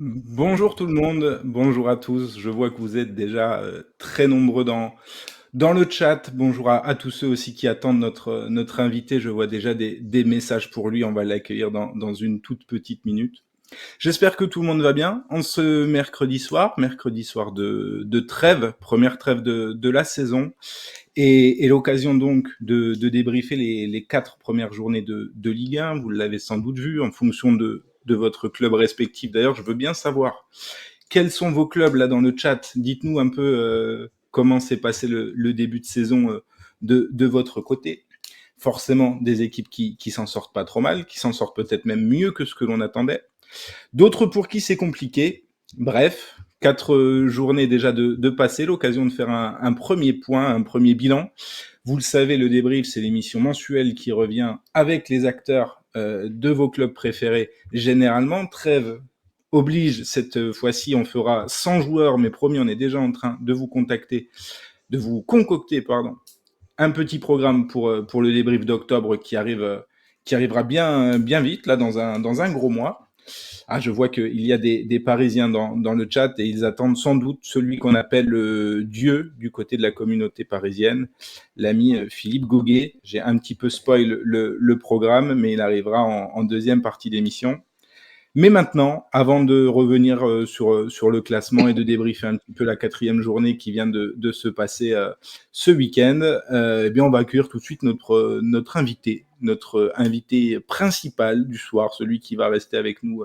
Bonjour tout le monde, bonjour à tous. Je vois que vous êtes déjà très nombreux dans le chat. Bonjour à tous ceux aussi qui attendent notre invité. Je vois déjà des messages pour lui. On va l'accueillir dans une toute petite minute. J'espère que tout le monde va bien. En ce mercredi soir de trêve, première trêve de la saison, et l'occasion donc de débriefer les 4 premières journées de Ligue 1. Vous l'avez sans doute vu en fonction de votre club respectif. D'ailleurs, je veux bien savoir quels sont vos clubs là dans le chat. Dites-nous un peu comment s'est passé le début de saison de votre côté. Forcément, des équipes qui s'en sortent pas trop mal, qui s'en sortent peut-être même mieux que ce que l'on attendait. D'autres pour qui c'est compliqué. Bref, 4 journées déjà de passer, l'occasion de faire un premier point, un premier bilan. Vous le savez, le débrief, c'est l'émission mensuelle qui revient avec les acteurs de vos clubs préférés, généralement. Trêve oblige, cette fois-ci, on fera 100 joueurs, mais promis, on est déjà en train de vous contacter, de vous concocter, pardon, un petit programme pour le débrief d'octobre qui arrivera bien vite, là, dans un gros mois. Ah, je vois qu'il y a des Parisiens dans le chat et ils attendent sans doute celui qu'on appelle Dieu du côté de la communauté parisienne, l'ami Philippe Gauguet. J'ai un petit peu spoil le programme, mais il arrivera en deuxième partie d'émission. Mais maintenant, avant de revenir sur le classement et de débriefer un petit peu la 4e journée qui vient de se passer ce week-end, eh bien on va accueillir tout de suite notre invité principal du soir, celui qui va rester avec nous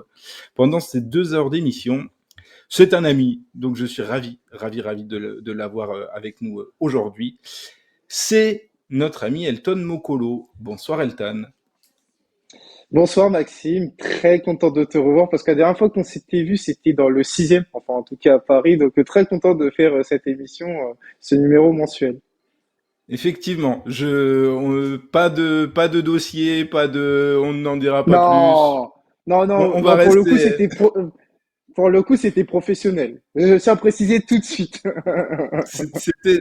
pendant ces 2 heures d'émission. C'est un ami, donc je suis ravi de l'avoir avec nous aujourd'hui. C'est notre ami Elton Mokolo. Bonsoir Elton. Bonsoir Maxime, très content de te revoir parce que la dernière fois qu'on s'était vu, c'était dans le sixième, enfin en tout cas à Paris, donc très content de faire cette émission, ce numéro mensuel. Effectivement, pas de dossier, on n'en dira pas plus. Non, non, non, On va non, rester. pour le coup c'était professionnel. Je tiens à préciser tout de suite.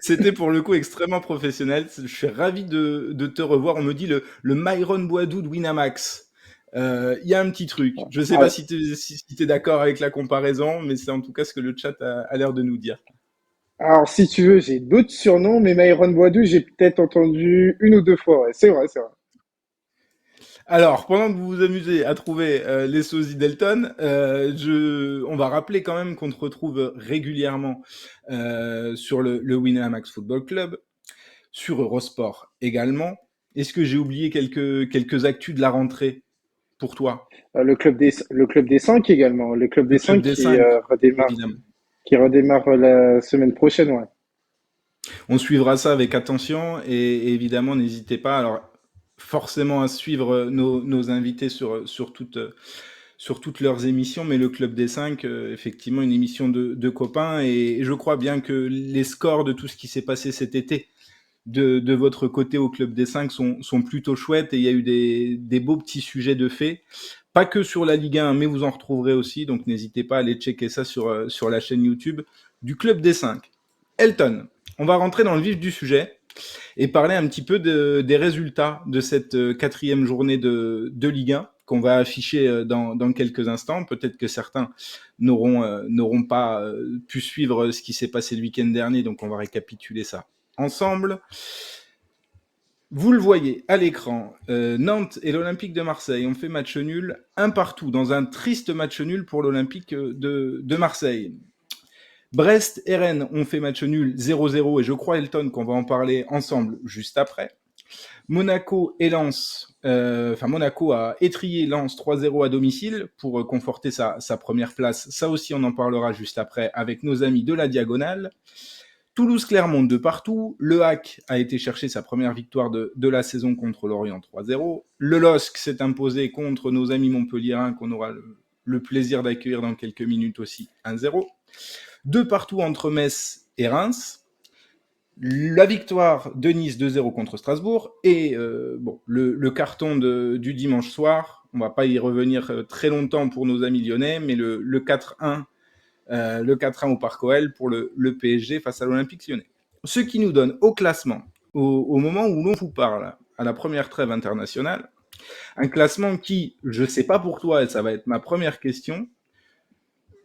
C'était pour le coup extrêmement professionnel. Je suis ravi de te revoir. On me dit le Myron Boadou de Winamax. Il y a un petit truc. Je ne sais pas Ah, si t'es d'accord avec la comparaison, mais c'est en tout cas ce que le chat a l'air de nous dire. alors si tu veux, j'ai d'autres surnoms, mais Myron Boidou, j'ai peut-être entendu une ou deux fois. Ouais, c'est vrai, c'est vrai. Alors, pendant que vous vous amusez à trouver les sosies d'Elton, on va rappeler quand même qu'on te retrouve régulièrement sur le Winamax Football Club, sur Eurosport également. Est-ce que j'ai oublié quelques actus de la rentrée pour toi? Le club des cinq également, le club Le des Club cinq des 5, évidemment. qui redémarre la semaine prochaine, ouais. On suivra ça avec attention et évidemment, n'hésitez pas alors forcément à suivre nos invités sur toutes leurs émissions, mais le Club des 5, effectivement, une émission de copains et je crois bien que les scores de tout ce qui s'est passé cet été de votre côté au Club des 5 sont plutôt chouettes et il y a eu des beaux petits sujets de fait. Pas que sur la Ligue 1, mais vous en retrouverez aussi, donc n'hésitez pas à aller checker ça sur la chaîne YouTube du Club des 5. Elton, on va rentrer dans le vif du sujet et parler un petit peu des résultats de cette 4e journée de Ligue 1 qu'on va afficher dans quelques instants. Peut-être que certains n'auront pas pu suivre ce qui s'est passé le week-end dernier, donc on va récapituler ça ensemble. Vous le voyez à l'écran, Nantes et l'Olympique de Marseille ont fait match nul, un partout, dans un triste match nul pour l'Olympique de Marseille. Brest et Rennes ont fait match nul 0-0 et je crois, Elton, qu'on va en parler ensemble juste après. Monaco et Lens, Monaco a étrillé Lens 3-0 à domicile pour conforter sa première place. Ça aussi, on en parlera juste après avec nos amis de la Diagonale. Toulouse-Clermont de partout. Le HAC a été chercher sa première victoire de la saison contre Lorient 3-0. Le LOSC s'est imposé contre nos amis montpelliérains qu'on aura le plaisir d'accueillir dans quelques minutes aussi 1-0. De partout entre Metz et Reims. La victoire de Nice 2-0 contre Strasbourg et le carton du dimanche soir, on ne va pas y revenir très longtemps pour nos amis lyonnais, mais le 4-1 au Parc OL pour le PSG face à l'Olympique lyonnais. Ce qui nous donne au classement, au moment où l'on vous parle, à la première trêve internationale, un classement qui, je ne sais pas pour toi, et ça va être ma première question,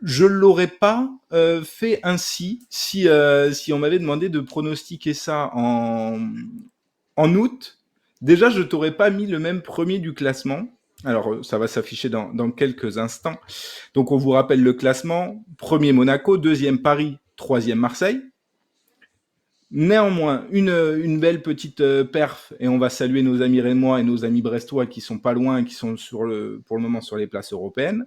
Je l'aurais pas fait ainsi si on m'avait demandé de pronostiquer ça en août. Déjà, je t'aurais pas mis le même premier du classement. Alors, ça va s'afficher dans quelques instants. Donc, on vous rappelle le classement. Premier Monaco, deuxième Paris, troisième Marseille. Néanmoins, une belle petite perf, et on va saluer nos amis rémois et nos amis brestois qui sont pas loin et qui sont pour le moment sur les places européennes.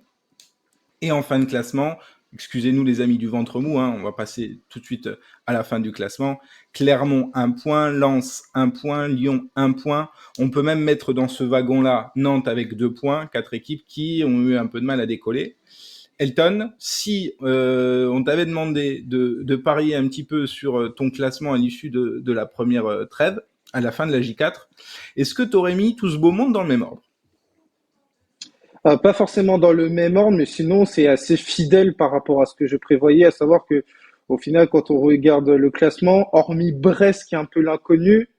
Et en fin de classement, excusez-nous les amis du ventre mou, on va passer tout de suite à la fin du classement. Clermont 1 point, Lens 1 point, Lyon 1 point. On peut même mettre dans ce wagon-là Nantes avec 2 points, 4 équipes qui ont eu un peu de mal à décoller. Elton, si on t'avait demandé de parier un petit peu sur ton classement à l'issue de la première trêve, à la fin de la J4, est-ce que tu aurais mis tout ce beau monde dans le même ordre? Pas forcément dans le même ordre, mais sinon c'est assez fidèle par rapport à ce que je prévoyais, à savoir que au final, quand on regarde le classement, hormis Brest qui est un peu l'inconnu,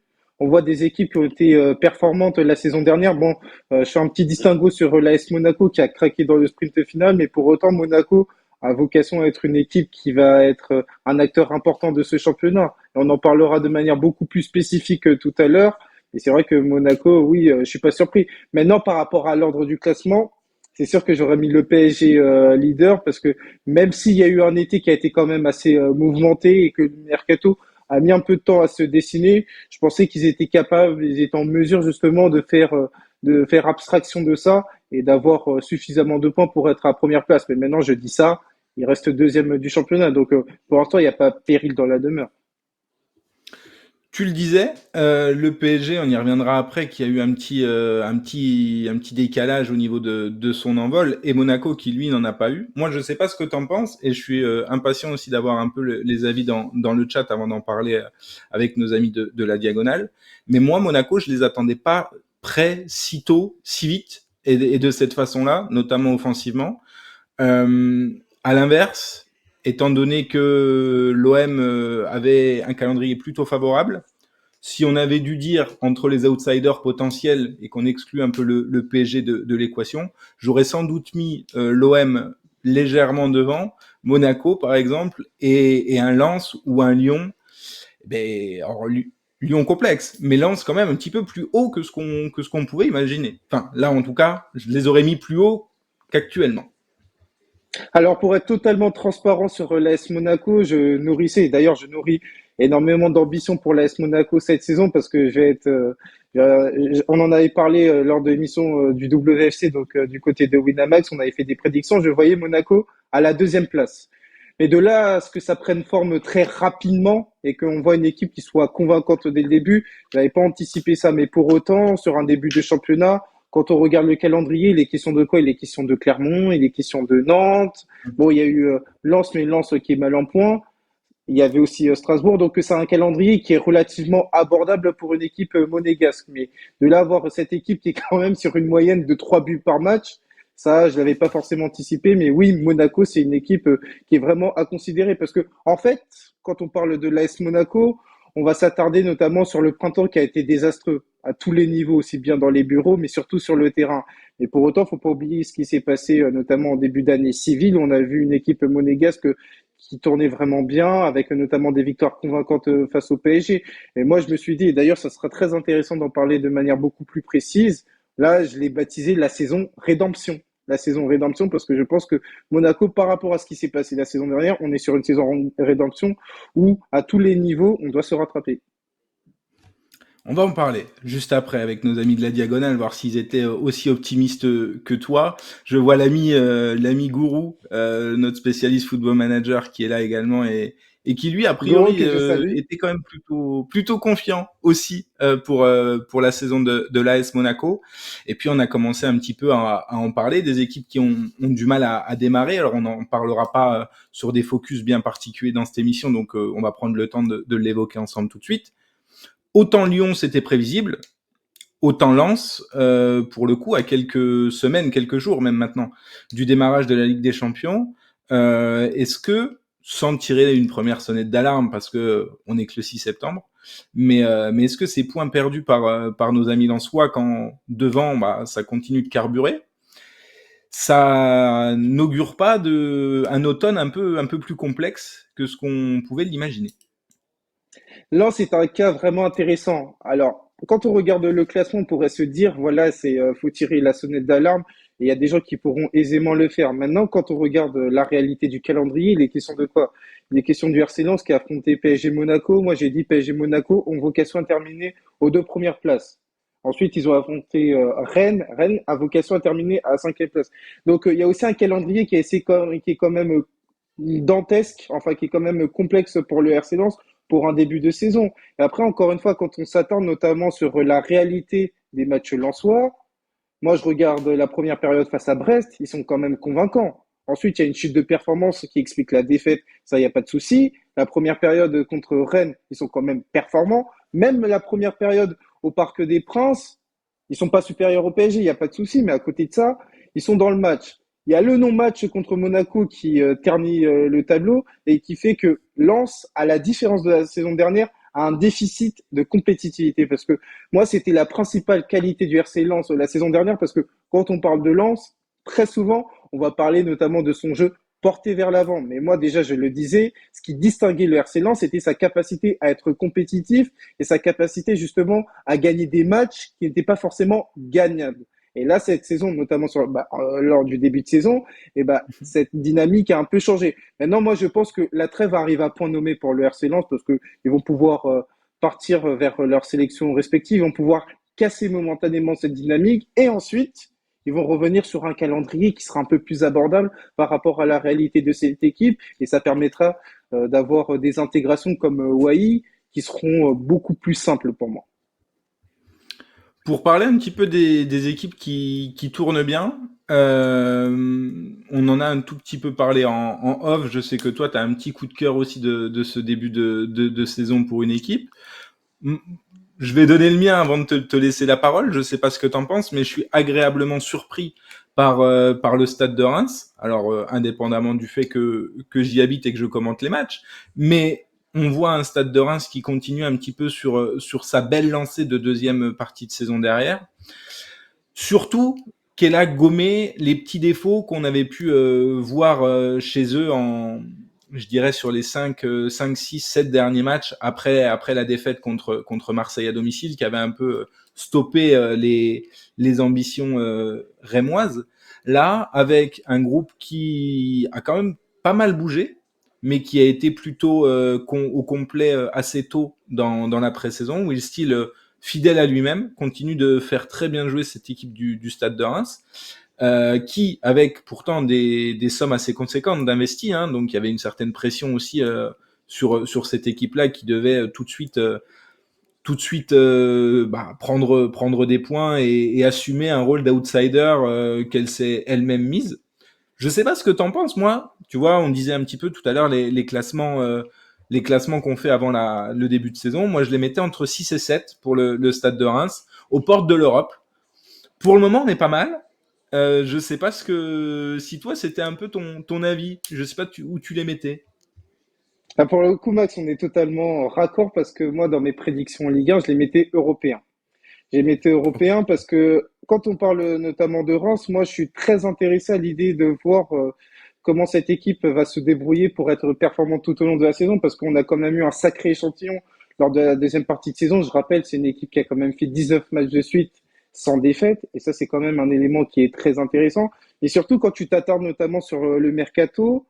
on voit des équipes qui ont été performantes la saison dernière. Bon, je fais un petit distinguo sur l'AS Monaco qui a craqué dans le sprint final, mais pour autant Monaco a vocation à être une équipe qui va être un acteur important de ce championnat. Et on en parlera de manière beaucoup plus spécifique tout à l'heure. Et c'est vrai que Monaco, oui, je suis pas surpris. Maintenant, par rapport à l'ordre du classement, c'est sûr que j'aurais mis le PSG leader parce que même s'il y a eu un été qui a été quand même assez mouvementé et que le mercato a mis un peu de temps à se dessiner, je pensais qu'ils étaient capables, ils étaient en mesure justement de faire abstraction de ça et d'avoir suffisamment de points pour être à première place. Mais maintenant, je dis ça, il reste deuxième du championnat, donc pour l'instant, il n'y a pas péril dans la demeure. Tu le disais, le PSG, on y reviendra après, qui a eu un petit décalage au niveau de son envol, et Monaco qui lui n'en a pas eu. Moi, je sais pas ce que t'en penses, et je suis impatient aussi d'avoir un peu les avis dans le chat avant d'en parler avec nos amis de la diagonale. Mais moi, Monaco, je les attendais pas prêts si tôt, si vite, et de cette façon-là, notamment offensivement. Euh, à l'inverse, étant donné que l'OM avait un calendrier plutôt favorable, si on avait dû dire entre les outsiders potentiels et qu'on exclut un peu le PSG de l'équation, j'aurais sans doute mis l'OM légèrement devant, Monaco par exemple, et un Lens ou un Lyon. Alors, Lyon complexe, mais Lens quand même un petit peu plus haut que ce qu'on pouvait imaginer. Enfin, là en tout cas, je les aurais mis plus haut qu'actuellement. Alors, pour être totalement transparent sur l'AS Monaco, je nourrissais, d'ailleurs, je nourris énormément d'ambition pour l'AS Monaco cette saison parce que je vais être, on en avait parlé lors de l'émission du WFC, donc du côté de Winamax, on avait fait des prédictions. Je voyais Monaco à la deuxième place. Mais de là à ce que ça prenne forme très rapidement et qu'on voit une équipe qui soit convaincante dès le début, j'avais pas anticipé ça. Mais pour autant, sur un début de championnat, quand on regarde le calendrier, il est question de quoi? Il est question de Clermont, il est question de Nantes. Bon, il y a eu Lens, mais Lens qui est mal en point. Il y avait aussi Strasbourg, donc c'est un calendrier qui est relativement abordable pour une équipe monégasque. Mais de là avoir cette équipe qui est quand même sur une moyenne de 3 buts par match, ça, je l'avais pas forcément anticipé. Mais oui, Monaco, c'est une équipe qui est vraiment à considérer parce que, en fait, quand on parle de l'AS Monaco, on va s'attarder notamment sur le printemps qui a été désastreux à tous les niveaux, aussi bien dans les bureaux, mais surtout sur le terrain. Mais pour autant, faut pas oublier ce qui s'est passé, notamment en début d'année civile. On a vu une équipe monégasque qui tournait vraiment bien, avec notamment des victoires convaincantes face au PSG. Et moi, je me suis dit, et d'ailleurs, ça sera très intéressant d'en parler de manière beaucoup plus précise. Là, je l'ai baptisé la saison rédemption. La saison rédemption, parce que je pense que Monaco, par rapport à ce qui s'est passé la saison dernière, on est sur une saison rédemption où, à tous les niveaux, on doit se rattraper. On va en parler juste après avec nos amis de la Diagonale, voir s'ils étaient aussi optimistes que toi. Je vois l'ami Gourou, notre spécialiste football manager qui est là également et qui lui, a Goro, priori, que je salue. était quand même plutôt confiant aussi pour la saison de l'AS Monaco. Et puis on a commencé un petit peu à en parler, des équipes qui ont du mal à démarrer. Alors on n'en parlera pas sur des focus bien particuliers dans cette émission, donc on va prendre le temps de l'évoquer ensemble tout de suite. Autant Lyon, c'était prévisible, autant Lens, pour le coup, à quelques semaines, quelques jours même maintenant, du démarrage de la Ligue des Champions, est-ce que, sans tirer une première sonnette d'alarme, parce que on n'est que le 6 septembre, mais est-ce que ces points perdus par nos amis lensois, quand devant, ça continue de carburer, ça n'augure pas un automne un peu plus complexe que ce qu'on pouvait l'imaginer. Là, c'est un cas vraiment intéressant. Alors, quand on regarde le classement, on pourrait se dire, voilà, faut tirer la sonnette d'alarme et il y a des gens qui pourront aisément le faire. Maintenant, quand on regarde la réalité du calendrier, il est question de quoi? Il est question du RC Lens qui a affronté PSG Monaco. Moi, j'ai dit PSG Monaco ont vocation à terminer aux deux premières places. Ensuite, ils ont affronté Rennes. Rennes a vocation à terminer à la cinquième place. Donc, il y a aussi un calendrier qui est quand même dantesque, enfin qui est quand même complexe pour le RC Lens pour un début de saison. Et après, encore une fois, quand on s'attarde notamment sur la réalité des matchs lensois, moi je regarde la première période face à Brest, ils sont quand même convaincants. Ensuite, il y a une chute de performance qui explique la défaite, ça, il n'y a pas de souci. La première période contre Rennes, ils sont quand même performants. Même la première période au Parc des Princes, ils sont pas supérieurs au PSG, il n'y a pas de souci, mais à côté de ça, ils sont dans le match. Il y a le non-match contre Monaco qui ternit le tableau et qui fait que Lens, à la différence de la saison dernière, a un déficit de compétitivité. Parce que moi, c'était la principale qualité du RC Lens la saison dernière, parce que quand on parle de Lens, très souvent, on va parler notamment de son jeu porté vers l'avant. Mais moi, déjà, je le disais, ce qui distinguait le RC Lens, c'était sa capacité à être compétitif et sa capacité justement à gagner des matchs qui n'étaient pas forcément gagnables. Et là, cette saison, notamment lors du début de saison, cette dynamique a un peu changé. Maintenant, moi, je pense que la trêve arrive à point nommé pour le RC Lens parce qu'ils vont pouvoir partir vers leur sélection respective, ils vont pouvoir casser momentanément cette dynamique et ensuite, ils vont revenir sur un calendrier qui sera un peu plus abordable par rapport à la réalité de cette équipe et ça permettra d'avoir des intégrations comme Wai qui seront beaucoup plus simples pour moi. Pour parler un petit peu des équipes qui tournent bien, on en a un tout petit peu parlé en off. Je sais que toi, tu as un petit coup de cœur aussi de ce début de saison pour une équipe. Je vais donner le mien avant de te laisser la parole. Je sais pas ce que tu en penses, mais je suis agréablement surpris par le stade de Reims. Alors, indépendamment du fait que j'y habite et que je commente les matchs, mais on voit un stade de Reims qui continue un petit peu sur sa belle lancée de deuxième partie de saison derrière. Surtout qu'elle a gommé les petits défauts qu'on avait pu voir chez eux je dirais sur les 5, 6, 7 derniers matchs après la défaite contre Marseille à domicile qui avait un peu stoppé les ambitions rémoises. Là, avec un groupe qui a quand même pas mal bougé, mais qui a été plutôt au complet assez tôt dans la pré-saison, où il style fidèle à lui-même, continue de faire très bien jouer cette équipe du Stade de Reims, qui, avec pourtant des sommes assez conséquentes d'investis, hein, donc il y avait une certaine pression aussi sur cette équipe-là qui devait tout de suite prendre des points et assumer un rôle d'outsider qu'elle s'est elle-même mise. Je sais pas ce que t'en penses, moi. Tu vois, on disait un petit peu tout à l'heure les classements qu'on fait avant le début de saison. Moi, je les mettais entre 6 et 7 pour le Stade de Reims, aux portes de l'Europe. Pour le moment, on est pas mal. Je sais pas si toi, c'était un peu ton avis. Je sais pas où tu les mettais. Ah, pour le coup, Max, on est totalement raccord parce que moi, dans mes prédictions en Ligue 1, je les mettais européens. J'ai mettais européens parce que quand on parle notamment de Reims, moi, je suis très intéressé à l'idée de voir comment cette équipe va se débrouiller pour être performante tout au long de la saison parce qu'on a quand même eu un sacré échantillon lors de la deuxième partie de saison. Je rappelle, c'est une équipe qui a quand même fait 19 matchs de suite sans défaite et ça, c'est quand même un élément qui est très intéressant. Et surtout, quand tu t'attardes notamment sur le mercato,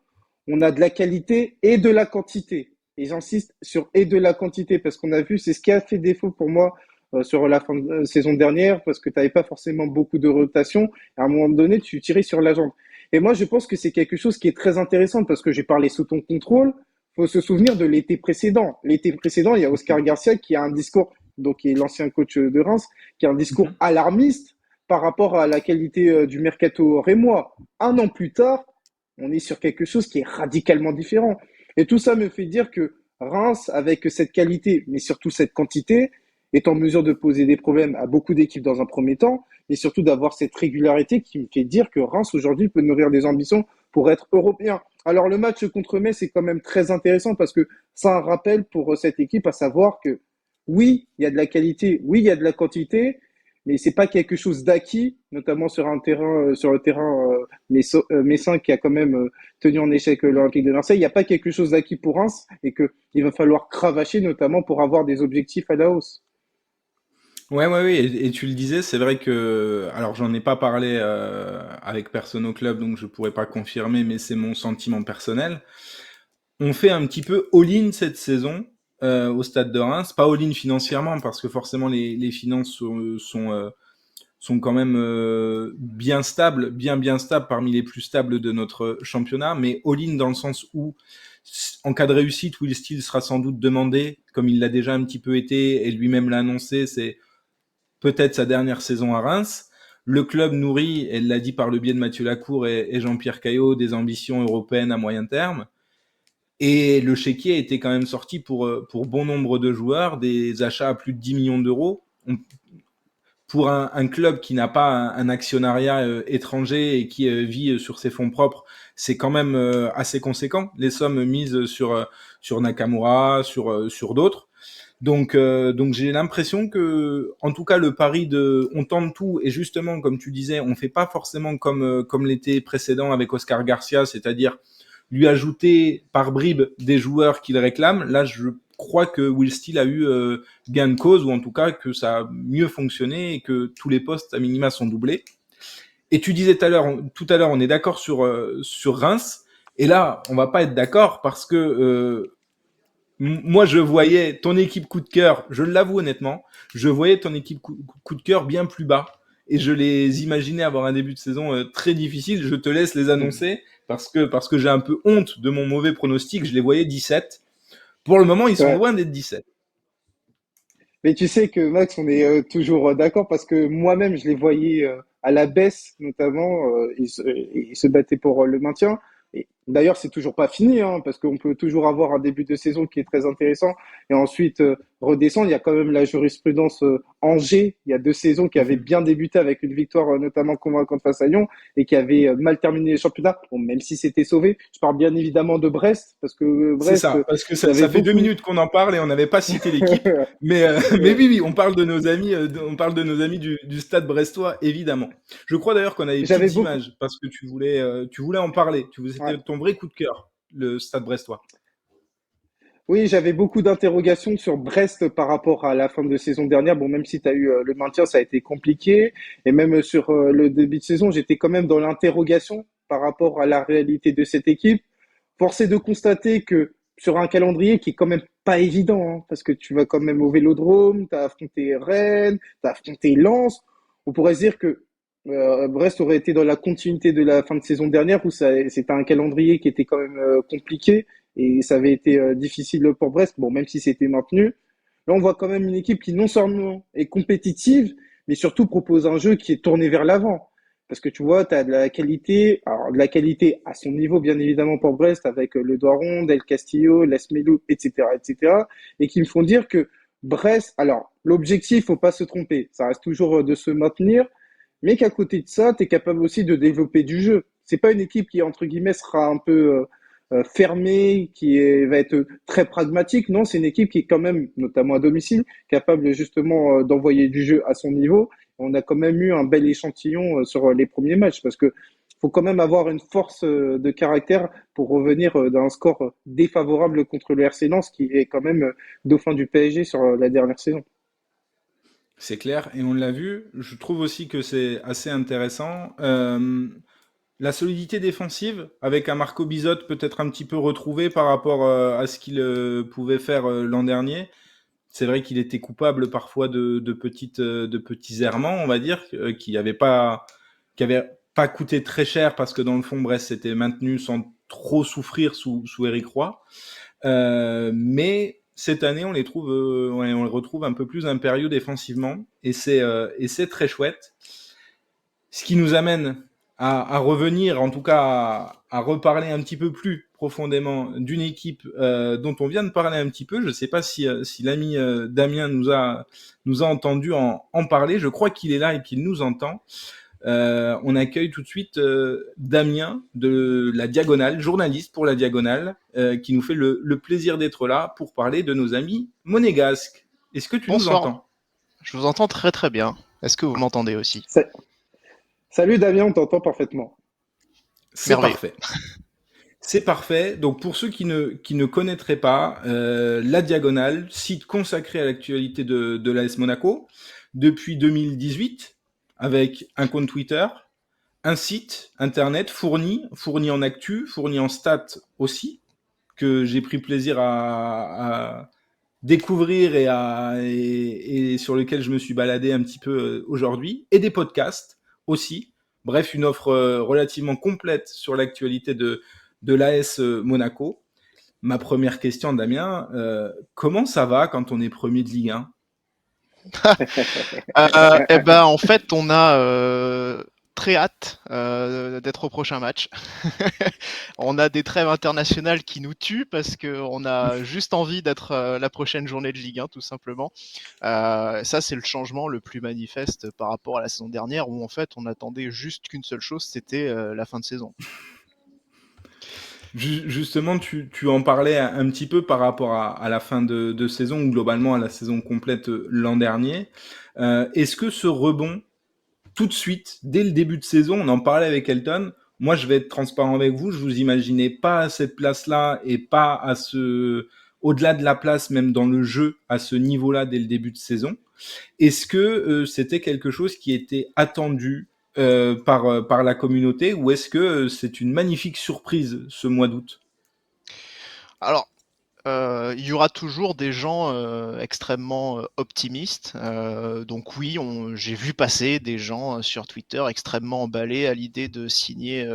on a de la qualité et de la quantité. Et j'insiste sur et de la quantité parce qu'on a vu, c'est ce qui a fait défaut pour moi sur la fin de saison dernière parce que tu n'avais pas forcément beaucoup de rotation. À un moment donné, tu tirais sur la jambe. Et moi, je pense que c'est quelque chose qui est très intéressant parce que j'ai parlé sous ton contrôle. Il faut se souvenir de l'été précédent. L'été précédent, il y a Oscar Garcia qui a un discours, donc qui est l'ancien coach de Reims, qui a un discours alarmiste par rapport à la qualité du mercato rémois. Un an plus tard, on est sur quelque chose qui est radicalement différent. Et tout ça me fait dire que Reims, avec cette qualité, mais surtout cette quantité, est en mesure de poser des problèmes à beaucoup d'équipes dans un premier temps, et surtout d'avoir cette régularité qui me fait dire que Reims aujourd'hui peut nourrir des ambitions pour être européen. Alors le match contre Metz est quand même très intéressant parce que c'est un rappel pour cette équipe à savoir que oui, il y a de la qualité, oui, il y a de la quantité, mais c'est pas quelque chose d'acquis, notamment sur le terrain messin qui a quand même tenu en échec l'Olympique de Marseille. Il n'y a pas quelque chose d'acquis pour Reims et que il va falloir cravacher, notamment pour avoir des objectifs à la hausse. Ouais, ouais, oui, et tu le disais, c'est vrai que, alors j'en ai pas parlé avec personne au club, donc je pourrais pas confirmer, mais c'est mon sentiment personnel. On fait un petit peu all-in cette saison au Stade de Reims, pas all-in financièrement parce que forcément les finances sont quand même bien stables, bien stables, parmi les plus stables de notre championnat, mais all-in dans le sens où en cas de réussite, Will Steele sera sans doute demandé, comme il l'a déjà un petit peu été et lui-même l'a annoncé, c'est peut-être sa dernière saison à Reims. Le club nourrit, elle l'a dit par le biais de Mathieu Lacour et Jean-Pierre Caillot, des ambitions européennes à moyen terme. Et le chéquier était quand même sorti pour bon nombre de joueurs, des achats à plus de 10 millions d'euros. Pour un club qui n'a pas un actionnariat étranger et qui vit sur ses fonds propres, c'est quand même assez conséquent, les sommes mises sur Nakamura, sur d'autres. Donc j'ai l'impression que, en tout cas, le pari de on tente tout et justement, comme tu disais, on fait pas forcément comme l'été précédent avec Oscar Garcia, c'est-à-dire lui ajouter par bribes des joueurs qu'il réclame. Là, je crois que Will Steele a eu gain de cause ou en tout cas que ça a mieux fonctionné et que tous les postes à minima sont doublés. Et tu disais tout à l'heure, on est d'accord sur Reims. Et là, on va pas être d'accord parce que moi, je voyais ton équipe coup de cœur, je l'avoue honnêtement, je voyais ton équipe coup de cœur bien plus bas. Et je les imaginais avoir un début de saison très difficile. Je te laisse les annoncer parce que j'ai un peu honte de mon mauvais pronostic. Je les voyais 17. Pour le moment, ils sont Ouais. loin d'être 17. Mais tu sais que Max, on est toujours d'accord parce que moi-même, je les voyais à la baisse, notamment. Ils se battaient pour le maintien. Et d'ailleurs, c'est toujours pas fini, hein, parce qu'on peut toujours avoir un début de saison qui est très intéressant et ensuite redescendre. Il y a quand même la jurisprudence Angers, il y a 2 saisons qui avaient bien débuté avec une victoire notamment convaincante face à Lyon et qui avait mal terminé le championnat. Bon, même si c'était sauvé, je parle bien évidemment de Brest parce que C'est Brest, ça, parce que ils avaient ça fait deux beaucoup. minutes qu'on en parle et on n'avait pas cité l'équipe. Mais, mais oui, oui, on parle de nos amis, on parle de nos amis du stade brestois, évidemment. Je crois d'ailleurs qu'on a des J'avais petites beaucoup. images parce que tu voulais en parler. Ouais. C'était ton vrai coup de cœur, le stade brestois. Oui, j'avais beaucoup d'interrogations sur Brest par rapport à la fin de saison dernière. Bon, même si tu as eu le maintien, ça a été compliqué. Et même sur le début de saison, j'étais quand même dans l'interrogation par rapport à la réalité de cette équipe. Force est de constater que sur un calendrier qui est quand même pas évident, hein, parce que tu vas quand même au Vélodrome, tu as affronté Rennes, tu as affronté Lens. On pourrait se dire que Brest aurait été dans la continuité de la fin de saison dernière où c'était un calendrier qui était quand même compliqué et ça avait été difficile pour Brest, bon, même si c'était maintenu. Là, on voit quand même une équipe qui non seulement est compétitive, mais surtout propose un jeu qui est tourné vers l'avant. Parce que tu vois, tu as de la qualité, alors de la qualité à son niveau, bien évidemment, pour Brest, avec le Doiron, Del Castillo, Lesmelou, etc., etc., et qui me font dire que Brest, alors, l'objectif, faut pas se tromper, ça reste toujours de se maintenir, mais qu'à côté de ça, tu es capable aussi de développer du jeu. C'est pas une équipe qui, entre guillemets, sera un peu fermée, va être très pragmatique. Non, c'est une équipe qui est quand même, notamment à domicile, capable justement d'envoyer du jeu à son niveau. On a quand même eu un bel échantillon sur les premiers matchs parce que faut quand même avoir une force de caractère pour revenir d'un score défavorable contre le RC Lens qui est quand même dauphin du PSG sur la dernière saison. C'est clair, et on l'a vu. Je trouve aussi que c'est assez intéressant. La solidité défensive, avec un Marco Bizot peut-être un petit peu retrouvé par rapport à ce qu'il pouvait faire l'an dernier. C'est vrai qu'il était coupable parfois de petits errements, on va dire, qui avaient pas coûté très cher parce que dans le fond, Brest s'était maintenu sans trop souffrir sous Eric Roy. Mais cette année, on les retrouve un peu plus impérieux défensivement et c'est très chouette. Ce qui nous amène à revenir, en tout cas à reparler un petit peu plus profondément d'une équipe dont on vient de parler un petit peu. Je ne sais pas si l'ami Damien nous a entendu en parler. Je crois qu'il est là et qu'il nous entend. On accueille tout de suite Damien de la Diagonale, journaliste pour la Diagonale, qui nous fait le plaisir d'être là pour parler de nos amis monégasques. Est-ce que tu nous Bonsoir, entends? je vous entends très très bien. Est-ce que vous m'entendez aussi? Sa- Salut Damien, on t'entend parfaitement. C'est Merveilleux. parfait. C'est parfait. Donc pour ceux qui ne connaîtraient pas, La Diagonale, site consacré à l'actualité de l'AS Monaco, depuis 2018, avec un compte Twitter, un site internet fourni en actu, fourni en stats aussi, que j'ai pris plaisir à découvrir et sur lequel je me suis baladé un petit peu aujourd'hui, et des podcasts aussi. Bref, une offre relativement complète sur l'actualité de l'AS Monaco. Ma première question, Damien, comment ça va quand on est premier de Ligue 1? Eh ben, en fait, on a très hâte d'être au prochain match. On a des trêves internationales qui nous tuent parce qu'on a juste envie d'être la prochaine journée de Ligue 1, tout simplement. Ça, c'est le changement le plus manifeste par rapport à la saison dernière où en fait, on attendait juste qu'une seule chose, c'était la fin de saison. Justement, tu en parlais un petit peu par rapport à la fin de saison ou globalement à la saison complète l'an dernier. Est-ce que ce rebond, tout de suite, dès le début de saison, on en parlait avec Elton, moi je vais être transparent avec vous, je vous imaginais pas à cette place-là et pas à au-delà de la place, même dans le jeu, à ce niveau-là dès le début de saison. Est-ce que c'était quelque chose qui était attendu par la communauté ou est-ce que c'est une magnifique surprise ce mois d'août? Alors, il y aura toujours des gens extrêmement optimistes. Donc oui, j'ai vu passer des gens sur Twitter extrêmement emballés à l'idée de signer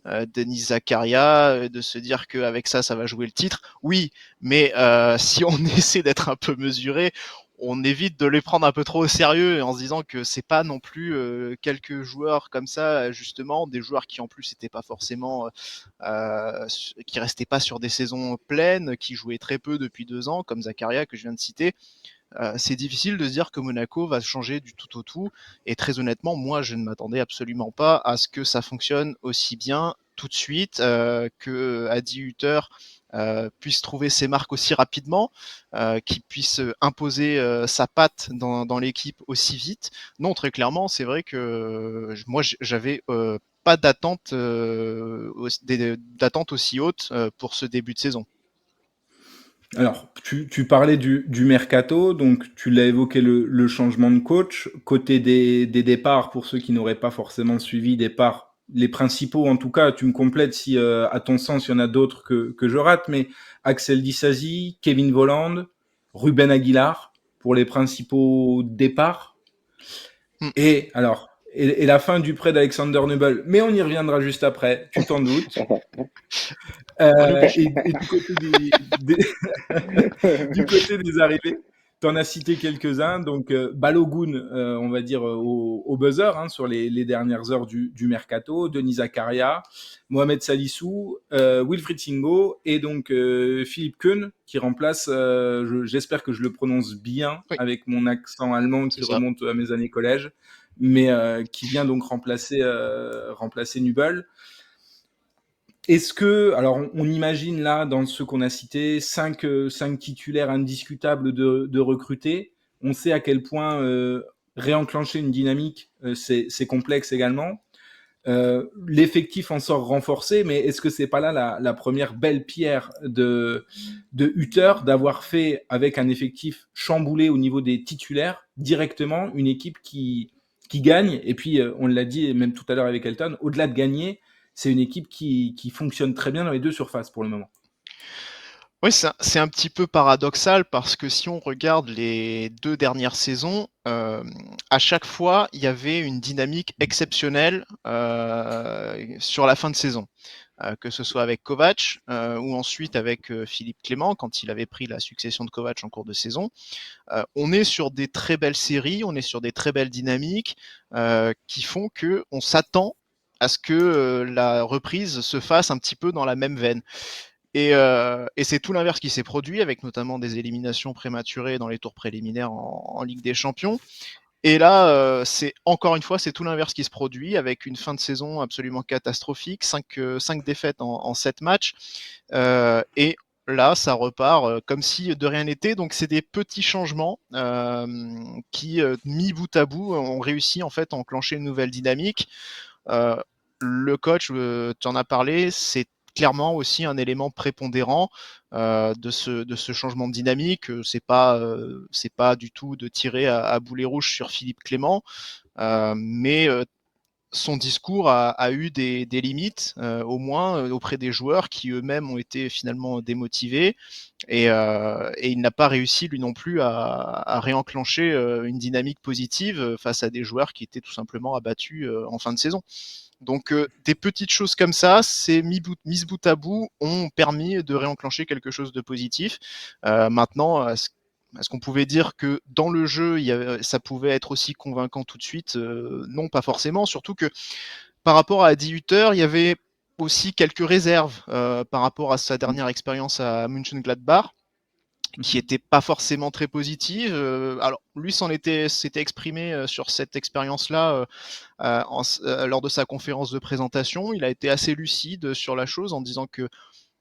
Denis Zakaria, de se dire qu'avec ça, ça va jouer le titre. Oui, mais si on essaie d'être un peu mesuré, on évite de les prendre un peu trop au sérieux en se disant que c'est pas non plus quelques joueurs comme ça, justement, des joueurs qui en plus n'étaient pas forcément qui restaient pas sur des saisons pleines, qui jouaient très peu depuis 2 ans, comme Zakaria que je viens de citer. C'est difficile de se dire que Monaco va changer du tout au tout. Et très honnêtement, moi, je ne m'attendais absolument pas à ce que ça fonctionne aussi bien tout de suite, que Adi Hutter puisse trouver ses marques aussi rapidement, qu'il puisse imposer sa patte dans l'équipe aussi vite. Non, très clairement, c'est vrai que moi, j'avais pas d'attente d'attente aussi haute pour ce début de saison. Alors, tu parlais du mercato, donc tu l'as évoqué le changement de coach. Côté des départs, pour ceux qui n'auraient pas forcément suivi départs, les principaux en tout cas, tu me complètes si à ton sens il y en a d'autres que je rate, mais Axel Disasi, Kevin Volland, Ruben Aguilar pour les principaux départs. Hmm. Et alors, et la fin du prêt d'Alexander Nubel, mais on y reviendra juste après, tu t'en doutes. On oublie. Et du côté du côté des arrivées, tu en as cité quelques-uns. Donc, Balogun, on va dire au buzzer hein, sur les dernières heures du mercato. Denis Zakaria, Mohamed Salissou, Wilfried Singo et donc Philippe Keun qui remplace, j'espère que je le prononce bien Oui, avec mon accent allemand c'est qui ça. remonte à mes années collège, mais qui vient donc remplacer Nubel. Est-ce que, alors on imagine là, dans ceux qu'on a cités, cinq titulaires indiscutables de recruter. On sait à quel point réenclencher une dynamique, c'est complexe également. L'effectif en sort renforcé, mais est-ce que c'est pas là la première belle pierre de Hutter d'avoir fait, avec un effectif chamboulé au niveau des titulaires, directement une équipe qui gagne? Et puis, on l'a dit même tout à l'heure avec Elton, au-delà de gagner, c'est une équipe qui fonctionne très bien dans les deux surfaces pour le moment. Oui, c'est un petit peu paradoxal parce que si on regarde les 2 dernières saisons, à chaque fois, il y avait une dynamique exceptionnelle, sur la fin de saison. Que ce soit avec Kovac, ou ensuite avec, Philippe Clément quand il avait pris la succession de Kovac en cours de saison. On est sur des très belles séries, on est sur des très belles dynamiques, qui font qu'on s'attend à ce que, la reprise se fasse un petit peu dans la même veine. Et c'est tout l'inverse qui s'est produit, avec notamment des éliminations prématurées dans les tours préliminaires en Ligue des Champions. Et là, c'est encore une fois, c'est tout l'inverse qui se produit, avec une fin de saison absolument catastrophique, 5 défaites en 7 matchs. Et là, ça repart comme si de rien n'était. Donc, c'est des petits changements qui, mis bout à bout, ont réussi en fait à enclencher une nouvelle dynamique. Le coach, tu en as parlé, c'est clairement aussi un élément prépondérant de ce changement de dynamique. C'est pas du tout de tirer à boulet rouge sur Philippe Clément, mais son discours a eu des limites, au moins auprès des joueurs qui eux-mêmes ont été finalement démotivés. Et il n'a pas réussi lui non plus à réenclencher une dynamique positive face à des joueurs qui étaient tout simplement abattus en fin de saison. Donc des petites choses comme ça, c'est mises bout à bout, ont permis de réenclencher quelque chose de positif. Maintenant, est-ce qu'on pouvait dire que dans le jeu, ça pouvait être aussi convaincant tout de suite? Non, pas forcément. Surtout que par rapport à Adi Hütter, il y avait aussi quelques réserves par rapport à sa dernière expérience à Mönchengladbach, qui était pas forcément très positive. Alors lui s'était exprimé sur cette expérience-là lors de sa conférence de présentation. Il a été assez lucide sur la chose en disant que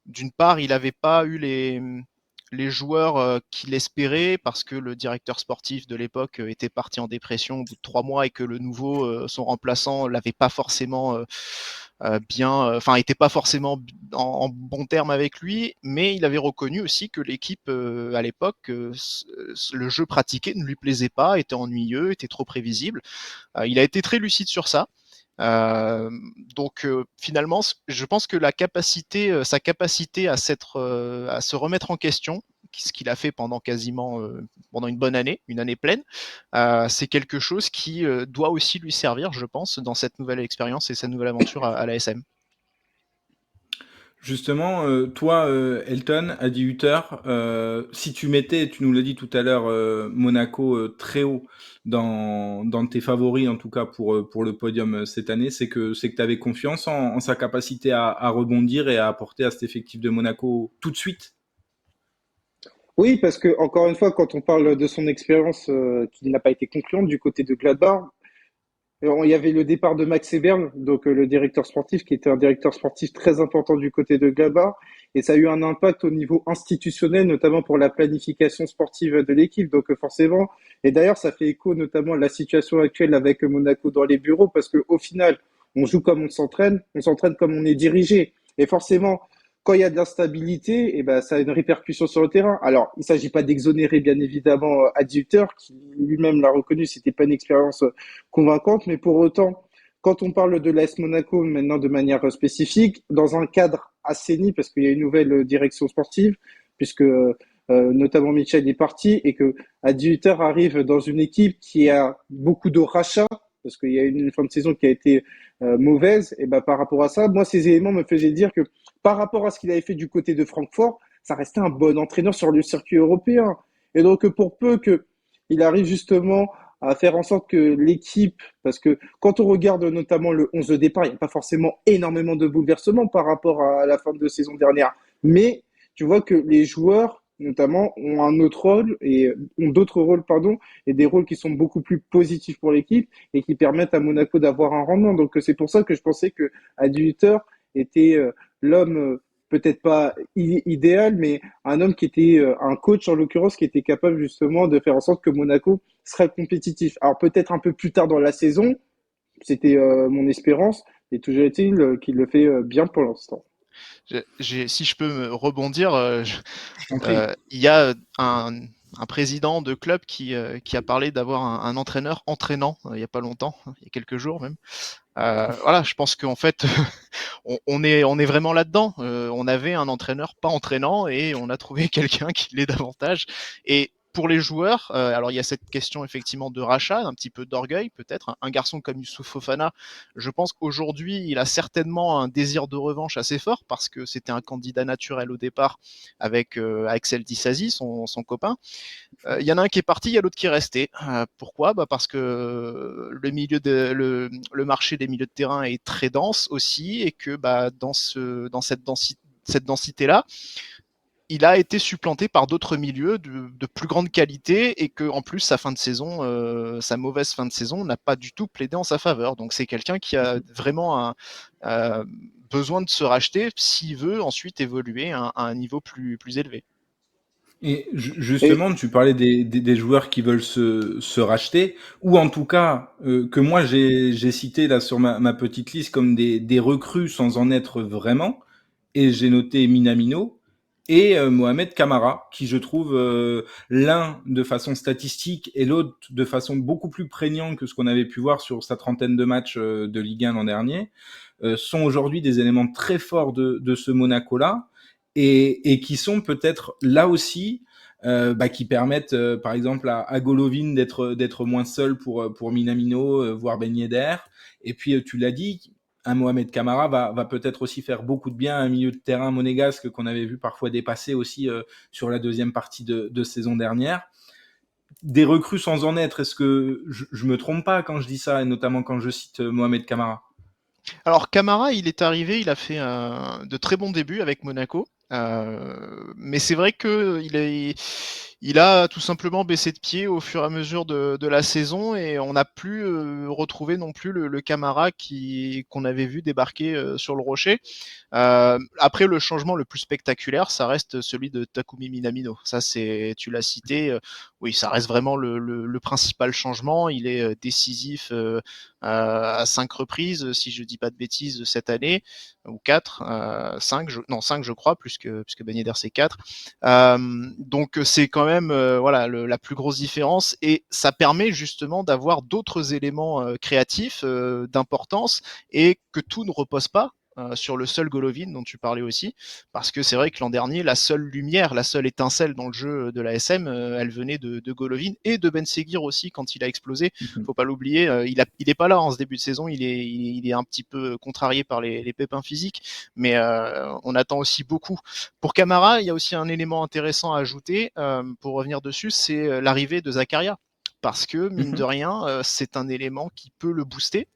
d'une part, il n'avait pas eu les joueurs qu'il espérait parce que le directeur sportif de l'époque était parti en dépression au bout de 3 mois et que le nouveau, son remplaçant, l'avait pas forcément bien, enfin, était pas forcément en bon terme avec lui, mais il avait reconnu aussi que l'équipe à l'époque, le jeu pratiqué ne lui plaisait pas, était ennuyeux, était trop prévisible. Il a été très lucide sur ça. Euh, donc finalement, je pense que sa capacité à se remettre en question, ce qu'il a fait pendant pendant une bonne année, une année pleine, c'est quelque chose qui doit aussi lui servir, je pense, dans cette nouvelle expérience et cette nouvelle aventure à l'ASM. Justement, toi, Elton, Adi Hütter, si tu mettais, tu nous l'as dit tout à l'heure, Monaco très haut dans tes favoris, en tout cas pour le podium cette année, c'est que tu avais confiance en sa capacité à rebondir et à apporter à cet effectif de Monaco tout de suite. Oui, parce que encore une fois, quand on parle de son expérience qui n'a pas été concluante du côté de Gladbach, il y avait le départ de Max Eberl, donc le directeur sportif, qui était un directeur sportif très important du côté de Gladbach, et ça a eu un impact au niveau institutionnel, notamment pour la planification sportive de l'équipe. Donc forcément, et d'ailleurs, ça fait écho notamment à la situation actuelle avec Monaco dans les bureaux, parce que au final, on joue comme on s'entraîne comme on est dirigé, et forcément, quand il y a de l'instabilité, et ben, ça a une répercussion sur le terrain. Alors, il ne s'agit pas d'exonérer, bien évidemment, Adi Hütter, qui lui-même l'a reconnu, c'était pas une expérience convaincante, mais pour autant, quand on parle de l'AS Monaco maintenant de manière spécifique, dans un cadre assaini, parce qu'il y a une nouvelle direction sportive, puisque notamment Michel est parti, et que Adi Hütter arrive dans une équipe qui a beaucoup de rachats, parce qu'il y a une fin de saison qui a été mauvaise, et ben par rapport à ça, moi ces éléments me faisaient dire que par rapport à ce qu'il avait fait du côté de Francfort, ça restait un bon entraîneur sur le circuit européen. Et donc pour peu que il arrive justement à faire en sorte que l'équipe, parce que quand on regarde notamment le 11 de départ, il n'y a pas forcément énormément de bouleversements par rapport à la fin de saison dernière. Mais tu vois que les joueurs, notamment, ont un autre rôle et ont d'autres rôles, pardon, et des rôles qui sont beaucoup plus positifs pour l'équipe et qui permettent à Monaco d'avoir un rendement. Donc c'est pour ça que je pensais que Adi Hütter était l'homme peut-être pas idéal, mais un homme qui était un coach en l'occurrence qui était capable justement de faire en sorte que Monaco serait compétitif. Alors peut-être un peu plus tard dans la saison, c'était mon espérance, et toujours est-il qu'il le fait bien pour l'instant. Si je peux me rebondir, Compris. il y a un président de club qui a parlé d'avoir un entraîneur entraînant il n'y a pas longtemps, il y a quelques jours même. Voilà, je pense qu'en fait, on est vraiment là-dedans. On avait un entraîneur pas entraînant et on a trouvé quelqu'un qui l'est davantage. Et pour les joueurs, alors il y a cette question effectivement de rachat, un petit peu d'orgueil peut-être. Un garçon comme Youssouf Fofana, je pense qu'aujourd'hui il a certainement un désir de revanche assez fort parce que c'était un candidat naturel au départ avec Axel Disasi, son copain. Il y en a un qui est parti, il y a l'autre qui est resté. Pourquoi parce que le marché des milieux de terrain est très dense aussi et que dans cette densité-là, il a été supplanté par d'autres milieux de plus grande qualité et que en plus sa fin de saison, sa mauvaise fin de saison n'a pas du tout plaidé en sa faveur. Donc c'est quelqu'un qui a vraiment besoin de se racheter s'il veut ensuite évoluer à un niveau plus élevé. Et Et justement, tu parlais des joueurs qui veulent se racheter, ou en tout cas que moi j'ai cité là sur ma petite liste comme des recrues sans en être vraiment. Et j'ai noté Minamino et Mohamed Camara, qui je trouve l'un de façon statistique et l'autre de façon beaucoup plus prégnante que ce qu'on avait pu voir sur sa trentaine de matchs de Ligue 1 l'an dernier, sont aujourd'hui des éléments très forts de ce Monaco-là et qui sont peut-être là aussi qui permettent par exemple à Golovin d'être moins seul pour Minamino, voire Ben Yedder. Et puis tu l'as dit, un Mohamed Camara va peut-être aussi faire beaucoup de bien à un milieu de terrain monégasque qu'on avait vu parfois dépasser aussi sur la deuxième partie de saison dernière. Des recrues sans en être, est-ce que je me trompe pas quand je dis ça, et notamment quand je cite Mohamed Camara? Alors Camara, il est arrivé, il a fait de très bons débuts avec Monaco. Mais c'est vrai que il a tout simplement baissé de pied au fur et à mesure de la saison et on n'a plus retrouvé non plus le Camara qu'on avait vu débarquer sur le Rocher. Après, le changement le plus spectaculaire, ça reste celui de Takumi Minamino. Ça, tu l'as cité. Oui, ça reste vraiment le principal changement. Il est décisif à 5 reprises, si je dis pas de bêtises, cette année, ou 4, 5, 5 je crois, puisque Ben Yedder c'est 4. Donc c'est quand même voilà la plus grosse différence et ça permet justement d'avoir d'autres éléments créatifs d'importance et que tout ne repose pas sur le seul Golovin dont tu parlais aussi, parce que c'est vrai que l'an dernier, la seule lumière, la seule étincelle dans le jeu de la SM, elle venait de Golovin et de Ben Seguir aussi quand il a explosé. Faut pas l'oublier, il est pas là en ce début de saison, il est un petit peu contrarié par les pépins physiques, mais on attend aussi beaucoup. Pour Camara, il y a aussi un élément intéressant à ajouter, pour revenir dessus, c'est l'arrivée de Zakaria. Parce que, mine de rien, c'est un élément qui peut le booster,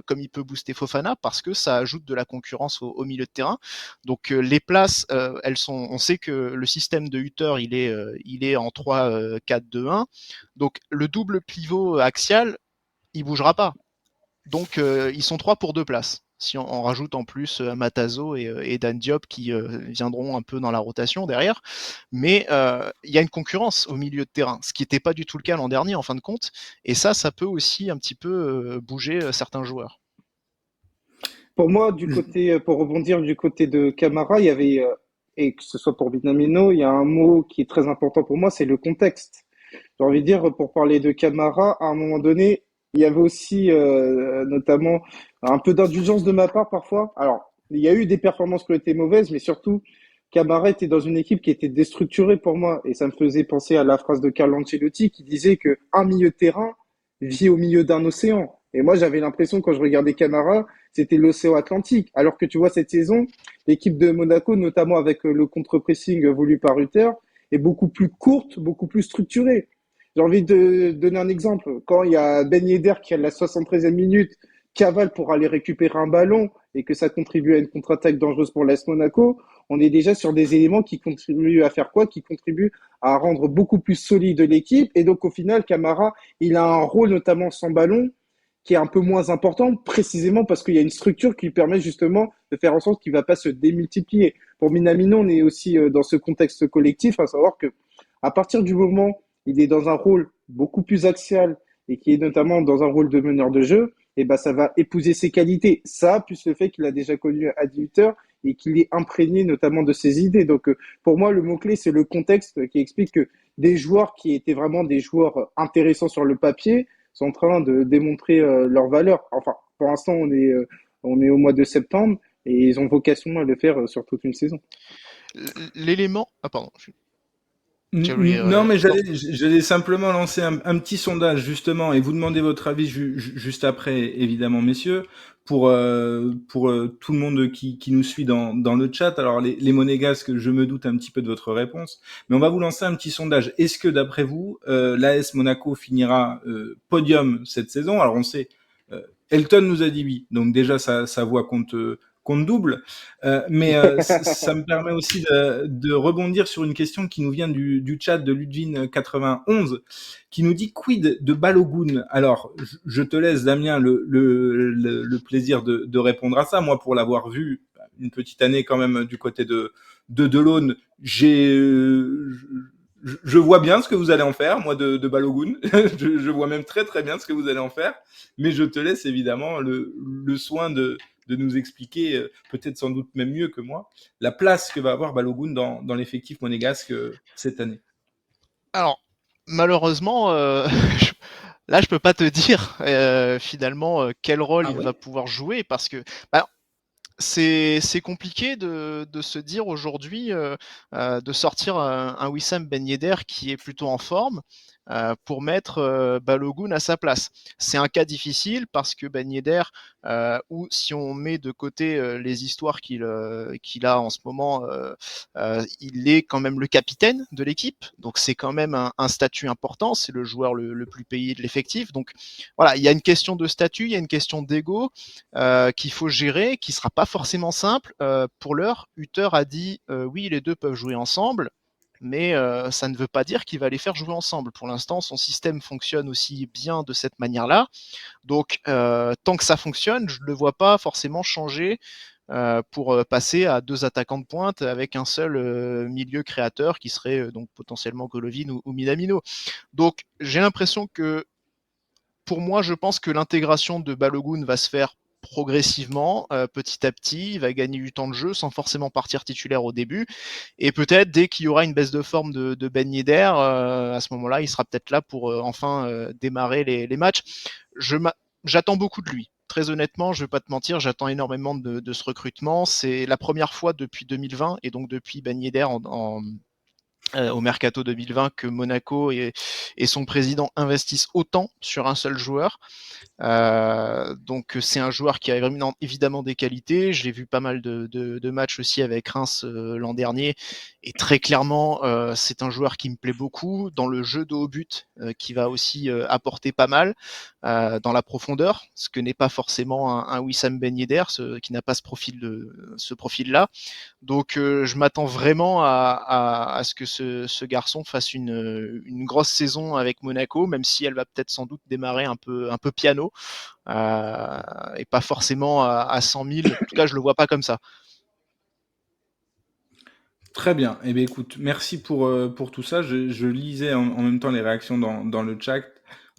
comme il peut booster Fofana, parce que ça ajoute de la concurrence au milieu de terrain. Donc les places, on sait que le système de Hutter, il est en 3-4-2-1. Donc le double pivot axial, il bougera pas. Donc ils sont 3 pour 2 places. Si on rajoute en plus Matazo et Dan Diop qui viendront un peu dans la rotation derrière. Mais il y a une concurrence au milieu de terrain, ce qui n'était pas du tout le cas l'an dernier en fin de compte. Et ça peut aussi un petit peu bouger certains joueurs. pour moi, pour rebondir du côté de Camara, il y avait, et que ce soit pour Minamino, il y a un mot qui est très important pour moi, c'est le contexte. J'ai envie de dire, pour parler de Camara, à un moment donné, il y avait aussi notamment un peu d'indulgence de ma part parfois. Alors, il y a eu des performances qui ont été mauvaises, mais surtout, Camara était dans une équipe qui était déstructurée pour moi. Et ça me faisait penser à la phrase de Carlo Ancelotti qui disait que un milieu de terrain vit au milieu d'un océan. Et moi, j'avais l'impression, quand je regardais Camara, c'était l'océan Atlantique. Alors que tu vois, cette saison, l'équipe de Monaco, notamment avec le contre-pressing voulu par Rutter, est beaucoup plus courte, beaucoup plus structurée. J'ai envie de donner un exemple. Quand il y a Ben Yedder qui, à la 73e minute, cavale pour aller récupérer un ballon et que ça contribue à une contre-attaque dangereuse pour l'AS Monaco, on est déjà sur des éléments qui contribuent à faire quoi? Qui contribuent à rendre beaucoup plus solide l'équipe. Et donc, au final, Camara, il a un rôle, notamment sans ballon, qui est un peu moins important, précisément parce qu'il y a une structure qui lui permet justement de faire en sorte qu'il ne va pas se démultiplier. Pour Minamino, on est aussi dans ce contexte collectif, à savoir que à partir du moment où il est dans un rôle beaucoup plus axial et qui est notamment dans un rôle de meneur de jeu, et ben ça va épouser ses qualités. Ça, plus le fait qu'il a déjà connu Adi Hutter et qu'il est imprégné notamment de ses idées. Donc pour moi, le mot-clé, c'est le contexte qui explique que des joueurs qui étaient vraiment des joueurs intéressants sur le papier sont en train de démontrer leur valeur. Enfin, pour l'instant, on est au mois de septembre et ils ont vocation à le faire sur toute une saison. L'élément. Ah, pardon. Non, mais j'allais simplement lancer un petit sondage, justement, et vous demander votre avis juste après, évidemment, messieurs, pour tout le monde qui nous suit dans le chat. Alors, les monégasques, je me doute un petit peu de votre réponse, mais on va vous lancer un petit sondage. Est-ce que, d'après vous, l'AS Monaco finira podium cette saison? Alors, on sait, Elton nous a dit oui, donc déjà, sa voix compte double. Ça me permet aussi de rebondir sur une question qui nous vient du chat de Ludwin91, qui nous dit quid de Balogun. Alors, je te laisse, Damien, le plaisir de répondre à ça. Moi, pour l'avoir vu une petite année quand même du côté de Delaune, je vois bien ce que vous allez en faire, moi, de Balogun. Je vois même très très bien ce que vous allez en faire, mais je te laisse évidemment le soin de nous expliquer, peut-être sans doute même mieux que moi, la place que va avoir Balogun dans l'effectif monégasque cette année. Alors, malheureusement, là, je peux pas te dire finalement quel rôle il va pouvoir jouer parce que bah, c'est compliqué de se dire aujourd'hui de sortir un Wissam Ben Yedder qui est plutôt en forme pour mettre Balogun à sa place. C'est un cas difficile parce que Ben Yedder, ou si on met de côté les histoires qu'il a en ce moment, il est quand même le capitaine de l'équipe, donc c'est quand même un statut important, c'est le joueur le plus payé de l'effectif. Donc voilà, il y a une question de statut, il y a une question d'ego qu'il faut gérer, qui sera pas forcément simple. Pour l'heure, Hutter a dit oui, les deux peuvent jouer ensemble, mais ça ne veut pas dire qu'il va les faire jouer ensemble. Pour l'instant, son système fonctionne aussi bien de cette manière-là. Donc, tant que ça fonctionne, je ne le vois pas forcément changer pour passer à deux attaquants de pointe avec un seul milieu créateur qui serait donc potentiellement Golovin ou Minamino. Donc, j'ai l'impression que pour moi, je pense que l'intégration de Balogun va se faire progressivement, petit à petit, il va gagner du temps de jeu sans forcément partir titulaire au début. Et peut-être dès qu'il y aura une baisse de forme de Ben Yedder, à ce moment-là, il sera peut-être là pour enfin démarrer les matchs. J'attends beaucoup de lui. Très honnêtement, je ne vais pas te mentir, j'attends énormément de ce recrutement. C'est la première fois depuis 2020 et donc depuis Ben Yedder au Mercato 2020 que Monaco et son président investissent autant sur un seul joueur. Donc c'est un joueur qui a évidemment des qualités. Je l'ai vu pas mal de matchs aussi avec Reims l'an dernier. Et très clairement, c'est un joueur qui me plaît beaucoup dans le jeu de haut but, qui va aussi apporter pas mal dans la profondeur, ce que n'est pas forcément un Wissam Ben Yedder, qui n'a pas ce profil-là. Donc je m'attends vraiment à ce que ce garçon fasse une grosse saison avec Monaco, même si elle va peut-être sans doute démarrer un peu piano et pas forcément à 100 000. En tout cas, je le vois pas comme ça. Très bien. Eh bien, écoute, merci pour tout ça. Je lisais en même temps les réactions dans le chat.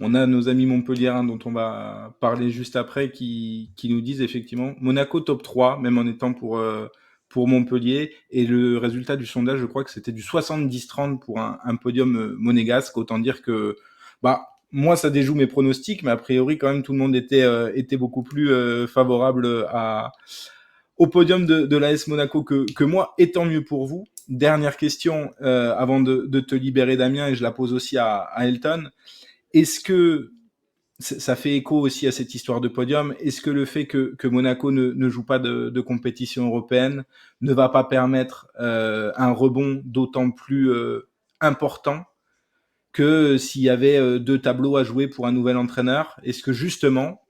On a nos amis montpelliérains dont on va parler juste après qui nous disent effectivement Monaco top 3, même en étant pour Montpellier. Et le résultat du sondage, je crois que c'était du 70-30 pour un podium monégasque. Autant dire que moi, ça déjoue mes pronostics, mais a priori, quand même, tout le monde était beaucoup plus favorable au podium de l'AS Monaco que moi, et tant mieux pour vous. Dernière question avant de te libérer, Damien, et je la pose aussi à Elton. Est-ce que ça fait écho aussi à cette histoire de podium? Est-ce que le fait que Monaco ne joue pas de compétition européenne ne va pas permettre un rebond d'autant plus important que s'il y avait deux tableaux à jouer pour un nouvel entraîneur? Est-ce que justement,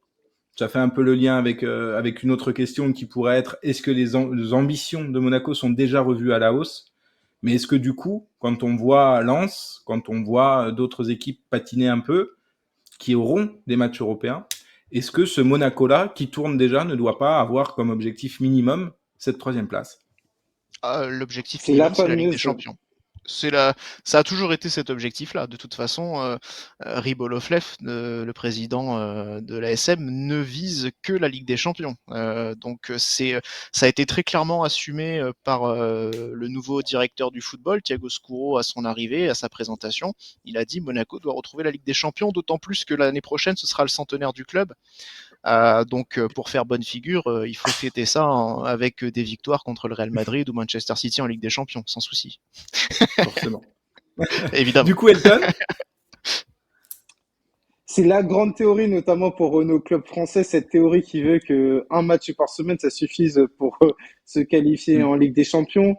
ça fait un peu le lien avec une autre question qui pourrait être est-ce que les ambitions de Monaco sont déjà revues à la hausse? Mais est-ce que du coup, quand on voit Lens, quand on voit d'autres équipes patiner un peu, qui auront des matchs européens, est-ce que ce Monaco-là, qui tourne déjà, ne doit pas avoir comme objectif minimum cette troisième place? L'objectif C'est la minimum, c'est la Ligue des fameuse. Champions. Ça a toujours été cet objectif-là. De toute façon, Ribolovlev, le président de l'ASM, ne vise que la Ligue des Champions. Donc ça a été très clairement assumé par le nouveau directeur du football, Thiago Scuro, à son arrivée, à sa présentation. Il a dit Monaco doit retrouver la Ligue des Champions, d'autant plus que l'année prochaine, ce sera le centenaire du club. Donc pour faire bonne figure, il faut fêter ça avec des victoires contre le Real Madrid ou Manchester City en Ligue des Champions, sans souci. Forcément. Évidemment. Du coup, Elton? C'est la grande théorie, notamment pour nos clubs français, cette théorie qui veut que un match par semaine, ça suffise pour se qualifier en Ligue des Champions.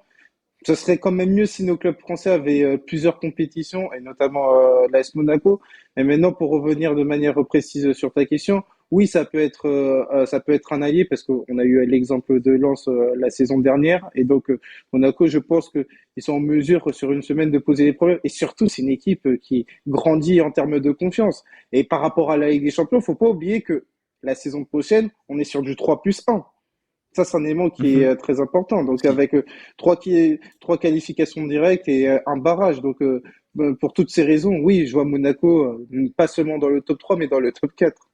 Ce serait quand même mieux si nos clubs français avaient plusieurs compétitions, et notamment l'AS Monaco. Et maintenant, pour revenir de manière précise sur ta question, oui, ça peut être un allié parce qu'on a eu l'exemple de Lens la saison dernière. Et donc, Monaco, je pense qu'ils sont en mesure sur une semaine de poser les problèmes. Et surtout, c'est une équipe qui grandit en termes de confiance. Et par rapport à la Ligue des Champions, faut pas oublier que la saison prochaine, on est sur du 3+1. Ça, c'est un élément qui est Mhm. très important. Donc, avec trois qualifications directes et un barrage. Donc, pour toutes ces raisons, oui, je vois Monaco, pas seulement dans le top 3, mais dans le top 4.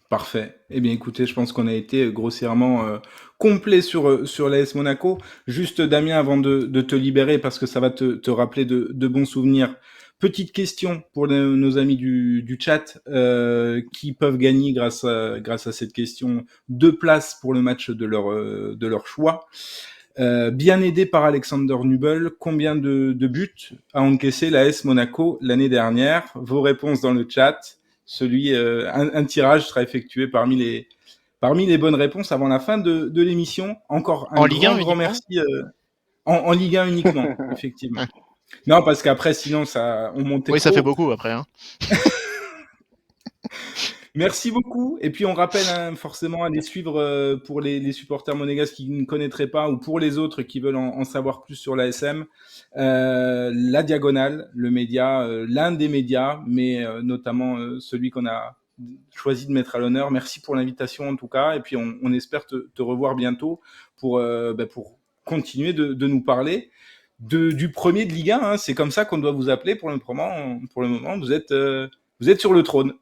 Parfait. Eh bien, écoutez, je pense qu'on a été grossièrement complet sur l'AS Monaco. Juste, Damien, avant de te libérer, parce que ça va te rappeler de bons souvenirs. Petite question pour nos amis du chat qui peuvent gagner grâce à cette question 2 places pour le match de leur choix. Bien aidé par Alexander Nubel, combien de buts a encaissé l'AS Monaco l'année dernière? Vos réponses dans le chat. Un tirage sera effectué parmi les bonnes réponses avant la fin de l'émission. Encore un En Ligue 1 grand uniquement? merci en Ligue 1 uniquement, effectivement. Non, parce qu'après, sinon, on montait Oui, ça fait trop. beaucoup après, hein. Merci beaucoup. Et puis on rappelle forcément à les suivre pour les supporters monégasques qui ne connaîtraient pas ou pour les autres qui veulent en savoir plus sur l'ASM. La Diagonale, le média, l'un des médias, mais notamment celui qu'on a choisi de mettre à l'honneur. Merci pour l'invitation en tout cas. Et puis on espère te revoir bientôt pour continuer de nous parler du premier de Ligue 1. Hein. C'est comme ça qu'on doit vous appeler pour le moment. Pour le moment, vous êtes sur le trône.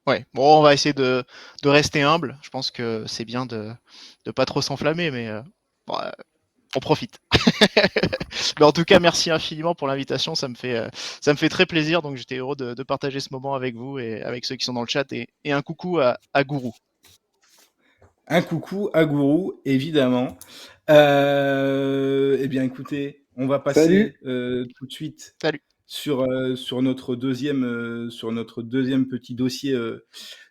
Ouais, bon, on va essayer de rester humble. Je pense que c'est bien de pas trop s'enflammer, mais bon, on profite. Mais en tout cas, merci infiniment pour l'invitation. Ça me fait très plaisir. Donc, j'étais heureux de partager ce moment avec vous et avec ceux qui sont dans le chat. Et un coucou à Gourou. Un coucou à Gourou, évidemment. Eh bien, écoutez, on va Salut. passer tout de suite Salut. sur sur notre deuxième petit dossier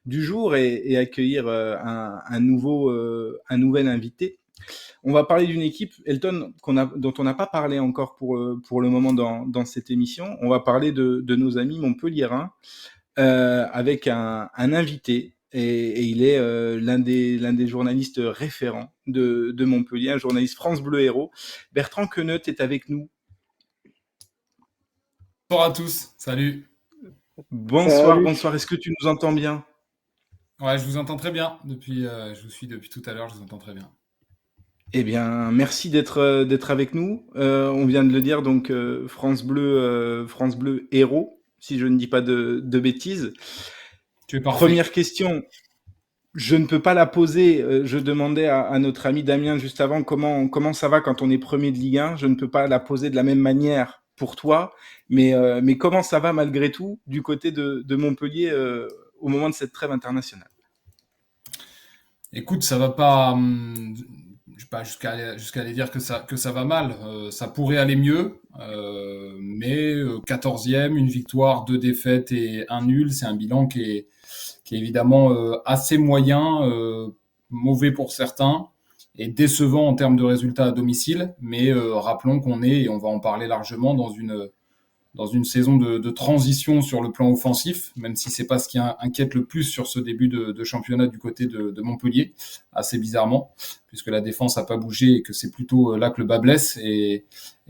du jour et accueillir un nouvel invité. On va parler d'une équipe, Elton, dont on n'a pas parlé encore pour le moment dans cette émission. On va parler de nos amis montpelliérains avec un invité. Et il est l'un des journalistes référents de Montpellier, un journaliste France Bleu Héros. Bertrand Queneut est avec nous. Bonjour à tous, salut. Bonsoir, Salut. bonsoir. Est-ce que tu nous entends bien? Ouais, je vous entends très bien. Je vous suis depuis tout à l'heure, je vous entends très bien. Eh bien, merci d'être avec nous. On vient de le dire, donc France Bleu Héros, si je ne dis pas de bêtises. Tu es parfait. Première question. Je ne peux pas la poser. Je demandais à notre ami Damien juste avant comment ça va quand on est premier de Ligue 1. Je ne peux pas la poser de la même manière pour toi, mais comment ça va malgré tout du côté de Montpellier au moment de cette trêve internationale? Écoute, ça va pas, je vais pas jusqu'à aller dire que ça va mal. Ça pourrait aller mieux, mais 14e, une victoire, 2 défaites et un nul, c'est un bilan qui est évidemment assez moyen, mauvais pour certains et décevant en termes de résultats à domicile. Mais rappelons qu'on est, et on va en parler largement, dans une saison de transition sur le plan offensif, même si c'est pas ce qui inquiète le plus sur ce début de championnat du côté de Montpellier, assez bizarrement, puisque la défense a pas bougé et que c'est plutôt là que le bas blesse, et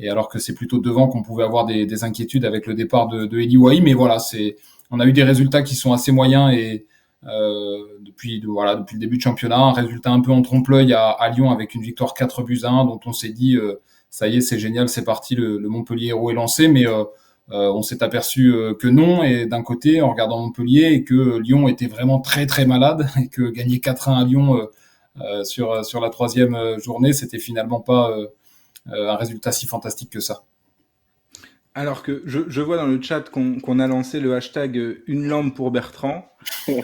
alors que c'est plutôt devant qu'on pouvait avoir des inquiétudes avec le départ de Eli Wahi. Mais voilà, on a eu des résultats qui sont assez moyens et depuis le début de championnat, un résultat un peu en trompe-l'œil à Lyon avec une victoire 4-1 dont on s'est dit ça y est, c'est génial, c'est parti, le Montpellier Héros est lancé, mais on s'est aperçu que non, et d'un côté, en regardant Montpellier, et que Lyon était vraiment très très malade, et que gagner 4-1 à Lyon sur la troisième journée, c'était finalement pas un résultat si fantastique que ça. Alors que je vois dans le chat qu'on a lancé le hashtag une lampe pour Bertrand. Mais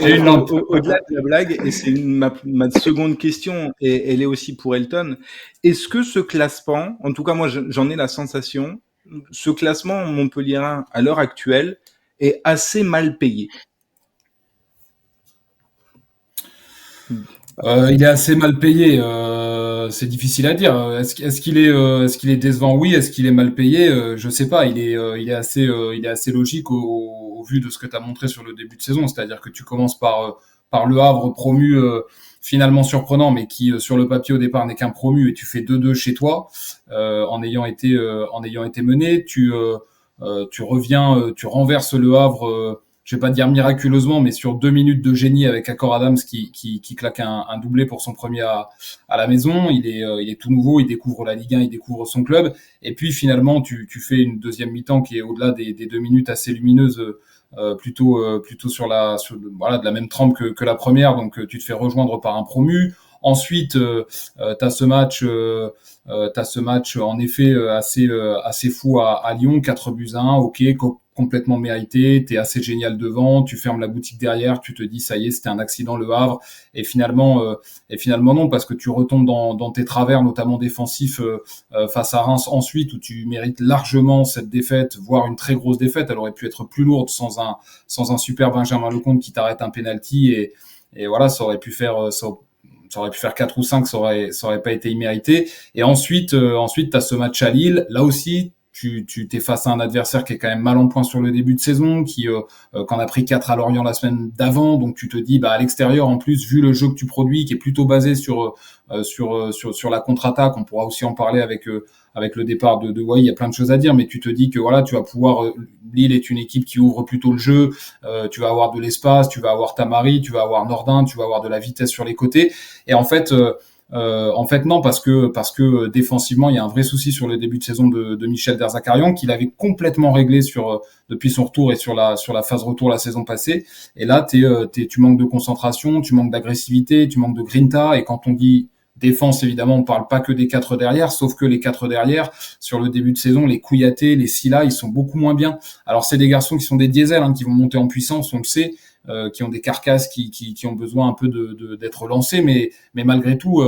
J'ai une lampe. au-delà de la blague, et c'est ma seconde question, et elle est aussi pour Elton, est-ce que ce classement, en tout cas moi j'en ai la sensation, ce classement montpelliérain à l'heure actuelle est assez mal payé? Il est assez mal payé. C'est difficile à dire. Est-ce qu'il est décevant? Oui. Est-ce qu'il est mal payé? Je sais pas. Il est assez logique au vu de ce que tu as montré sur le début de saison. C'est-à-dire que tu commences par Le Havre promu, finalement surprenant, mais qui sur le papier au départ n'est qu'un promu, et tu fais 2-2 chez toi en ayant été mené. Tu reviens, tu renverses Le Havre. Je vais pas dire miraculeusement, mais sur 2 minutes de génie avec Accor Adams qui claque un doublé pour son premier à la maison. Il est tout nouveau, il découvre la Ligue 1, il découvre son club. Et puis finalement, tu fais une deuxième mi-temps qui est au-delà des 2 minutes assez lumineuse, plutôt voilà, de la même trempe que la première. Donc tu te fais rejoindre par un promu. Ensuite, tu as ce match en effet assez fou à Lyon, 4-1, ok, complètement mérité, t'es assez génial devant, tu fermes la boutique derrière, tu te dis ça y est, c'était un accident Le Havre, et finalement non, parce que tu retombes dans tes travers, notamment défensifs, face à Reims ensuite, où tu mérites largement cette défaite, voire une très grosse défaite. Elle aurait pu être plus lourde sans un super Benjamin Lecomte qui t'arrête un penalty, et voilà, ça aurait pu faire 4 ou 5, ça aurait pas été immérité. Et ensuite, tu as ce match à Lille. Là aussi, tu t'es face à un adversaire qui est quand même mal en point sur le début de saison, qui qu'en a pris 4 à Lorient la semaine d'avant. Donc tu te dis, à l'extérieur, en plus, vu le jeu que tu produis, qui est plutôt basé sur la contre-attaque, on pourra aussi en parler avec le départ de Wai. Il y a plein de choses à dire, mais tu te dis que voilà, tu vas pouvoir. Lille est une équipe qui ouvre plutôt le jeu. Tu vas avoir de l'espace, tu vas avoir Tamari, tu vas avoir Nordin, tu vas avoir de la vitesse sur les côtés. Et en fait non, parce que défensivement il y a un vrai souci sur le début de saison de Michel Derzakarian, qu'il avait complètement réglé depuis son retour et sur la phase retour la saison passée. Et là tu manques de concentration, tu manques d'agressivité, tu manques de grinta. Et quand on dit défense, évidemment, on parle pas que des 4 derrière, sauf que les 4 derrière, sur le début de saison, les Kouyaté, les Silla, ils sont beaucoup moins bien. Alors c'est des garçons qui sont des diesels, qui vont monter en puissance, on le sait, qui ont des carcasses qui ont besoin un peu d'être lancés, mais malgré tout,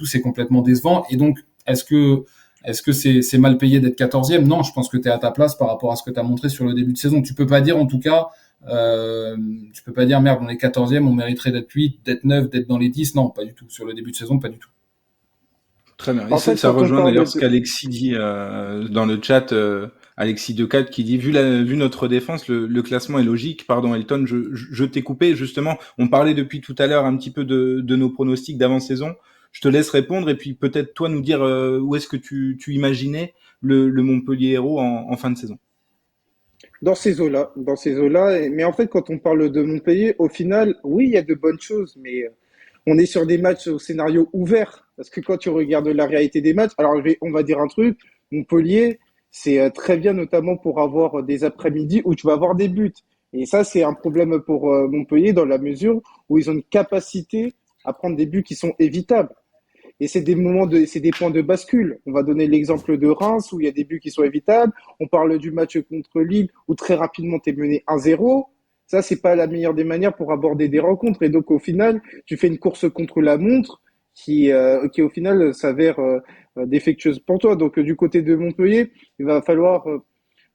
c'est complètement décevant. Et donc, est-ce que c'est mal payé d'être 14e? Non, je pense que tu es à ta place par rapport à ce que tu as montré sur le début de saison. Tu peux pas dire, en tout cas, tu peux pas dire merde, on est 14e, on mériterait d'être 8, d'être 9, d'être dans les 10. Non, pas du tout. Sur le début de saison, pas du tout. Très bien. En Et fait, ça quand on rejoint parle d'ailleurs ce de... qu'Alexis dit dans le chat, Alexis Decade qui dit vu notre défense, le classement est logique. Pardon Elton, je t'ai coupé. Justement, on parlait depuis tout à l'heure un petit peu de nos pronostics d'avant-saison. Je te laisse répondre et puis peut-être toi nous dire où est-ce que tu imaginais le Montpellier Hérault en fin de saison. Dans ces eaux-là. Mais en fait, quand on parle de Montpellier, au final, oui, il y a de bonnes choses, mais on est sur des matchs au scénario ouvert. Parce que quand tu regardes la réalité des matchs, alors on va dire un truc, Montpellier, c'est très bien notamment pour avoir des après-midi où tu vas avoir des buts. Et ça, c'est un problème pour Montpellier dans la mesure où ils ont une capacité à prendre des buts qui sont évitables. Et c'est des points de bascule. On va donner l'exemple de Reims où il y a des buts qui sont évitables. On parle du match contre Lille où très rapidement tu es mené 1-0. Ça, c'est pas la meilleure des manières pour aborder des rencontres. Et donc, au final, tu fais une course contre la montre qui au final, s'avère défectueuse pour toi. Donc, du côté de Montpellier, il va falloir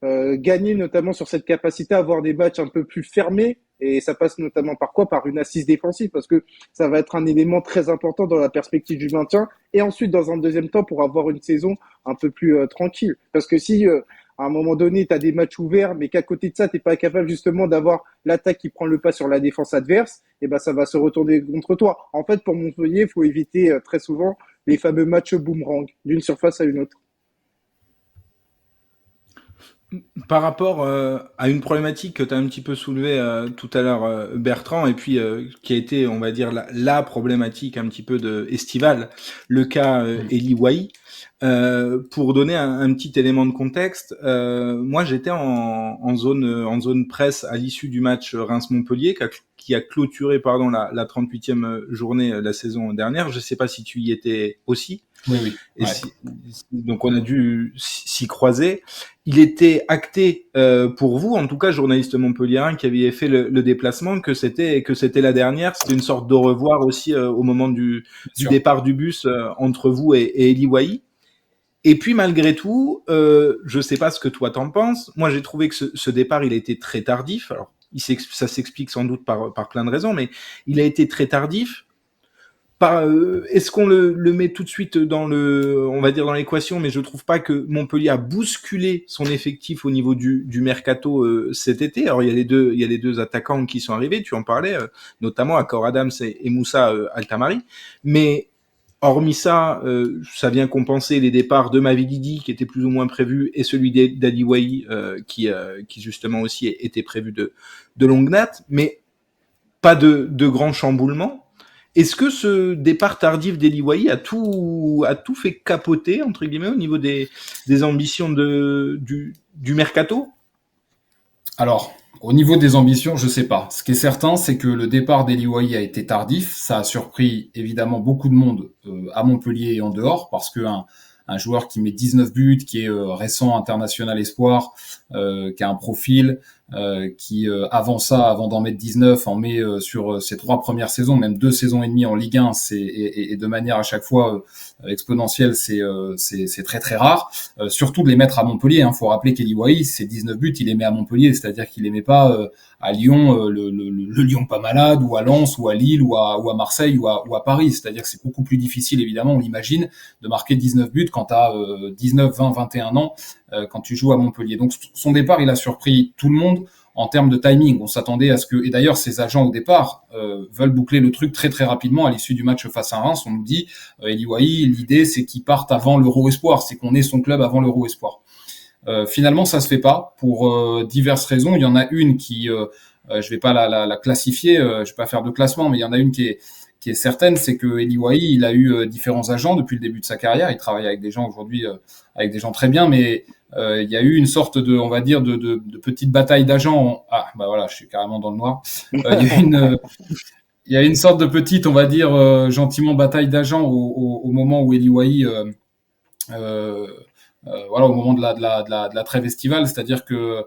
gagner notamment sur cette capacité à avoir des matchs un peu plus fermés. Et ça passe notamment par quoi? Par une assise défensive, parce que ça va être un élément très important dans la perspective du maintien. Et ensuite, dans un deuxième temps, pour avoir une saison un peu plus tranquille. Parce que si à un moment donné, tu as des matchs ouverts, mais qu'à côté de ça, tu n'es pas capable justement d'avoir l'attaque qui prend le pas sur la défense adverse, et ben ça va se retourner contre toi. En fait, pour Montpellier, il faut éviter très souvent les fameux matchs boomerang d'une surface à une autre. Par rapport à une problématique que tu as un petit peu soulevée tout à l'heure, Bertrand, et puis qui a été, on va dire, la problématique un petit peu estivale, le cas Eli Wahi. Pour donner un petit élément de contexte, moi j'étais en zone presse à l'issue du match Reims-Montpellier qui a clôturé la 38e journée de la saison dernière. Je ne sais pas si tu y étais aussi. Oui. Et ouais. Donc on a dû s'y croiser. Il était acté pour vous, en tout cas journaliste montpelliérain qui avait fait le déplacement, que c'était la dernière. C'était une sorte d'au revoir aussi au moment du départ du bus entre vous et Eli Wahi. Et puis malgré tout, je sais pas ce que toi t'en penses. Moi j'ai trouvé que ce départ il a été très tardif. Alors ça s'explique sans doute par plein de raisons, mais il a été très tardif. est-ce qu'on le met tout de suite on va dire dans l'équation, mais je trouve pas que Montpellier a bousculé son effectif au niveau du mercato cet été. Alors il y a les deux attaquants qui sont arrivés, tu en parlais, notamment Akor Adams et Moussa Altamari, mais hormis ça, ça vient compenser les départs de Mavididi qui étaient plus ou moins prévus et celui d'Ali Wahi qui justement aussi était prévu de longue date, mais pas de grands chamboulements. Est-ce que ce départ tardif d'Eli Wahi a tout fait capoter, entre guillemets, au niveau des ambitions du mercato? Alors, au niveau des ambitions, je sais pas. Ce qui est certain, c'est que le départ d'Eli Wahi a été tardif. Ça a surpris évidemment beaucoup de monde à Montpellier et en dehors, parce que un joueur qui met 19 buts, qui est récent international espoir, qui a un profil, qui avant d'en mettre 19, en met sur ses 3 premières saisons, même 2 saisons et demie en Ligue 1, et de manière à chaque fois exponentielle, c'est très très rare. Surtout de les mettre à Montpellier. Faut rappeler qu'Eli Wahi, ses 19 buts, il les met à Montpellier, c'est-à-dire qu'il les met pas à Lyon, le Lyon pas malade, ou à Lens, ou à Lille, ou à Marseille, ou à Paris. C'est-à-dire que c'est beaucoup plus difficile, évidemment, on l'imagine, de marquer 19 buts quand tu as 19, 20, 21 ans, quand tu joues à Montpellier. Donc son départ, il a surpris tout le monde en termes de timing. On s'attendait à ce que, et d'ailleurs ses agents au départ veulent boucler le truc très très rapidement à l'issue du match face à Reims. On nous dit Eli Wahi, l'idée c'est qu'il parte avant l'Euro Espoir, c'est qu'on ait son club avant l'Euro Espoir. Finalement, ça se fait pas pour diverses raisons. Il y en a une qui, je vais pas la classifier, je vais pas faire de classement, mais il y en a une qui est certaine, c'est que Eli Wahi, il a eu différents agents depuis le début de sa carrière. Il travaille avec des gens aujourd'hui, avec des gens très bien, mais il y a eu une sorte de, on va dire, de petite bataille d'agents. Ah, bah voilà, je suis carrément dans le noir. Il y a une sorte de petite, on va dire, gentiment bataille d'agents au moment où Eli Wahi voilà, au moment de la trêve estivale, c'est-à-dire que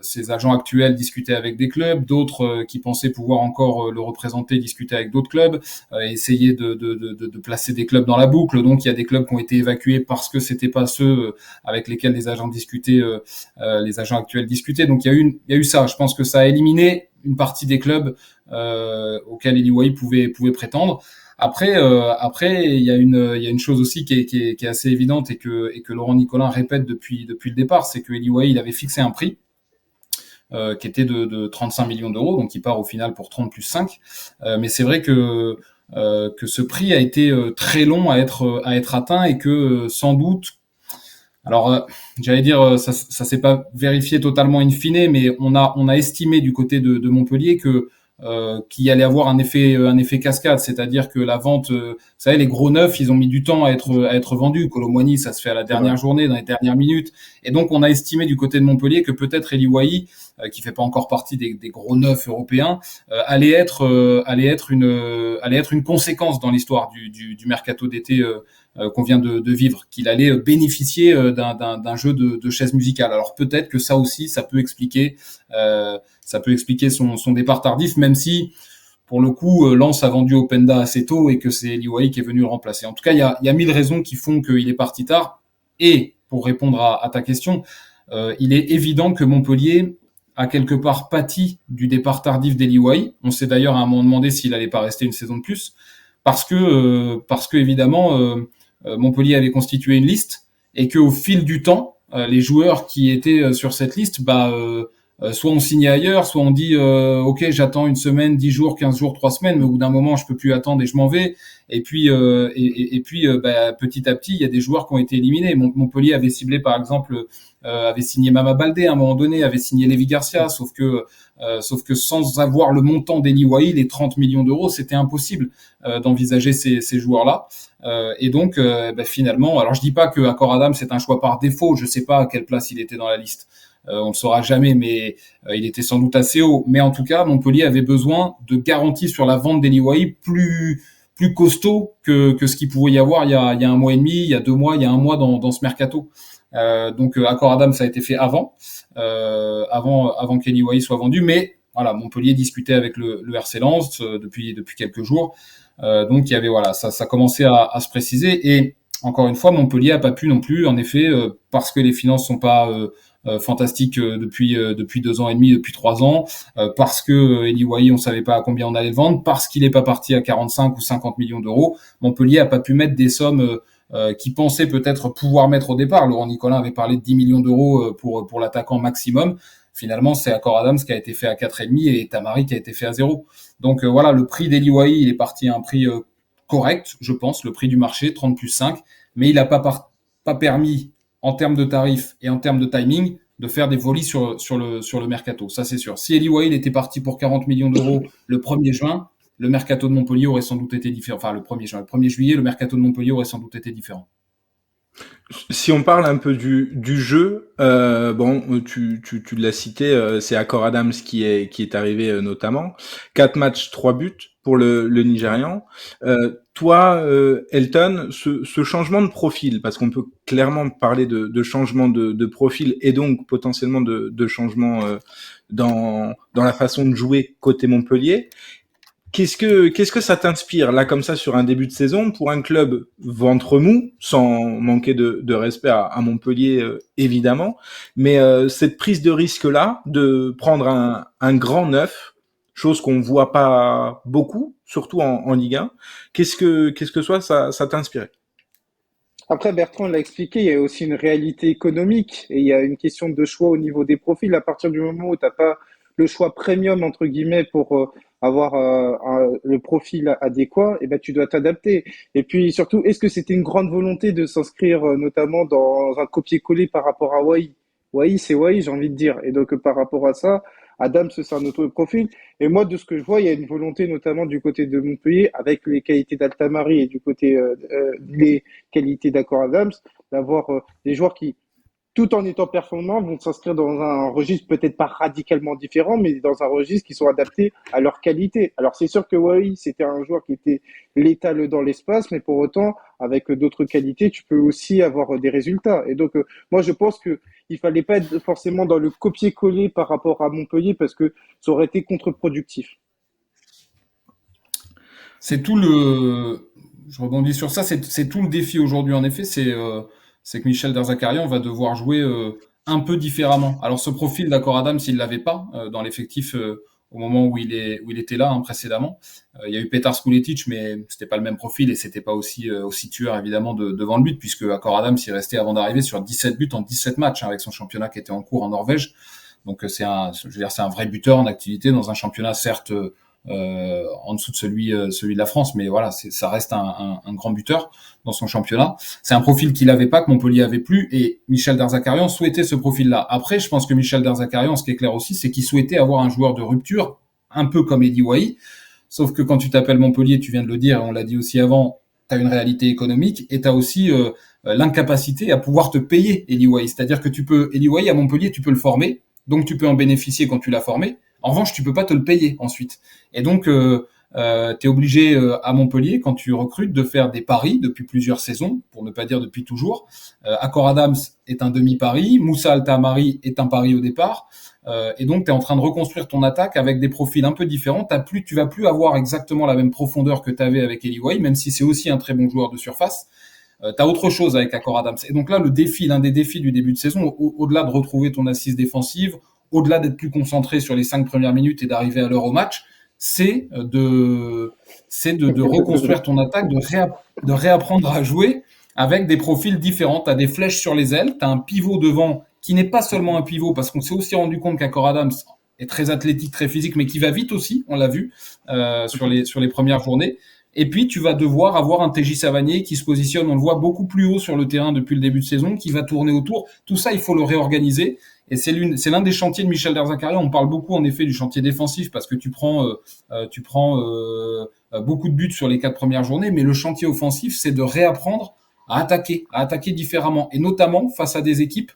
ses agents actuels discutaient avec des clubs, d'autres qui pensaient pouvoir encore le représenter discutaient avec d'autres clubs, essayaient de placer des clubs dans la boucle. Donc il y a des clubs qui ont été évacués parce que c'était pas ceux avec lesquels les agents discutaient, les agents actuels discutaient. Donc il y a eu ça. Je pense que ça a éliminé une partie des clubs auxquels Eli Wahi pouvait prétendre. Après, il y a une chose aussi qui est assez évidente et que Laurent Nicolin répète depuis le départ, c'est que Eli Wahi, il avait fixé un prix qui était de 35 millions d'euros, donc il part au final pour 30 plus 5. Mais c'est vrai que ce prix a été très long à être atteint et que sans doute, alors j'allais dire ça s'est pas vérifié totalement in fine, mais on a estimé du côté de Montpellier que qu'il allait avoir un effet cascade, c'est-à-dire que la vente, vous savez, les gros neufs, ils ont mis du temps à être vendus. Kolo Muani, ça se fait à la dernière journée, dans les dernières minutes, et donc on a estimé du côté de Montpellier que peut-être Eli Wahi, qui fait pas encore partie des gros neufs européens, allait être une conséquence dans l'histoire du mercato d'été qu'on vient de vivre, qu'il allait bénéficier d'un jeu de chaises musicales. Alors peut-être que ça aussi, ça peut expliquer son départ tardif, même si pour le coup Lens a vendu Openda assez tôt et que c'est Eli Wahi qui est venu le remplacer. En tout cas, il y a 1000 raisons qui font qu'il est parti tard. Et pour répondre à ta question, il est évident que Montpellier a quelque part pâti du départ tardif d'Eli Wahi. On s'est d'ailleurs à un moment demandé s'il allait pas rester une saison de plus, parce que évidemment Montpellier avait constitué une liste et que au fil du temps, les joueurs qui étaient sur cette liste, soit on signe ailleurs, soit on dit ok, j'attends une semaine, 10 jours, 15 jours, 3 semaines, mais au bout d'un moment je peux plus attendre et je m'en vais. Et puis petit à petit, il y a des joueurs qui ont été éliminés. Montpellier avait ciblé par exemple, avait signé Mama Baldé à un moment donné, avait signé Lévi Garcia, sauf que sans avoir le montant d'Eli Wahi, les 30 millions d'euros, c'était impossible d'envisager ces joueurs-là. Et donc finalement, alors je dis pas que Akor Adam c'est un choix par défaut, je sais pas à quelle place il était dans la liste. On le saura jamais, mais il était sans doute assez haut. Mais en tout cas, Montpellier avait besoin de garanties sur la vente d'Eli Wahi plus costaud que ce qu'il pouvait y avoir il y a un mois et demi, il y a 2 mois, il y a 1 mois dans ce mercato. Donc Akor Adam, ça a été fait avant qu'Eli Wahi soit vendu. Mais voilà, Montpellier discutait avec le RC Lens depuis quelques jours. Donc il y avait ça commençait à se préciser. Et encore une fois, Montpellier a pas pu non plus, en effet, parce que les finances sont pas fantastique depuis 2 ans et demi, depuis 3 ans, parce que Eli Wahi, on savait pas à combien on allait le vendre, parce qu'il est pas parti à 45 ou 50 millions d'euros. Montpellier a pas pu mettre des sommes qui pensaient peut-être pouvoir mettre au départ. Laurent Nicolin avait parlé de 10 millions d'euros pour l'attaquant maximum. Finalement, c'est Accor Adams qui a été fait à 4,5 et Tamari qui a été fait à 0. Donc voilà, le prix d'Eli Wahi, il est parti à un prix correct, je pense, le prix du marché, 30 plus 5, mais il n'a pas permis, en termes de tarifs et en termes de timing, de faire des volis sur le mercato. Ça, c'est sûr. Si Eli Wahi était parti pour 40 millions d'euros le 1er juin, le mercato de Montpellier aurait sans doute été différent. Enfin, le 1er juin, le 1er juillet, le mercato de Montpellier aurait sans doute été différent. Si on parle un peu du jeu, bon, tu l'as cité, c'est Accor Adams qui est arrivé notamment. 4 matchs, 3 buts pour le Nigérian. Toi, Elton, ce changement de profil, parce qu'on peut clairement parler de changement de profil et donc potentiellement de changement dans la façon de jouer côté Montpellier. Qu'est-ce que ça t'inspire là comme ça sur un début de saison pour un club ventre mou, sans manquer de respect à Montpellier évidemment, mais cette prise de risque là de prendre un grand neuf, chose qu'on voit pas beaucoup, surtout en Ligue 1. Qu'est-ce que ça t'inspirait? Après, Bertrand l'a expliqué, il y a aussi une réalité économique et il y a une question de choix au niveau des profils. À partir du moment où tu n'as pas le choix premium, entre guillemets, pour avoir le profil adéquat, et ben, tu dois t'adapter. Et puis surtout, est-ce que c'était une grande volonté de s'inscrire notamment dans un copier-coller par rapport à Wai? Wai, c'est Wai, j'ai envie de dire. Et donc, par rapport à ça, Adams, c'est un autre profil. Et moi, de ce que je vois, il y a une volonté notamment du côté de Montpellier, avec les qualités d'Altamari et du côté les qualités d'Accor Adams, d'avoir des joueurs qui, tout en étant performants, vont s'inscrire dans un registre peut-être pas radicalement différent, mais dans un registre qui sont adaptés à leur qualité. Alors c'est sûr que oui, c'était un joueur qui était létal dans l'espace, mais pour autant, avec d'autres qualités, tu peux aussi avoir des résultats. Et donc, moi, je pense que il fallait pas être forcément dans le copier-coller par rapport à Montpellier, parce que ça aurait été contre-productif. C'est tout le. Je rebondis sur ça. C'est tout le défi aujourd'hui. En effet, c'est que Michel Derzakarian va devoir jouer un peu différemment. Alors, ce profil d'Accor Adams, il l'avait pas dans l'effectif au moment où il était là précédemment. Il y a eu Petar Skuletic, mais c'était pas le même profil et c'était pas aussi tueur évidemment devant le but, puisque Accor Adams il restait avant d'arriver sur 17 buts en 17 matchs avec son championnat qui était en cours en Norvège. Donc c'est un vrai buteur en activité dans un championnat certes en dessous de celui de la France, mais voilà, ça reste un grand buteur dans son championnat. C'est un profil qu'il avait pas, que Montpellier avait plus, et Michel Derzakarian souhaitait ce profil-là. Après, je pense que Michel Derzakarian, ce qui est clair aussi, c'est qu'il souhaitait avoir un joueur de rupture, un peu comme Eli Wahi, sauf que quand tu t'appelles Montpellier, tu viens de le dire, et on l'a dit aussi avant, tu as une réalité économique, et tu as aussi l'incapacité à pouvoir te payer Eli Wahi. C'est-à-dire que Eli Wahi à Montpellier, tu peux le former, donc tu peux en bénéficier quand tu l'as formé. En revanche, tu peux pas te le payer ensuite. Et donc, tu es obligé à Montpellier, quand tu recrutes, de faire des paris depuis plusieurs saisons, pour ne pas dire depuis toujours. Accor Adams est un demi-pari, Moussa Altamari est un pari au départ, et donc tu es en train de reconstruire ton attaque avec des profils un peu différents. Tu vas plus avoir exactement la même profondeur que tu avais avec Eli Wahi, même si c'est aussi un très bon joueur de surface. Tu as autre chose avec Accor Adams. Et donc là, l'un des défis du début de saison, au-delà de retrouver ton assise défensive, au-delà d'être plus concentré sur les 5 premières minutes et d'arriver à l'heure au match, c'est de reconstruire ton attaque, de réapprendre à jouer avec des profils différents. Tu as des flèches sur les ailes, tu as un pivot devant qui n'est pas seulement un pivot, parce qu'on s'est aussi rendu compte qu'Accor Adams est très athlétique, très physique, mais qui va vite aussi, on l'a vu sur les premières journées. Et puis, tu vas devoir avoir un TJ Savanier qui se positionne, on le voit, beaucoup plus haut sur le terrain depuis le début de saison, qui va tourner autour. Tout ça, il faut le réorganiser. Et c'est l'un des chantiers de Michel Derzakarian. On parle beaucoup, en effet, du chantier défensif parce que tu prends beaucoup de buts sur les 4 premières journées. Mais le chantier offensif, c'est de réapprendre à attaquer différemment. Et notamment face à des équipes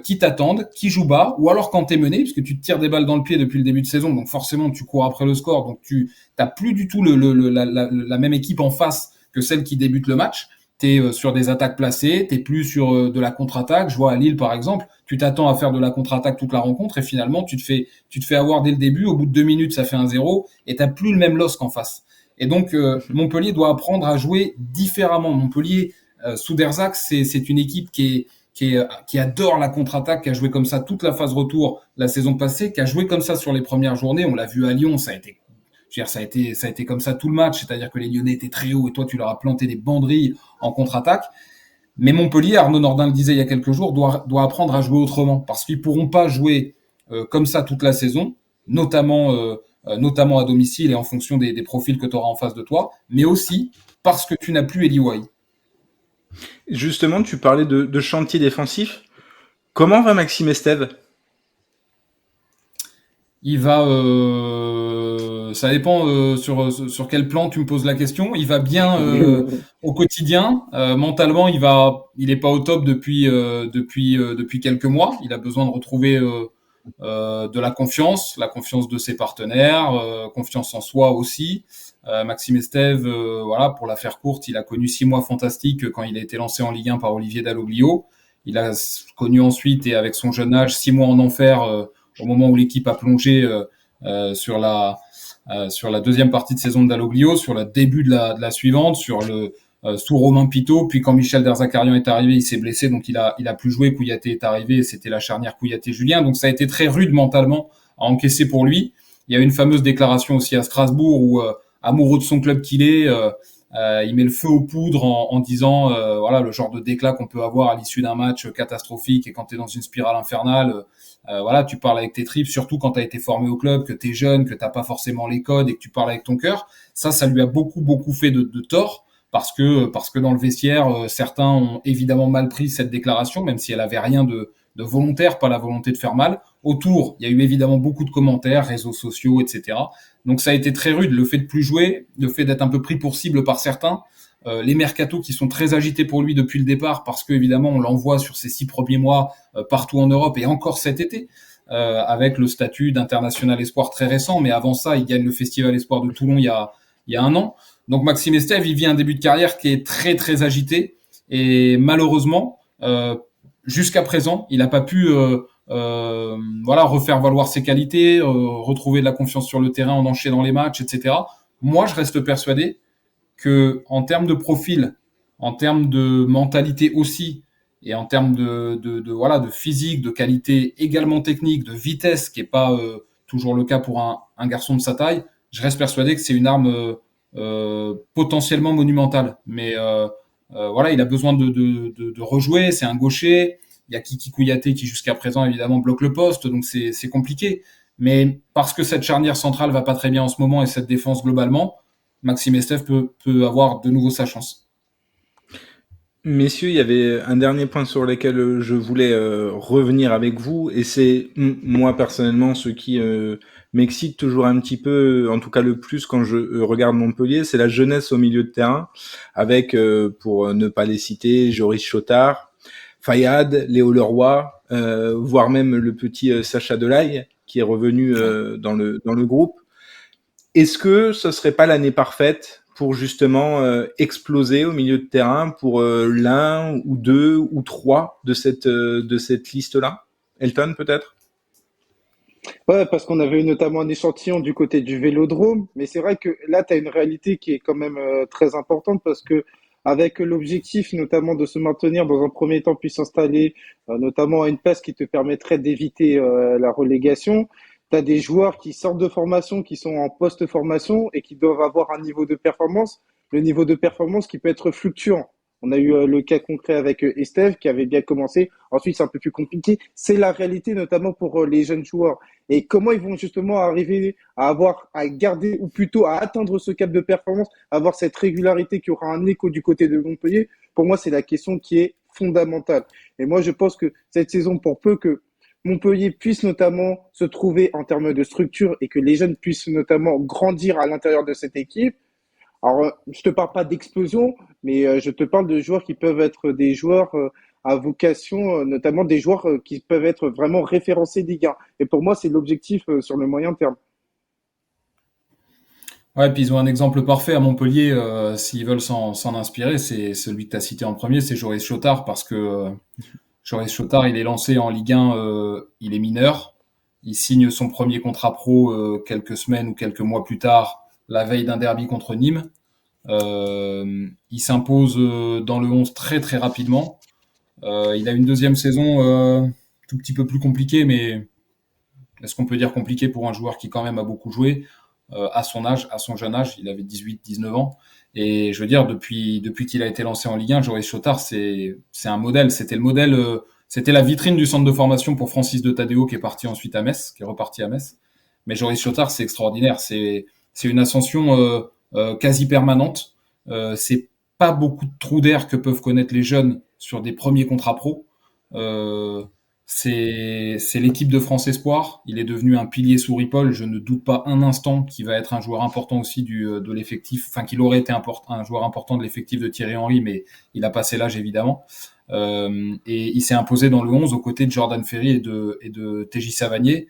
qui t'attendent, qui jouent bas, ou alors quand t'es mené, puisque tu te tires des balles dans le pied depuis le début de saison, donc forcément tu cours après le score, donc tu t'as plus du tout la même équipe en face que celle qui débute le match. T'es sur des attaques placées, t'es plus sur de la contre-attaque. Je vois à Lille par exemple, tu t'attends à faire de la contre-attaque toute la rencontre et finalement tu te fais avoir dès le début. Au bout de 2 minutes, ça fait 1-0 et t'as plus le même LOSC en face. Et donc Montpellier doit apprendre à jouer différemment. Montpellier sous Derzac, c'est une équipe qui qui adore la contre-attaque, qui a joué comme ça toute la phase retour la saison passée, qui a joué comme ça sur les premières journées. On l'a vu à Lyon, ça a été comme ça tout le match, c'est-à-dire que les Lyonnais étaient très hauts et toi tu leur as planté des banderilles en contre-attaque. Mais Montpellier, Arnaud Nordin le disait il y a quelques jours, doit apprendre à jouer autrement, parce qu'ils pourront pas jouer comme ça toute la saison, notamment à domicile et en fonction des profils que tu auras en face de toi, mais aussi parce que tu n'as plus Eli Wahi. Justement, tu parlais de chantier défensif. Comment va Maxime Estève? Il va, ça dépend sur quel plan tu me poses la question. Il va bien au quotidien. Mentalement, il est pas au top depuis quelques mois. Il a besoin de retrouver de la confiance de ses partenaires, confiance en soi aussi. Maxime Estève, voilà, pour la faire courte, il a connu 6 mois fantastiques quand il a été lancé en Ligue 1 par Olivier Dalloglio. Il a connu ensuite, et avec son jeune âge, 6 mois en enfer au moment où l'équipe a plongé sur la deuxième partie de saison de Dalloglio, sur le début de la suivante, sous Romain Pitot. Puis quand Michel Derzakarian est arrivé, il s'est blessé, donc il a plus joué. Kouyaté est arrivé, et c'était la charnière Kouyaté-Julien. Donc ça a été très rude mentalement à encaisser pour lui. Il y a une fameuse déclaration aussi à Strasbourg où, amoureux de son club qu'il est, il met le feu aux poudres en disant voilà, le genre de déclat qu'on peut avoir à l'issue d'un match catastrophique, et quand tu es dans une spirale infernale, voilà, tu parles avec tes tripes, surtout quand tu as été formé au club, que tu es jeune, que tu pas forcément les codes et que tu parles avec ton cœur. Ça lui a beaucoup fait de tort, parce que dans le vestiaire, certains ont évidemment mal pris cette déclaration, même si elle avait rien de volontaire, pas la volonté de faire mal. Autour, il y a eu évidemment beaucoup de commentaires, réseaux sociaux, etc. Donc ça a été très rude, le fait de plus jouer, le fait d'être un peu pris pour cible par certains, les mercatos qui sont très agités pour lui depuis le départ, parce que évidemment on l'envoie sur ces 6 premiers mois partout en Europe, et encore cet été, avec le statut d'international espoir très récent, mais avant ça il gagne le Festival Espoir de Toulon il y a 1 an. Donc Maxime Estève, il vit un début de carrière qui est très très agité, et malheureusement jusqu'à présent il n'a pas pu voilà, refaire valoir ses qualités, retrouver de la confiance sur le terrain en enchaînant les matchs, etc. Moi, je reste persuadé que, en termes de profil, en termes de mentalité aussi, et en termes voilà, de physique, de qualité également technique, de vitesse, qui est pas toujours le cas pour un garçon de sa taille, je reste persuadé que c'est une arme potentiellement monumentale. Mais voilà, il a besoin de rejouer. C'est un gaucher. Il y a Kiki Kouyaté qui jusqu'à présent évidemment bloque le poste, donc c'est compliqué. Mais parce que cette charnière centrale va pas très bien en ce moment, et cette défense globalement, Maxime Estève peut avoir de nouveau sa chance. Messieurs, il y avait un dernier point sur lequel je voulais revenir avec vous, et c'est moi personnellement ce qui m'excite toujours un petit peu, en tout cas le plus quand je regarde Montpellier, c'est la jeunesse au milieu de terrain, avec, pour ne pas les citer, Joris Chotard, Fayad, Léo Leroy, voire même le petit Sacha Delaye qui est revenu dans le groupe. Est-ce que ce serait pas l'année parfaite pour justement exploser au milieu de terrain pour l'un ou deux ou trois de cette liste-là? Elton, peut-être? Ouais, parce qu'on avait eu notamment un échantillon du côté du Vélodrome, mais c'est vrai que là, tu as une réalité qui est quand même très importante, parce que avec l'objectif notamment de se maintenir dans un premier temps, puis s'installer notamment à une place qui te permettrait d'éviter la relégation, tu as des joueurs qui sortent de formation, qui sont en post-formation et qui doivent avoir un niveau de performance, le niveau de performance qui peut être fluctuant. On a eu le cas concret avec Estève qui avait bien commencé. Ensuite, c'est un peu plus compliqué. C'est la réalité, notamment pour les jeunes joueurs. Et comment ils vont justement arriver à garder, ou plutôt à atteindre ce cap de performance, avoir cette régularité qui aura un écho du côté de Montpellier. Pour moi, c'est la question qui est fondamentale. Et moi, je pense que cette saison, pour peu que Montpellier puisse notamment se trouver en termes de structure, et que les jeunes puissent notamment grandir à l'intérieur de cette équipe. Alors, je te parle pas d'explosion, mais je te parle de joueurs qui peuvent être des joueurs à vocation, notamment des joueurs qui peuvent être vraiment référencés Ligue 1. Et pour moi, c'est l'objectif sur le moyen terme. Ouais, puis ils ont un exemple parfait à Montpellier, s'ils veulent s'en inspirer, c'est celui que tu as cité en premier, c'est Joris Chotard, parce que Joris Chotard, il est lancé en Ligue 1, il est mineur, il signe son premier contrat pro quelques semaines ou quelques mois plus tard, la veille d'un derby contre Nîmes. Il s'impose dans le 11 très très rapidement. Il a une deuxième saison tout petit peu plus compliquée, mais est-ce qu'on peut dire compliqué pour un joueur qui quand même a beaucoup joué à son âge, à son jeune âge, il avait 18-19 ans. Et je veux dire, depuis qu'il a été lancé en Ligue 1, Joris Chotard, c'est un modèle. C'était le modèle, c'était la vitrine du centre de formation pour Francis de Tadeo qui est parti ensuite à Metz, qui est reparti à Metz. Mais Joris Chotard, c'est extraordinaire. C'est une ascension quasi permanente. C'est pas beaucoup de trous d'air que peuvent connaître les jeunes sur des premiers contrats pro. C'est l'équipe de France Espoir. Il est devenu un pilier sous Ripoll. Je ne doute pas un instant qu'il va être un joueur important aussi de l'effectif. Enfin, qu'il aurait été un joueur important de l'effectif de Thierry Henry, mais il a passé l'âge évidemment. Et il s'est imposé dans le 11 aux côtés de Jordan Ferry et de TJ Savanier.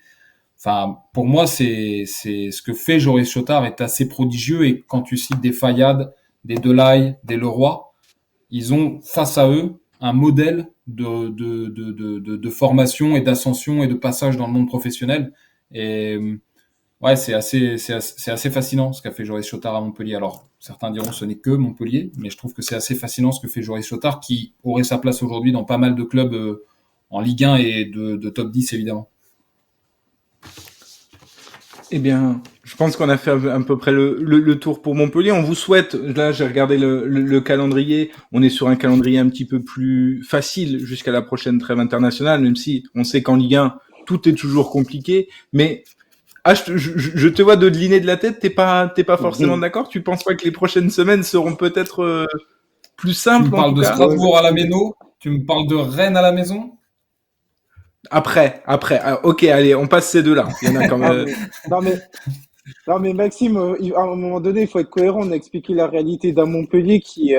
Enfin, pour moi, c'est ce que fait Joris Chotard est assez prodigieux. Et quand tu cites des Fayad, des Delay, des Leroy, ils ont face à eux un modèle de formation et d'ascension et de passage dans le monde professionnel. Et ouais, c'est assez fascinant ce qu'a fait Joris Chotard à Montpellier. Alors, certains diront ce n'est que Montpellier, mais je trouve que c'est assez fascinant ce que fait Joris Chotard, qui aurait sa place aujourd'hui dans pas mal de clubs en Ligue 1 et de top 10, évidemment. Eh bien, je pense qu'on a fait à peu près le tour pour Montpellier. On vous souhaite, là j'ai regardé le calendrier, on est sur un calendrier un petit peu plus facile jusqu'à la prochaine trêve internationale, même si on sait qu'en Ligue 1, tout est toujours compliqué. Mais je te vois dodeliner de la tête, t'es pas forcément d'accord? Tu penses pas que les prochaines semaines seront peut-être plus simples? Tu me parles de Strasbourg à la Méno? Tu me parles de Rennes à la maison? Après. Ok, allez, on passe ces deux-là. Il y en a quand même. Non mais Maxime, à un moment donné, il faut être cohérent. On a expliqué la réalité d'un Montpellier qui,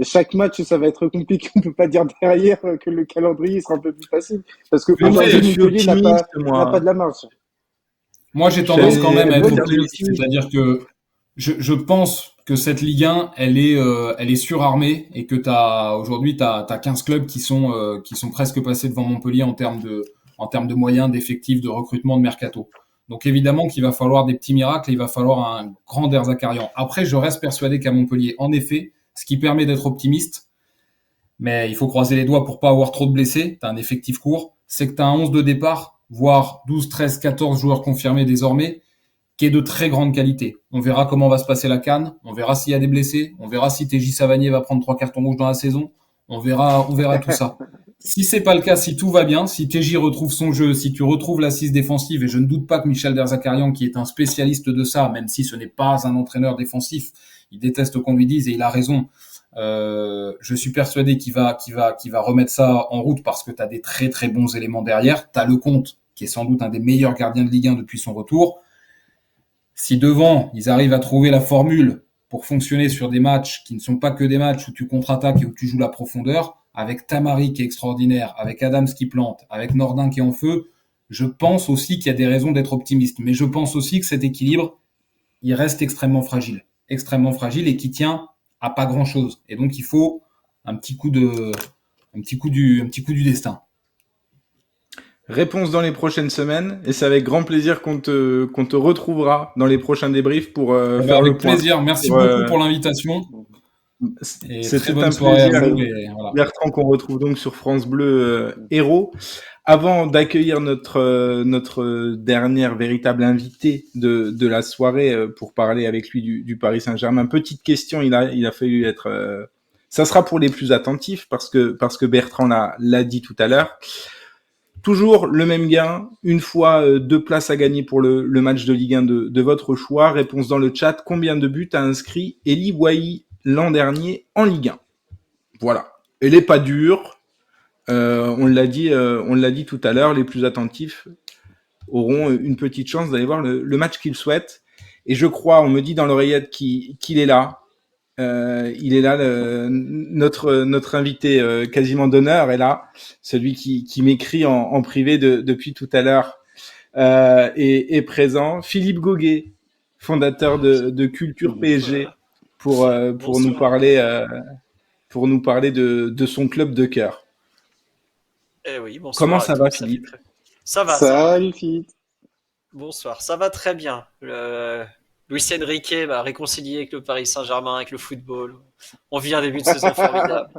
chaque match, ça va être compliqué. On peut pas dire derrière que le calendrier sera un peu plus facile parce que Montpellier n'a pas de la marge. Moi, j'ai tendance quand même à être optimiste, c'est-à-dire que je pense que cette Ligue 1, elle est surarmée et que aujourd'hui, t'as 15 clubs qui sont presque passés devant Montpellier en termes de moyens, d'effectifs, de recrutement, de mercato. Donc évidemment qu'il va falloir des petits miracles et il va falloir un grand Der Zakarian. Après, je reste persuadé qu'à Montpellier, en effet, ce qui permet d'être optimiste, mais il faut croiser les doigts pour pas avoir trop de blessés, t'as un effectif court, c'est que t'as un 11 de départ, voire 12, 13, 14 joueurs confirmés désormais, qui est de très grande qualité. On verra comment va se passer la CAN, on verra s'il y a des blessés, on verra si TJ Savanier va prendre 3 cartons rouges dans la saison, on verra tout ça. Si c'est pas le cas, si tout va bien, si TJ retrouve son jeu, si tu retrouves l'assise défensive, et je ne doute pas que Michel Der Zakarian, qui est un spécialiste de ça, même si ce n'est pas un entraîneur défensif, il déteste qu'on lui dise et il a raison. Je suis persuadé qu'il va remettre ça en route parce que tu as des très très bons éléments derrière. Tu as Lecomte, qui est sans doute un des meilleurs gardiens de Ligue 1 depuis son retour. Si devant, ils arrivent à trouver la formule pour fonctionner sur des matchs qui ne sont pas que des matchs où tu contre-attaques et où tu joues la profondeur, avec Tamari qui est extraordinaire, avec Adams qui plante, avec Nordin qui est en feu, je pense aussi qu'il y a des raisons d'être optimiste. Mais je pense aussi que cet équilibre, il reste extrêmement fragile et qui tient à pas grand-chose. Et donc, il faut un petit coup du destin. Réponse dans les prochaines semaines, et c'est avec grand plaisir qu'on te retrouvera dans les prochains débriefs pour faire le point. Avec plaisir, merci beaucoup pour l'invitation. C'était un plaisir, Bertrand, qu'on retrouve donc sur France Bleu Héros. Avant d'accueillir notre dernière véritable invité de la soirée pour parler avec lui du Paris Saint-Germain, petite question, il a fallu être... ça sera pour les plus attentifs parce que Bertrand l'a dit tout à l'heure. Toujours le même gain, une fois 2 places à gagner pour le match de Ligue 1 de votre choix. Réponse dans le chat, combien de buts a inscrit Eli Wahi l'an dernier en Ligue 1? Voilà, elle est pas dure. On l'a dit tout à l'heure, les plus attentifs auront une petite chance d'aller voir le match qu'ils souhaitent. Et je crois, on me dit dans l'oreillette qu'il est là. Il est là, notre invité quasiment d'honneur est là, celui qui m'écrit en privé depuis tout à l'heure est présent. Philippe Goguet, fondateur de Culture PSG, pour nous parler de son club de cœur. Eh oui, bonsoir. Comment ça va, Philippe? Ça va. Salut, Philippe. Bonsoir, ça va très bien. Le Luis Enrique m'a réconcilié avec le Paris Saint-Germain, avec le football. On vit un début de saison formidable.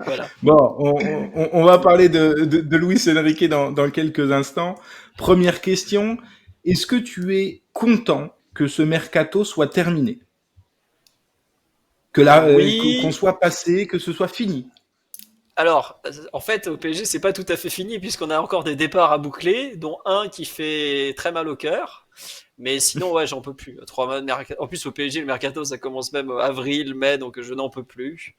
Voilà. Bon, on va parler de Luis Enrique dans quelques instants. Première question, est-ce que tu es content que ce mercato soit terminé? Oui. Qu'on soit passé, que ce soit fini? Alors, en fait, au PSG, c'est pas tout à fait fini puisqu'on a encore des départs à boucler, dont un qui fait très mal au cœur. Mais sinon, ouais, j'en peux plus. 3 mois de mercato. En plus, au PSG, le mercato, ça commence même avril, mai, donc je n'en peux plus.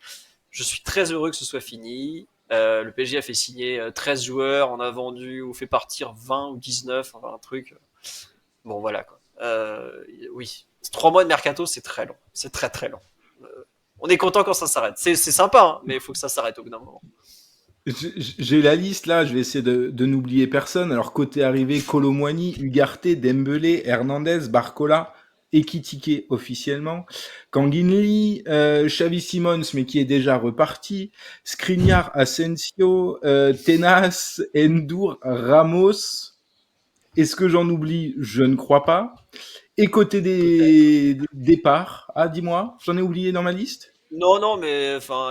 Je suis très heureux que ce soit fini. Le PSG a fait signer 13 joueurs, on a vendu ou fait partir 20 ou 19, enfin un truc. Bon, voilà quoi. Oui, 3 mois de mercato, c'est très long. C'est très très long. On est content quand ça s'arrête. C'est sympa, hein, mais il faut que ça s'arrête au bout d'un moment. J'ai la liste là, je vais essayer de n'oublier personne. Alors côté arrivé, Kolo Muani, Ugarte, Dembélé, Hernandez, Barcola, Ekitike officiellement, Kanginli, Xavi Simons mais qui est déjà reparti, Skriniar, Asensio, Tenas, Endur, Ramos. Est-ce que j'en oublie? Je ne crois pas. Et côté des départs, dis-moi, j'en ai oublié dans ma liste? Non, non, mais enfin,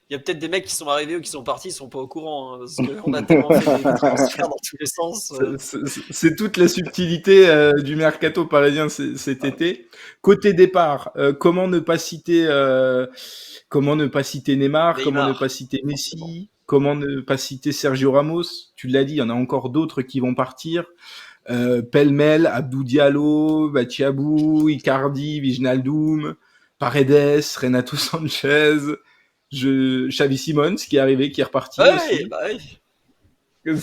il y a peut-être des mecs qui sont arrivés ou qui sont partis, ils sont pas au courant, hein, parce qu'on a tellement fait des transferts dans tous les sens. C'est toute la subtilité du mercato parisien cet été. Côté départ, comment ne pas citer Neymar, comment ne pas citer Messi, comment ne pas citer Sergio Ramos? Tu l'as dit, il y en a encore d'autres qui vont partir. Pêle-mêle, Abdou Diallo, Bachiabou, Icardi, Wijnaldum, Paredes, Renato Sanchez, Xavi Simons qui est arrivé, qui est reparti aussi. Bah oui.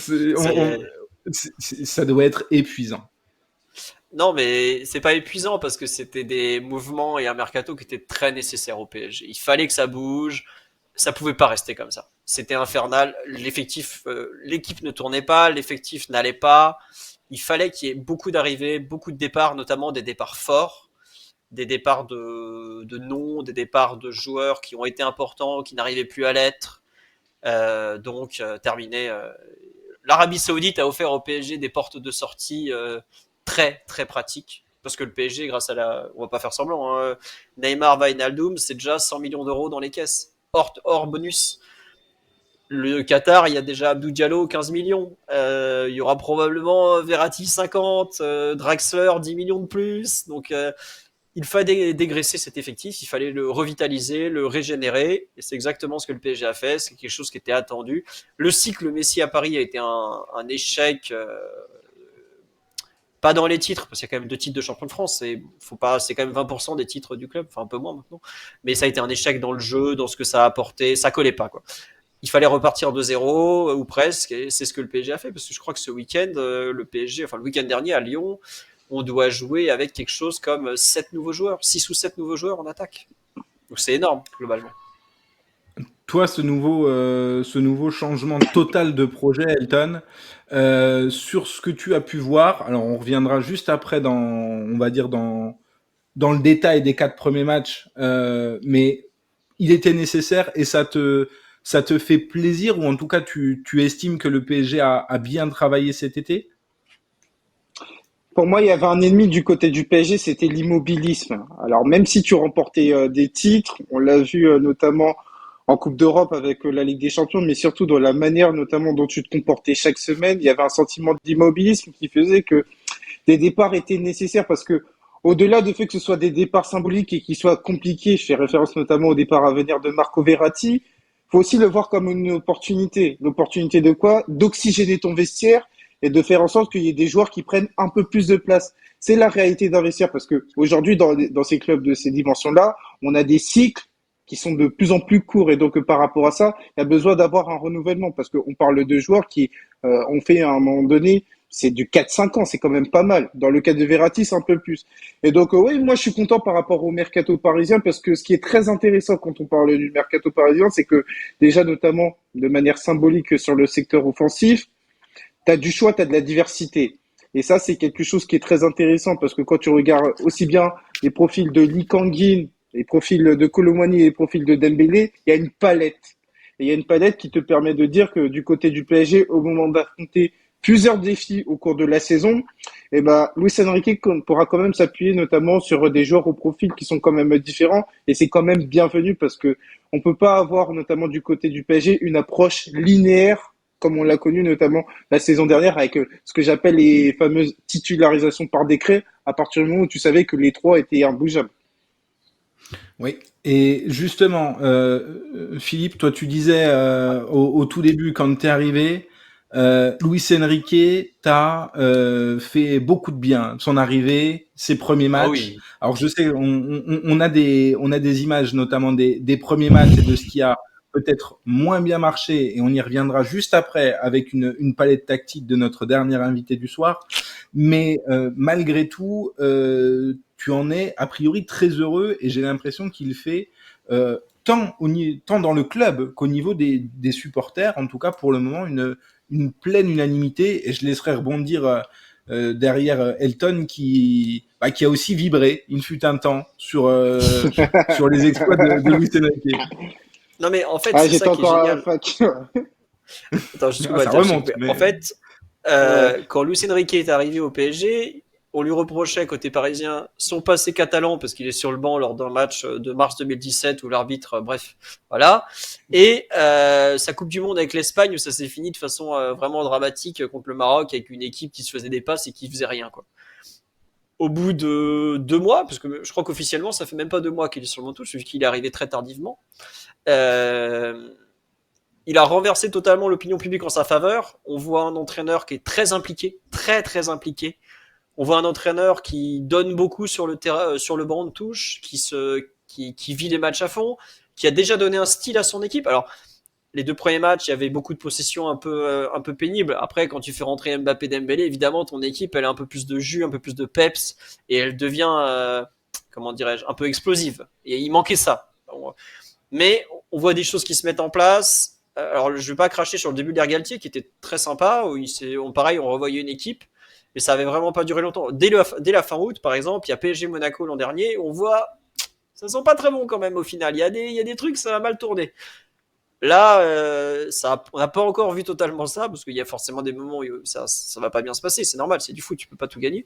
Ça doit être épuisant. Non, mais c'est pas épuisant parce que c'était des mouvements et un mercato qui étaient très nécessaires au PSG. Il fallait que ça bouge. Ça pouvait pas rester comme ça. C'était infernal. L'effectif, l'équipe ne tournait pas, l'effectif n'allait pas. Il fallait qu'il y ait beaucoup d'arrivées, beaucoup de départs, notamment des départs forts, des départs de noms, des départs de joueurs qui ont été importants, qui n'arrivaient plus à l'être. Terminé. L'Arabie Saoudite a offert au PSG des portes de sortie très très pratiques. Parce que le PSG, grâce à on va pas faire semblant, hein, Neymar, Wijnaldum, c'est déjà 100 millions d'euros dans les caisses, hors bonus. Le Qatar, il y a déjà Abdou Diallo, 15 millions. Il y aura probablement Verratti, 50, Draxler, 10 millions de plus. Donc, il fallait dégraisser cet effectif, il fallait le revitaliser, le régénérer. Et c'est exactement ce que le PSG a fait. C'est quelque chose qui était attendu. Le cycle Messi à Paris a été un échec. Pas dans les titres, parce qu'il y a quand même 2 titres de champion de France. C'est quand même 20% des titres du club, enfin un peu moins maintenant. Mais ça a été un échec dans le jeu, dans ce que ça a apporté. Ça collait pas, quoi. Il fallait repartir de zéro ou presque, et c'est ce que le PSG a fait, parce que je crois que ce week-end, le week-end dernier à Lyon, on doit jouer avec quelque chose comme 7 nouveaux joueurs, 6 ou 7 nouveaux joueurs en attaque. Donc c'est énorme, globalement. Toi, ce nouveau changement total de projet, Elton, sur ce que tu as pu voir, alors on reviendra juste après on va dire dans le détail des 4 premiers matchs, mais il était nécessaire et ça te fait plaisir, ou en tout cas tu estimes que le PSG a bien travaillé cet été? Pour moi, il y avait un ennemi du côté du PSG, c'était l'immobilisme. Alors même si tu remportais des titres, on l'a vu notamment en Coupe d'Europe avec la Ligue des Champions, mais surtout dans la manière notamment dont tu te comportais chaque semaine, il y avait un sentiment d'immobilisme qui faisait que des départs étaient nécessaires parce que au-delà du fait que ce soit des départs symboliques et qu'ils soient compliqués, je fais référence notamment au départ à venir de Marco Verratti, faut aussi le voir comme une opportunité. L'opportunité de quoi? D'oxygéner ton vestiaire et de faire en sorte qu'il y ait des joueurs qui prennent un peu plus de place. C'est la réalité d'investir parce que aujourd'hui, dans ces clubs de ces dimensions-là, on a des cycles qui sont de plus en plus courts et donc par rapport à ça, il y a besoin d'avoir un renouvellement parce qu'on parle de joueurs qui ont fait à un moment donné, c'est du 4-5 ans, c'est quand même pas mal. Dans le cas de Verratti, c'est un peu plus. Et donc oui, moi je suis content par rapport au mercato parisien parce que ce qui est très intéressant quand on parle du mercato parisien, c'est que déjà notamment de manière symbolique sur le secteur offensif, tu as du choix, tu as de la diversité. Et ça, c'est quelque chose qui est très intéressant parce que quand tu regardes aussi bien les profils de Lee Kang-in, les profils de Kolo Muani et les profils de Dembélé, il y a une palette. Et il y a une palette qui te permet de dire que du côté du PSG, au moment d'affronter plusieurs défis au cours de la saison, et ben Luis Enrique pourra quand même s'appuyer notamment sur des joueurs au profil qui sont quand même différents et c'est quand même bienvenu parce que on peut pas avoir notamment du côté du PSG une approche linéaire comme on l'a connu notamment la saison dernière avec ce que j'appelle les fameuses titularisations par décret à partir du moment où tu savais que les trois étaient imbougeables. Oui, et justement, Philippe, toi tu disais au tout début quand t'es arrivé, Luis Enrique t'a fait beaucoup de bien. Son arrivée, ses premiers Ah matchs. oui. Alors je sais, on a des images notamment des premiers matchs et de ce qui a peut-être moins bien marché, et on y reviendra juste après avec une palette tactique de notre dernier invité du soir. Mais malgré tout, tu en es a priori très heureux et j'ai l'impression qu'il fait tant dans le club qu'au niveau des supporters, en tout cas pour le moment, une pleine unanimité. Et je laisserai rebondir derrière Elton qui a aussi vibré, il fut un temps, sur les exploits de Luis Enrique. Non, mais en fait, Ah, c'est j'étais ça qui est encore à la génial. fac. Attends, juste Ah, pas ça dire, remonte, en mais fait, Ouais. quand Luis Enrique est arrivé au PSG, on lui reprochait côté parisien son passé catalan parce qu'il est sur le banc lors d'un match de mars 2017 où l'arbitre, bref, voilà, et sa Coupe du Monde avec l'Espagne où ça s'est fini de façon vraiment dramatique contre le Maroc avec une équipe qui se faisait des passes et qui faisait rien, quoi. Au bout de 2 mois, parce que je crois qu'officiellement ça fait même pas 2 mois qu'il est sur le banc touche, vu qu'il est arrivé très tardivement. Euh, il a renversé totalement l'opinion publique en sa faveur. On voit un entraîneur qui est très impliqué, très très impliqué. On voit un entraîneur qui donne beaucoup sur le terrain, sur le banc de touche, qui vit les matchs à fond, qui a déjà donné un style à son équipe. Alors, les 2 premiers matchs, il y avait beaucoup de possessions un peu pénibles. Après, quand tu fais rentrer Mbappé Dembélé, évidemment, ton équipe, elle a un peu plus de jus, un peu plus de peps, et elle devient, comment dirais-je, un peu explosive. Et il manquait ça. Mais on voit des choses qui se mettent en place. Alors, je vais pas cracher sur le début d'Air Galtier, qui était très sympa, où pareil, on revoyait une équipe, mais ça avait vraiment pas duré longtemps. Dès la fin août, par exemple, il y a PSG Monaco l'an dernier, on voit, ça sent pas très bon quand même au final. Il y a des trucs, ça a mal tourné. Là, on n'a pas encore vu totalement ça, parce qu'il y a forcément des moments où ça va pas bien se passer, c'est normal, c'est du foot, tu peux pas tout gagner.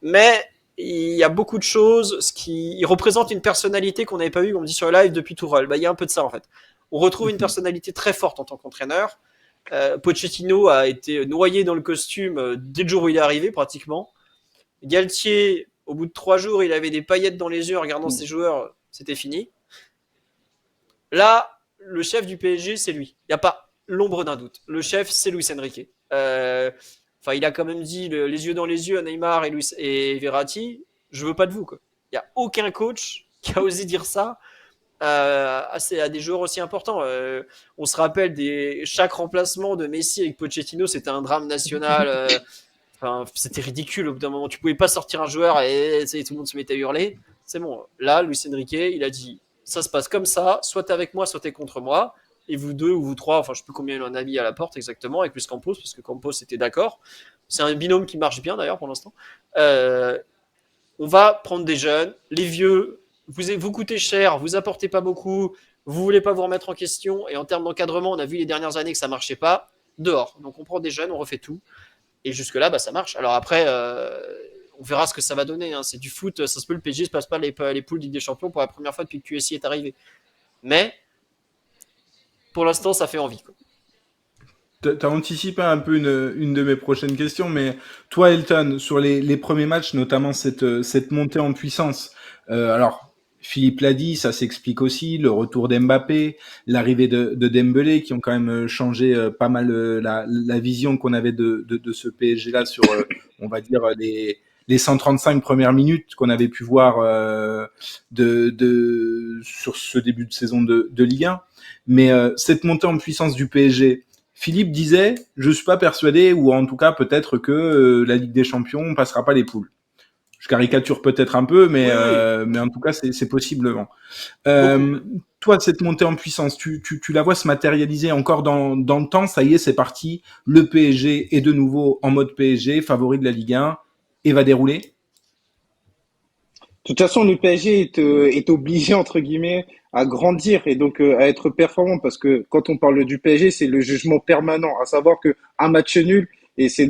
Mais il y a beaucoup de choses, il représente une personnalité qu'on n'avait pas vue, on me dit sur le live depuis Tourelle. Bah, il y a un peu de ça en fait. On retrouve une personnalité très forte en tant qu'entraîneur. Pochettino a été noyé dans le costume dès le jour où il est arrivé pratiquement. Galtier, au bout de 3 jours, il avait des paillettes dans les yeux en regardant ses joueurs, c'était fini. Là, le chef du PSG, c'est lui. Il n'y a pas l'ombre d'un doute. Le chef, c'est Luis Enrique. Il a quand même dit les yeux dans les yeux à Neymar et Verratti, je veux pas de vous, quoi. Il n'y a aucun coach qui a osé dire ça à des joueurs aussi importants. On se rappelle chaque remplacement de Messi avec Pochettino, c'était un drame national. C'était ridicule. Au bout d'un moment, tu pouvais pas sortir un joueur et tout le monde se mettait à hurler. C'est bon. Là, Luis Enrique, il a dit ça se passe comme ça, soit t'es avec moi, soit t'es contre moi. Et vous deux ou vous trois, enfin je sais plus combien il en a mis à la porte exactement, avec plus Campos, parce que Campos était d'accord. C'est un binôme qui marche bien d'ailleurs pour l'instant. On va prendre des jeunes, les vieux, vous coûtez cher, vous apportez pas beaucoup, vous voulez pas vous remettre en question, et en termes d'encadrement, on a vu les dernières années que ça marchait pas, dehors. Donc on prend des jeunes, on refait tout. Et jusque-là, bah, ça marche. Alors après, on verra ce que ça va donner. Hein. C'est du foot, ça se peut, le PSG ne passe pas les poules de Ligue des Champions pour la première fois depuis que QSI est arrivé. Mais pour l'instant, ça fait envie. Quoi. T'as anticipé un peu une de mes prochaines questions, mais toi, Elton, sur les premiers matchs, notamment cette montée en puissance, alors Philippe l'a dit, ça s'explique aussi, le retour d'Mbappé, l'arrivée de Dembélé, qui ont quand même changé pas mal la vision qu'on avait de ce PSG-là sur, on va dire, les 135 premières minutes qu'on avait pu voir sur ce début de saison de Ligue 1. Mais cette montée en puissance du PSG, Philippe disait, je suis pas persuadé, ou en tout cas peut-être que la Ligue des Champions passera pas les poules. Je caricature peut-être un peu, mais Oui. mais en tout cas c'est possiblement. Toi, cette montée en puissance, tu la vois se matérialiser encore dans le temps. Ça y est, c'est parti. Le PSG est de nouveau en mode PSG, favori de la Ligue 1, et va dérouler. De toute façon, le PSG est obligé, entre guillemets, à grandir et donc à être performant parce que quand on parle du PSG, c'est le jugement permanent, à savoir que un match nul Et c'est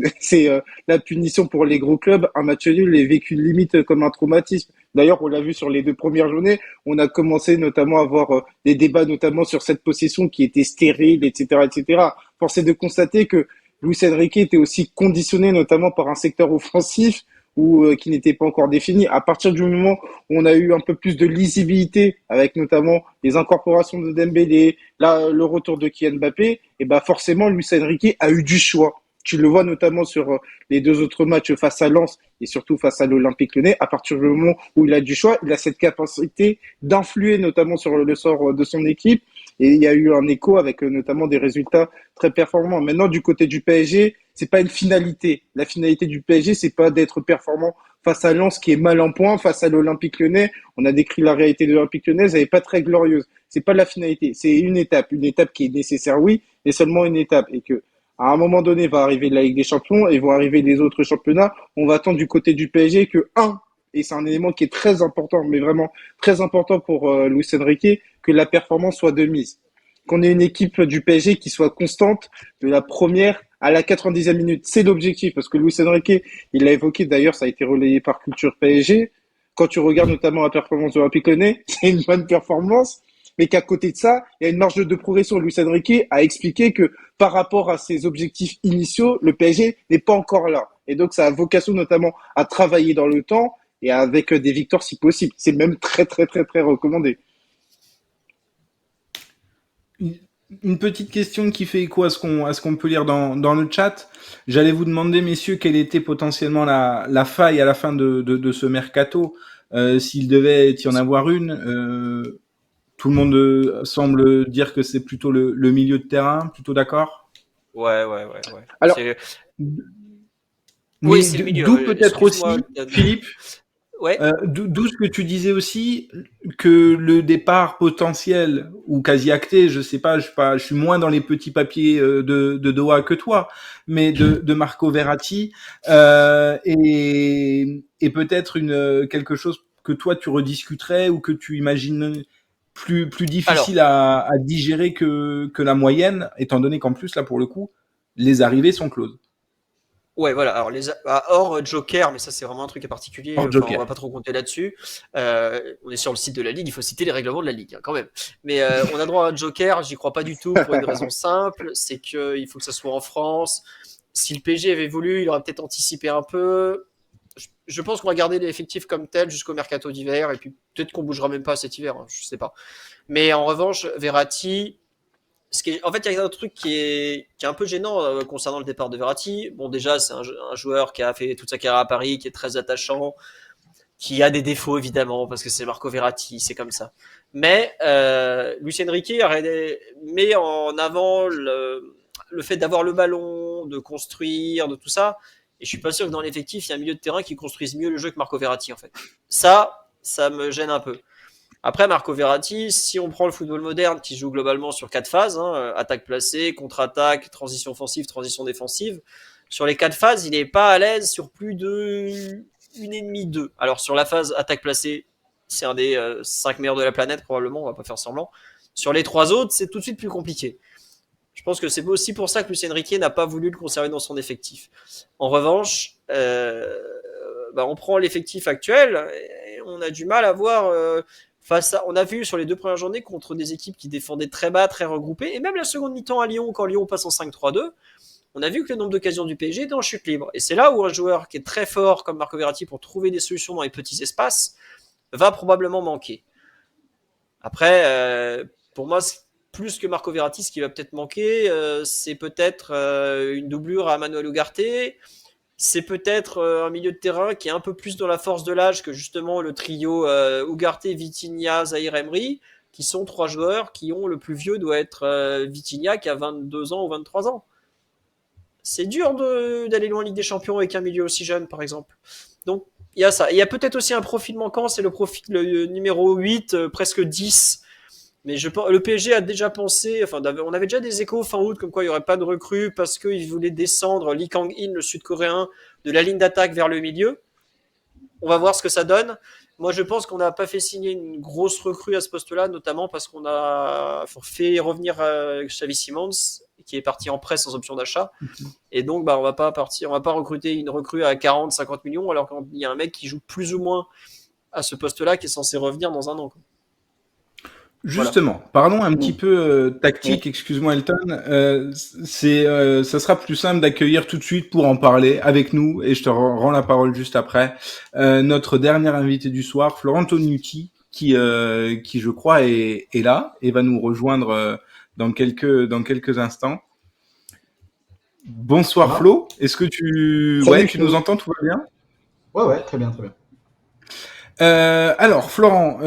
la punition pour les gros clubs. Un match nul est vécu limite comme un traumatisme. D'ailleurs, on l'a vu sur les 2 premières journées. On a commencé notamment à avoir des débats, notamment sur cette possession qui était stérile, etc., etc. Force est de constater que Luis Enrique était aussi conditionné, notamment par un secteur offensif ou qui n'était pas encore défini. À partir du moment où on a eu un peu plus de lisibilité, avec notamment les incorporations de Dembélé, là, le retour de Kylian Mbappé, et ben forcément, Luis Enrique a eu du choix. Tu le vois notamment sur les 2 autres matchs face à Lens et surtout face à l'Olympique Lyonnais. À partir du moment où il a du choix, il a cette capacité d'influer notamment sur le sort de son équipe. Et il y a eu un écho avec notamment des résultats très performants. Maintenant, du côté du PSG, c'est pas une finalité. La finalité du PSG, c'est pas d'être performant face à Lens qui est mal en point, face à l'Olympique Lyonnais. On a décrit la réalité de l'Olympique Lyonnais, elle n'est pas très glorieuse. C'est pas la finalité, c'est une étape qui est nécessaire, oui, mais seulement une étape. Et que à un moment donné, va arriver la Ligue des Champions et vont arriver les autres championnats. On va attendre du côté du PSG que et c'est un élément qui est très important, mais vraiment très important pour Luis Enrique, que la performance soit de mise. Qu'on ait une équipe du PSG qui soit constante de la première à la 90e minute. C'est l'objectif, parce que Luis Enrique, il l'a évoqué d'ailleurs, ça a été relayé par Culture PSG. Quand tu regardes notamment la performance de l'Olympique Lyonnais, c'est une bonne performance, mais qu'à côté de ça, il y a une marge de progression. Luis Enrique a expliqué que par rapport à ses objectifs initiaux, le PSG n'est pas encore là. Et donc, ça a vocation notamment à travailler dans le temps et avec des victoires si possible. C'est même très, très, très, très recommandé. Une petite question qui fait écho à ce qu'on peut lire dans le chat. J'allais vous demander, messieurs, quelle était potentiellement la faille à la fin de ce mercato. S'il devait y en avoir une, tout le monde semble dire que c'est plutôt le milieu de terrain, plutôt d'accord? Ouais. Alors, Oui, c'est le milieu. D'où peut-être aussi, Philippe, Ouais. d'où ce que tu disais aussi, que le départ potentiel ou quasi acté, je sais pas, je suis moins dans les petits papiers de Doha que toi, mais de Marco Verratti et peut-être quelque chose que toi tu rediscuterais ou que tu imagines plus difficile à digérer que la moyenne, étant donné qu'en plus là pour le coup les arrivées sont closes. Ouais, voilà. Alors, hors Joker, mais ça, c'est vraiment un truc à particulier. Hors Joker. On va pas trop compter là-dessus. On est sur le site de la Ligue, il faut citer les règlements de la Ligue, hein, quand même. Mais on a droit à un Joker, j'y crois pas du tout pour une raison simple, c'est qu'il faut que ça soit en France. Si le PSG avait voulu, il aurait peut-être anticipé un peu. Je pense qu'on va garder l'effectif comme tel jusqu'au mercato d'hiver, et puis peut-être qu'on bougera même pas cet hiver, hein, je sais pas. Mais en revanche, Verratti, en fait, il y a un truc qui est un peu gênant concernant le départ de Verratti. Bon, déjà, c'est un joueur qui a fait toute sa carrière à Paris, qui est très attachant, qui a des défauts évidemment, parce que c'est Marco Verratti, c'est comme ça. Mais Luis Enrique met en avant le fait d'avoir le ballon, de construire, de tout ça. Et je suis pas sûr que dans l'effectif, il y a un milieu de terrain qui construise mieux le jeu que Marco Verratti, en fait. Ça me gêne un peu. Après, Marco Verratti, si on prend le football moderne qui joue globalement sur 4 phases, hein, attaque placée, contre-attaque, transition offensive, transition défensive, sur les 4 phases, il n'est pas à l'aise sur plus de 1,5-2. Alors sur la phase attaque placée, c'est un des 5 meilleurs de la planète probablement, on va pas faire semblant. Sur les 3 autres, c'est tout de suite plus compliqué. Je pense que c'est aussi pour ça que Luis Enrique n'a pas voulu le conserver dans son effectif. En revanche, on prend l'effectif actuel et on a du mal à voir... on a vu sur les 2 premières journées contre des équipes qui défendaient très bas, très regroupées, et même la seconde mi-temps à Lyon, quand Lyon passe en 5-3-2, on a vu que le nombre d'occasions du PSG était en chute libre. Et c'est là où un joueur qui est très fort comme Marco Verratti pour trouver des solutions dans les petits espaces va probablement manquer. Après, pour moi, plus que Marco Verratti, ce qui va peut-être manquer, c'est peut-être une doublure à Manuel Ugarte. C'est peut-être un milieu de terrain qui est un peu plus dans la force de l'âge que justement le trio Ugarte, Vitinha, Zahir Emery, qui sont 3 joueurs qui ont le plus vieux doit être Vitinha qui a 22 ans ou 23 ans. C'est dur d'aller loin en Ligue des Champions avec un milieu aussi jeune, par exemple. Donc, il y a ça. Il y a peut-être aussi un profil manquant, c'est le profil numéro 8, presque 10. Mais le PSG a déjà pensé, on avait déjà des échos fin août comme quoi il n'y aurait pas de recrue parce qu'il voulait descendre Lee Kang-in, le sud-coréen, de la ligne d'attaque vers le milieu. On va voir ce que ça donne. Moi, je pense qu'on n'a pas fait signer une grosse recrue à ce poste-là, notamment parce qu'on a fait revenir Xavi Simons qui est parti en prêt sans option d'achat. Et donc, on va pas recruter une recrue à 40, 50 millions, alors qu'il y a un mec qui joue plus ou moins à ce poste-là, qui est censé revenir dans un an, quoi. Justement, parlons un petit peu tactique, excuse-moi Elton. Ça sera plus simple d'accueillir tout de suite pour en parler avec nous, et je te rends la parole juste après, notre dernier invité du soir, Florent Tognuti, qui je crois est là et va nous rejoindre dans quelques instants. Bonsoir Flo, est-ce que tu nous entends, tout va bien? Ouais, très bien. Alors Florent,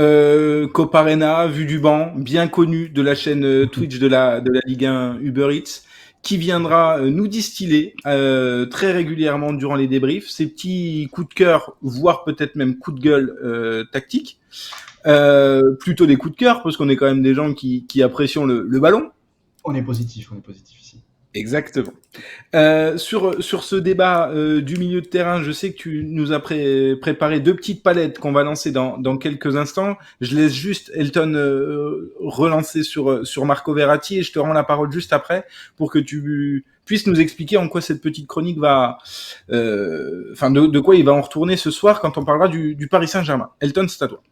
Coparena, vu du banc, bien connu de la chaîne Twitch de la Ligue 1 Uber Eats, qui viendra nous distiller très régulièrement durant les débriefs ces petits coups de cœur, voire peut-être même coups de gueule tactiques. Plutôt des coups de cœur, parce qu'on est quand même des gens qui apprécient le ballon. On est positif ici. Exactement. Sur ce débat du milieu de terrain, je sais que tu nous as préparé 2 petites palettes qu'on va lancer dans quelques instants. Je laisse juste Elton relancer sur Marco Verratti, et je te rends la parole juste après pour que tu puisses nous expliquer en quoi cette petite chronique va, de quoi il va en retourner ce soir quand on parlera du Paris Saint-Germain. Elton, c'est à toi.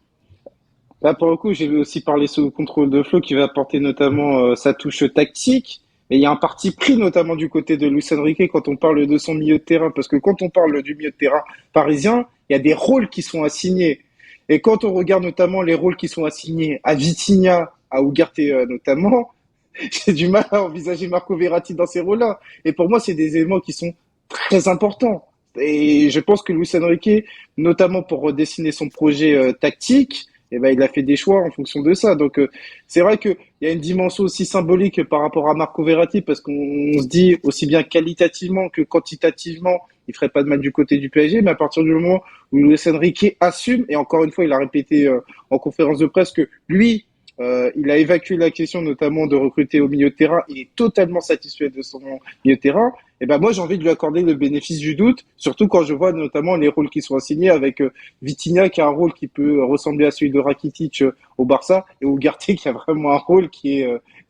Là, pour le coup, j'ai aussi parlé sous le contrôle de Flo qui va apporter notamment sa touche tactique. Et il y a un parti pris notamment du côté de Luis Enrique quand on parle de son milieu de terrain. Parce que quand on parle du milieu de terrain parisien, il y a des rôles qui sont assignés. Et quand on regarde notamment les rôles qui sont assignés à Vitinha, à Ugarte notamment, j'ai du mal à envisager Marco Verratti dans ces rôles-là. Et pour moi, c'est des éléments qui sont très importants. Et je pense que Luis Enrique, notamment pour redessiner son projet tactique, il a fait des choix en fonction de ça. Donc, c'est vrai qu'il y a une dimension aussi symbolique par rapport à Marco Verratti, parce qu'on se dit aussi bien qualitativement que quantitativement, il ferait pas de mal du côté du PSG, mais à partir du moment où Luis Enrique assume, et encore une fois, il a répété en conférence de presse que lui, il a évacué la question notamment de recruter au milieu de terrain. Il est totalement satisfait de son milieu de terrain. Moi, j'ai envie de lui accorder le bénéfice du doute, surtout quand je vois notamment les rôles qui sont assignés avec Vitinha qui a un rôle qui peut ressembler à celui de Rakitic au Barça, et Ugarte qui a vraiment un rôle qui est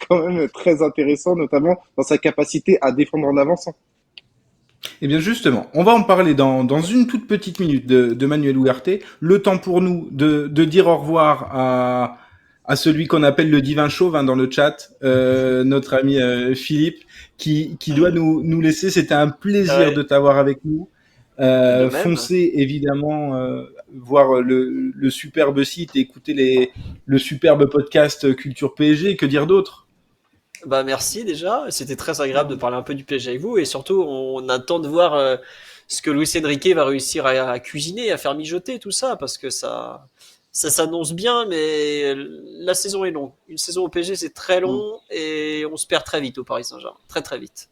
quand même très intéressant, notamment dans sa capacité à défendre en avançant. Eh bien justement, on va en parler dans une toute petite minute de Manuel Ugarte. Le temps pour nous de dire au revoir à celui qu'on appelle le divin chauve dans le chat, notre ami Philippe, qui doit nous laisser. C'était un plaisir de t'avoir avec nous. Foncez évidemment voir le superbe site et écouter le superbe podcast Culture PSG. Que dire d'autre? Merci déjà, c'était très agréable de parler un peu du PSG avec vous, et surtout on attend de voir ce que Luis Enrique va réussir à cuisiner, à faire mijoter tout ça, parce que ça s'annonce bien, mais la saison est longue. Une saison au PSG, c'est très long, et on se perd très vite au Paris Saint-Germain. Très très vite.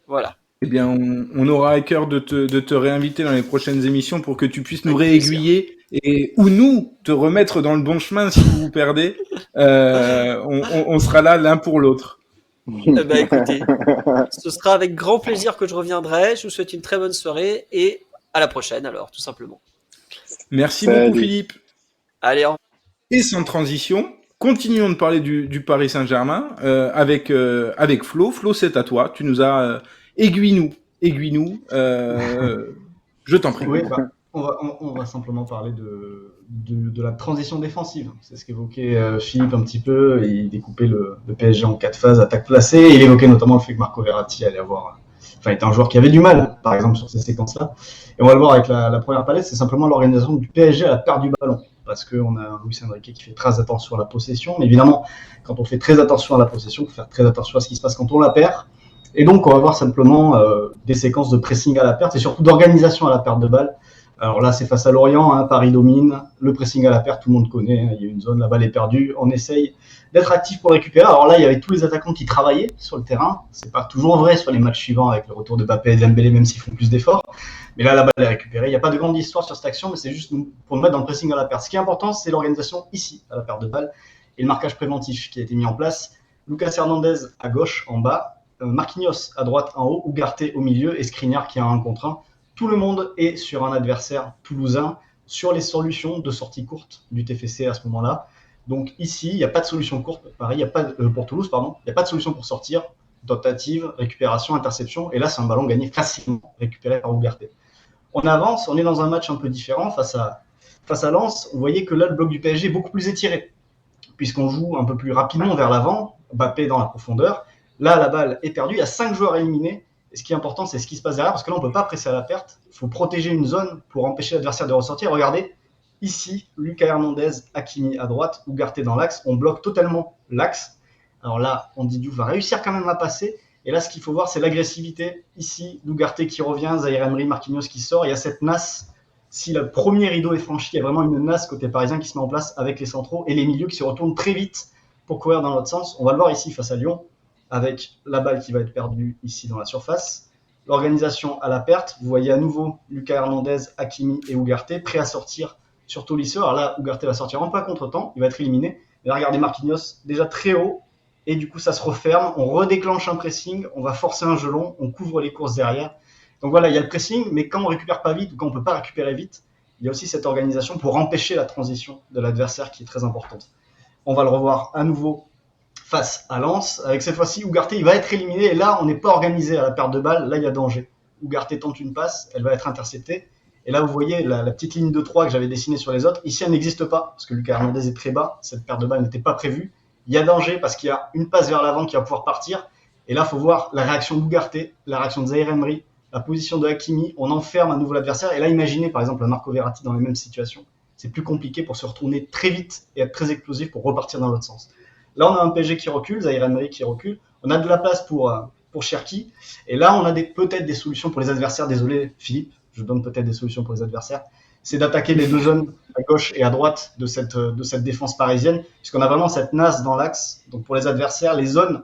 Voilà. Eh bien, on aura à cœur de te réinviter dans les prochaines émissions pour que tu puisses nous réaiguiller ou nous te remettre dans le bon chemin si vous perdez. On sera là l'un pour l'autre. Écoutez, ce sera avec grand plaisir que je reviendrai. Je vous souhaite une très bonne soirée et à la prochaine alors, tout simplement. Merci beaucoup Philippe. Allez, et sans transition, continuons de parler du Paris Saint-Germain avec Flo. Flo, c'est à toi. Tu nous as aiguille-nous. Je t'en prie. Oui, on va simplement parler de la transition défensive. C'est ce qu'évoquait Philippe un petit peu. Il découpait le PSG en 4 phases, attaque placée. Et il évoquait notamment le fait que Marco Verratti était un joueur qui avait du mal, par exemple, sur ces séquences-là. Et on va le voir avec la première palette, c'est simplement l'organisation du PSG à la perte du ballon. Parce qu'on a un Luis Enrique qui fait très attention à la possession. Mais évidemment, quand on fait très attention à la possession, il faut faire très attention à ce qui se passe quand on la perd. Et donc, on va voir simplement des séquences de pressing à la perte et surtout d'organisation à la perte de balle. Alors là, c'est face à Lorient, Paris domine, le pressing à la perte, tout le monde connaît, il y a une zone, la balle est perdue, on essaye d'être actif pour récupérer. Alors là, il y avait tous les attaquants qui travaillaient sur le terrain, c'est pas toujours vrai sur les matchs suivants avec le retour de Mbappé et Dembélé, même s'ils font plus d'efforts. Mais là, la balle est récupérée, il n'y a pas de grande histoire sur cette action, mais c'est juste pour nous mettre dans le pressing à la perte. Ce qui est important, c'est l'organisation ici, à la perte de balle, et le marquage préventif qui a été mis en place. Lucas Hernandez à gauche, en bas, Marquinhos à droite, en haut, Ugarte au milieu, et Skriniar qui a un contre 1. Tout le monde est sur un adversaire toulousain, sur les solutions de sortie courte du TFC à ce moment-là. Donc ici, il n'y a pas de solution courte pour Toulouse, il n'y a pas de solution pour sortir. tentative, récupération, interception. Et là, c'est un ballon gagné facilement, récupéré par Ugarte. On avance, on est dans un match un peu différent face à Lens. Vous voyez que là, le bloc du PSG est beaucoup plus étiré, puisqu'on joue un peu plus rapidement vers l'avant, Mbappé dans la profondeur. Là, la balle est perdue, il y a 5 joueurs éliminés. Et ce qui est important, c'est ce qui se passe derrière, parce que là, on ne peut pas presser à la perte. Il faut protéger une zone pour empêcher l'adversaire de ressortir. Regardez, ici, Lucas Hernandez, Hakimi à droite, Ugarte dans l'axe. On bloque totalement l'axe. Alors là, Andy Diouf va réussir quand même à passer. Et là, ce qu'il faut voir, c'est l'agressivité. Ici, Ugarte qui revient, Zaïre Emery, Marquinhos qui sort. Il y a cette nasse. Si le premier rideau est franchi, il y a vraiment une nasse côté parisien qui se met en place avec les centraux et les milieux qui se retournent très vite pour courir dans l'autre sens. On va le voir ici face à Lyon, avec la balle qui va être perdue ici dans la surface. L'organisation à la perte. Vous voyez à nouveau Lucas Hernandez, Hakimi et Ugarte prêts à sortir sur Tolisso. Alors là, Ugarte va sortir en plein contre-temps. Il va être éliminé. Et là, regardez Marquinhos déjà très haut. Et du coup, ça se referme. On redéclenche un pressing. On va forcer un gelon. On couvre les courses derrière. Donc voilà, il y a le pressing. Mais quand on ne récupère pas vite ou quand on ne peut pas récupérer vite, il y a aussi cette organisation pour empêcher la transition de l'adversaire qui est très importante. On va le revoir à nouveau face à Lens, avec cette fois-ci Ugarte, il va être éliminé, et là on n'est pas organisé à la perte de balle, là il y a danger. Ugarte tente une passe, elle va être interceptée, et là vous voyez la petite ligne de 3 que j'avais dessinée sur les autres, ici elle n'existe pas, parce que Lucas Hernandez est très bas, cette perte de balle n'était pas prévue, il y a danger parce qu'il y a une passe vers l'avant qui va pouvoir partir, et là il faut voir la réaction d'Ugarte, la réaction de Zaïre Emery, la position de Hakimi, on enferme à nouveau l'adversaire, et là imaginez par exemple Marco Verratti dans les mêmes situations, c'est plus compliqué pour se retourner très vite et être très explosif pour repartir dans l'autre sens. Là, on a un PSG qui recule, Zaïre Emery qui recule. On a de la place pour Cherki. Et là, on a peut-être des solutions pour les adversaires. Désolé, Philippe, je donne peut-être des solutions pour les adversaires. C'est d'attaquer les deux zones à gauche et à droite de cette défense parisienne, puisqu'on a vraiment cette nasse dans l'axe. Donc pour les adversaires, les zones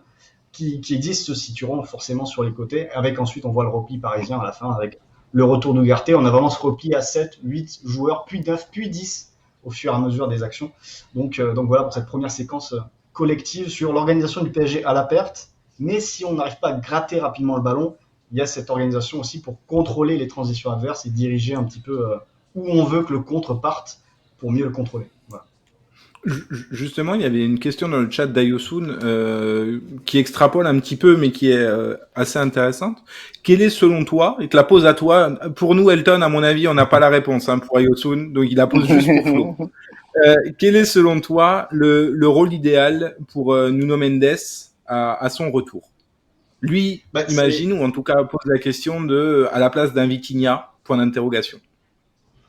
qui existent se situeront forcément sur les côtés. Avec ensuite, on voit le repli parisien à la fin, avec le retour d'Ugarte. On a vraiment ce repli à 7, 8 joueurs, puis 9, puis 10 au fur et à mesure des actions. Donc voilà pour cette première séquence collective sur l'organisation du PSG à la perte, mais si on n'arrive pas à gratter rapidement le ballon, il y a cette organisation aussi pour contrôler les transitions adverses et diriger un petit peu où on veut que le contre parte pour mieux le contrôler. Voilà. Justement, il y avait une question dans le chat d'Ayosun qui extrapole un petit peu, mais qui est assez intéressante. Quelle est selon toi, et te la pose à toi, pour nous Elton, à mon avis, on n'a pas la réponse pour Ayosun, donc il la pose juste pour Flo. Quel est selon toi le rôle idéal pour Nuno Mendes à son retour? Lui, imagine, ou en tout cas pose la question à la place d'un Vitinha, point d'interrogation.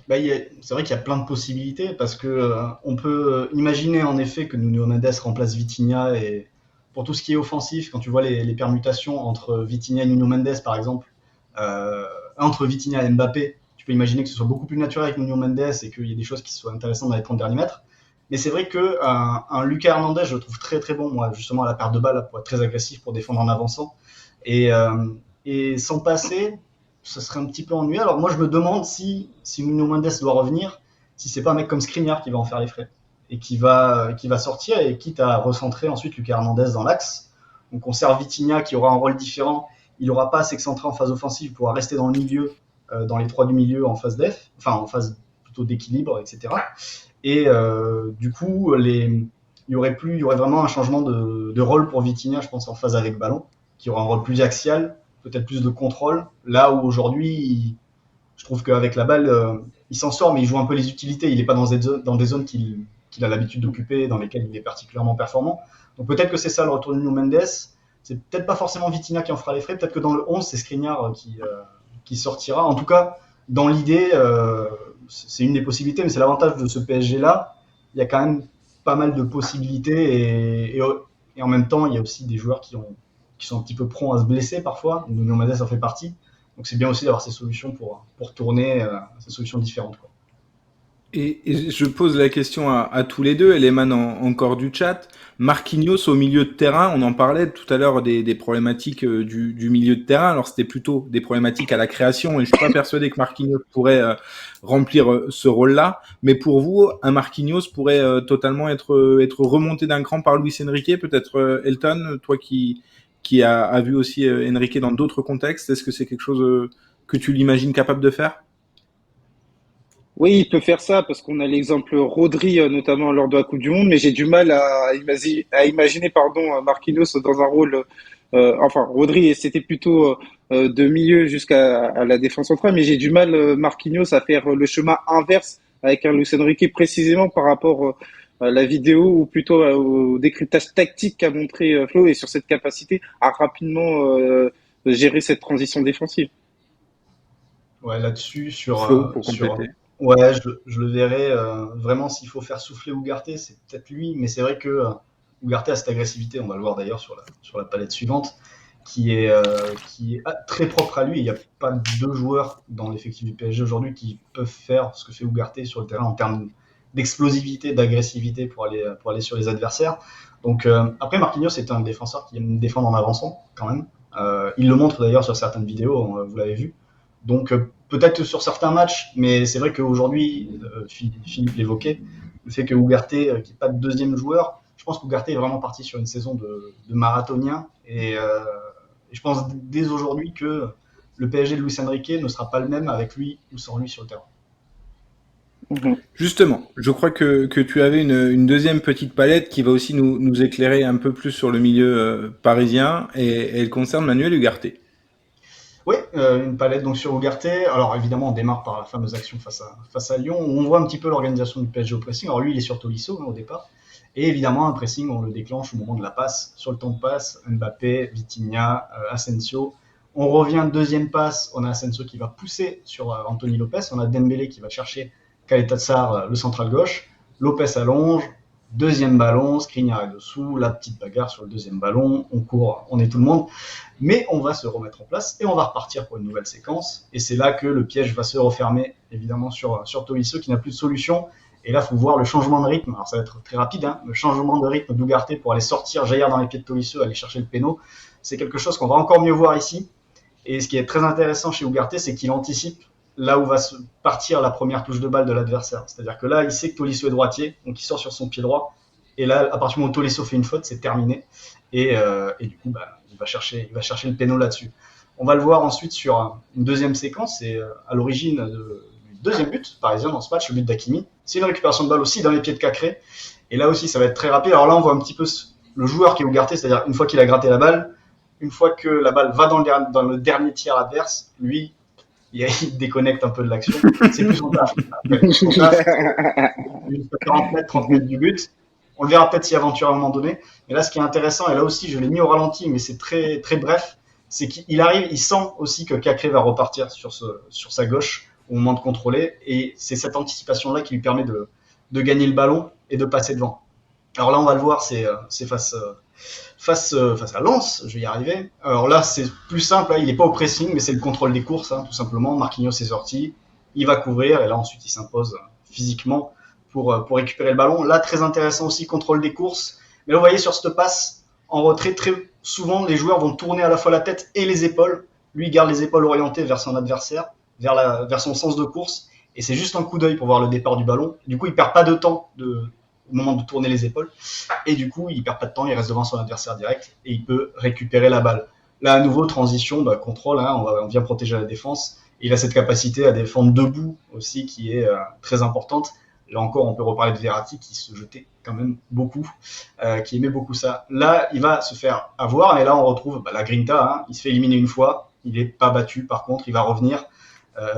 C'est vrai qu'il y a plein de possibilités parce que on peut imaginer en effet que Nuno Mendes remplace Vitinha, et pour tout ce qui est offensif, quand tu vois les permutations entre Vitinha et Nuno Mendes par exemple, entre Vitinha et Mbappé, tu peux imaginer que ce soit beaucoup plus naturel avec Nuno Mendes et qu'il y ait des choses qui soient intéressantes dans les 30 derniers mètres. Mais c'est vrai qu'un Lucas Hernandez, je le trouve très très bon, moi, justement à la perte de balle, pour être très agressif, pour défendre en avançant. Et sans passer, ce serait un petit peu ennuyeux. Alors moi je me demande si Nuno Mendes doit revenir, si c'est pas un mec comme Skriniar qui va en faire les frais et qui va sortir, et quitte à recentrer ensuite Lucas Hernandez dans l'axe. Donc on sert Vitinha qui aura un rôle différent, il n'aura pas à s'excentrer en phase offensive, il pourra rester dans le milieu, dans les trois du milieu en phase def, enfin en phase plutôt d'équilibre, etc. Et du coup il y aurait vraiment un changement de rôle pour Vitinha, je pense, en phase avec ballon, qui aura un rôle plus axial, peut-être plus de contrôle, là où aujourd'hui je trouve qu'avec la balle il s'en sort, mais il joue un peu les utilités, il n'est pas dans des zones qu'il a l'habitude d'occuper, dans lesquelles il est particulièrement performant. Donc peut-être que c'est ça le retour de Nuno Mendes. C'est peut-être pas forcément Vitinha qui en fera les frais, peut-être que dans le 11 c'est Skriniar qui sortira. En tout cas, dans l'idée, c'est une des possibilités, mais c'est l'avantage de ce PSG là, il y a quand même pas mal de possibilités, et en même temps il y a aussi des joueurs qui sont un petit peu prompts à se blesser parfois. Nuno Mendes en fait partie, donc c'est bien aussi d'avoir ces solutions pour tourner, ces solutions différentes, quoi. Et je pose la question à tous les deux, elle émane encore du chat. Marquinhos au milieu de terrain, on en parlait tout à l'heure des problématiques du milieu de terrain. Alors c'était plutôt des problématiques à la création, et je suis pas persuadé que Marquinhos pourrait remplir ce rôle-là. Mais pour vous, un Marquinhos pourrait totalement être remonté d'un cran par Luis Enrique, peut-être Elton, toi qui a vu aussi Enrique dans d'autres contextes. Est-ce que c'est quelque chose que tu l'imagines capable de faire? Oui, il peut faire ça parce qu'on a l'exemple Rodri, notamment lors de la Coupe du Monde, mais j'ai du mal à imaginer Marquinhos dans un rôle Enfin, Rodri, c'était plutôt de milieu jusqu'à à la défense centrale, mais j'ai du mal, Marquinhos, à faire le chemin inverse avec un Luis Enrique précisément par rapport à la vidéo ou plutôt au décryptage tactique qu'a montré Flo et sur cette capacité à rapidement gérer cette transition défensive. Ouais, là-dessus, Flo, pour compléter. ouais, je le verrais vraiment s'il faut faire souffler Ugarte, c'est peut-être lui, mais c'est vrai que Ugarte a cette agressivité, on va le voir d'ailleurs sur la palette suivante, qui est très propre à lui. Il n'y a pas deux joueurs dans l'effectif du PSG aujourd'hui qui peuvent faire ce que fait Ugarte sur le terrain en termes d'explosivité, d'agressivité pour aller sur les adversaires. Donc après, Marquinhos est un défenseur qui aime défendre en avançant quand même. Il le montre d'ailleurs sur certaines vidéos, vous l'avez vu. Donc peut-être sur certains matchs, mais c'est vrai qu'aujourd'hui, Philippe l'évoquait, le fait que Ugarte, qui n'est pas de deuxième joueur, je pense qu'Ugarte est vraiment parti sur une saison de marathonien. Et je pense dès aujourd'hui que le PSG de Luis Enrique ne sera pas le même avec lui ou sans lui sur le terrain. Justement, je crois que tu avais une deuxième petite palette qui va aussi nous éclairer un peu plus sur le milieu parisien et elle concerne Manuel Ugarte. Oui, une palette donc sur Ugarte. Alors évidemment, on démarre par la fameuse action face à Lyon, où on voit un petit peu l'organisation du PSG au pressing. Alors lui, il est sur Tolisso au départ. Et évidemment, un pressing, on le déclenche au moment de la passe. Sur le temps de passe, Mbappé, Vitinha, Asensio. On revient deuxième passe, on a Asensio qui va pousser sur Anthony Lopez. On a Dembélé qui va chercher Caleta-Tsar, le central gauche. Lopez allonge. Deuxième ballon, Skriniar est dessous, la petite bagarre sur le deuxième ballon, on court, on est tout le monde. Mais on va se remettre en place et on va repartir pour une nouvelle séquence. Et c'est là que le piège va se refermer, évidemment, sur Tolisso qui n'a plus de solution. Et là, il faut voir le changement de rythme. Alors, ça va être très rapide, hein, le changement de rythme d'Ugarte pour aller sortir, jaillir dans les pieds de Tolisso, aller chercher le péno. C'est quelque chose qu'on va encore mieux voir ici. Et ce qui est très intéressant chez Ugarte, c'est qu'il anticipe là où va se partir la première touche de balle de l'adversaire. C'est-à-dire que là, il sait que Tolisso est droitier, donc il sort sur son pied droit. Et là, à partir du moment où Tolisso fait une faute, c'est terminé. Et du coup, il va chercher le péno là-dessus. On va le voir ensuite sur une deuxième séquence. C'est à l'origine du deuxième but parisien dans ce match, le but d'Hakimi. C'est une récupération de balle aussi dans les pieds de Cacré. Et là aussi, ça va être très rapide. Alors là, on voit un petit peu le joueur qui est Ugarte, c'est-à-dire une fois qu'il a gratté la balle, une fois que la balle va dans le dernier tiers adverse, lui, il déconnecte un peu de l'action. C'est plus son taf. Son taf, 40 mètres, 30 mètres du but. On le verra peut-être si aventure à un moment donné. Mais là, ce qui est intéressant, et là aussi, je l'ai mis au ralenti, mais c'est très, très bref, c'est qu'il arrive, il sent aussi que Cacré va repartir sur sa gauche au moment de contrôler. Et c'est cette anticipation-là qui lui permet de gagner le ballon et de passer devant. Alors là, on va le voir, c'est face à Lens, je vais y arriver. Alors là, c'est plus simple, il n'est pas au pressing, mais c'est le contrôle des courses, tout simplement. Marquinhos est sorti, il va couvrir, et là, ensuite, il s'impose physiquement pour récupérer le ballon. Là, très intéressant aussi, contrôle des courses. Mais là, vous voyez, sur cette passe, en retrait, très souvent, les joueurs vont tourner à la fois la tête et les épaules. Lui, il garde les épaules orientées vers son adversaire, vers son sens de course, et c'est juste un coup d'œil pour voir le départ du ballon. Du coup, il ne perd pas de temps au moment de tourner les épaules. Et du coup, il perd pas de temps, il reste devant son adversaire direct et il peut récupérer la balle. Là, à nouveau, transition, contrôle, on vient protéger la défense. Il a cette capacité à défendre debout aussi qui est très importante. Là encore, on peut reparler de Verratti qui se jetait quand même beaucoup, qui aimait beaucoup ça. Là, il va se faire avoir et là, on retrouve la grinta. Il se fait éliminer une fois, il n'est pas battu par contre, il va revenir.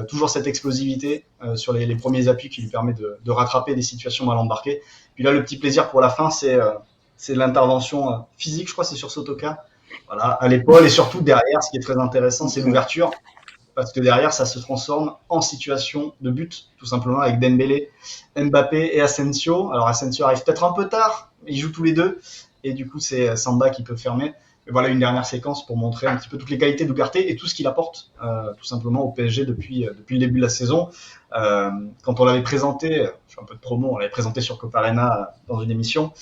Toujours cette explosivité sur les premiers appuis qui lui permet de rattraper des situations mal embarquées. Puis là, le petit plaisir pour la fin, c'est l'intervention physique, je crois, c'est sur Sotoka, voilà, à l'épaule, et surtout derrière, ce qui est très intéressant, c'est l'ouverture, parce que derrière, ça se transforme en situation de but, tout simplement, avec Dembélé, Mbappé et Asensio. Alors Asensio arrive peut-être un peu tard, ils jouent tous les deux, et du coup, c'est Samba qui peut fermer. Et voilà une dernière séquence pour montrer un petit peu toutes les qualités d'Ugarte et tout ce qu'il apporte tout simplement au PSG depuis le début de la saison. Quand on l'avait présenté, je fais un peu de promo, on l'avait présenté sur Copa Arena dans une émission,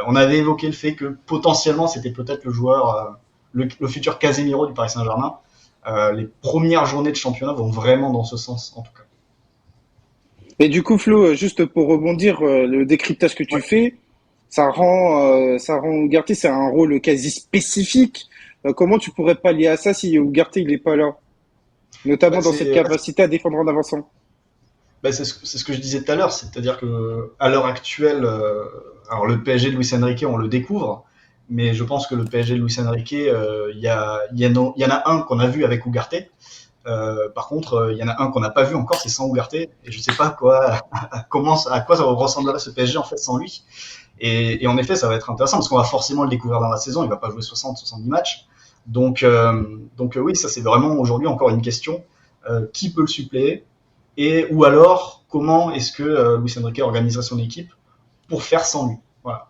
on avait évoqué le fait que potentiellement c'était peut-être le joueur, le futur Casemiro du Paris Saint-Germain. Les premières journées de championnat vont vraiment dans ce sens en tout cas. Et du coup, Flo, juste pour rebondir, le décryptage que tu fais, ça rend Ugarte, c'est un rôle quasi spécifique. Comment tu pourrais pallier à ça si Ugarte il est pas là, notamment dans cette capacité à défendre en avançant? C'est ce que je disais tout à l'heure, c'est-à-dire que à l'heure actuelle, alors le PSG de Luis Enrique, on le découvre, Mais je pense que le PSG de Luis Enrique, il y en a un qu'on a vu avec Ugarte. Par contre, il y en a un qu'on n'a pas vu encore, c'est sans Ugarte. Et je ne sais pas à quoi ça ressemblerait ce PSG en fait sans lui. Et en effet, ça va être intéressant parce qu'on va forcément le découvrir dans la saison. Il ne va pas jouer 60-70 matchs. Donc oui, ça c'est vraiment aujourd'hui encore une question. Qui peut le suppléer ou alors comment est-ce que Luis Enrique organiserait son équipe pour faire sans lui. Voilà.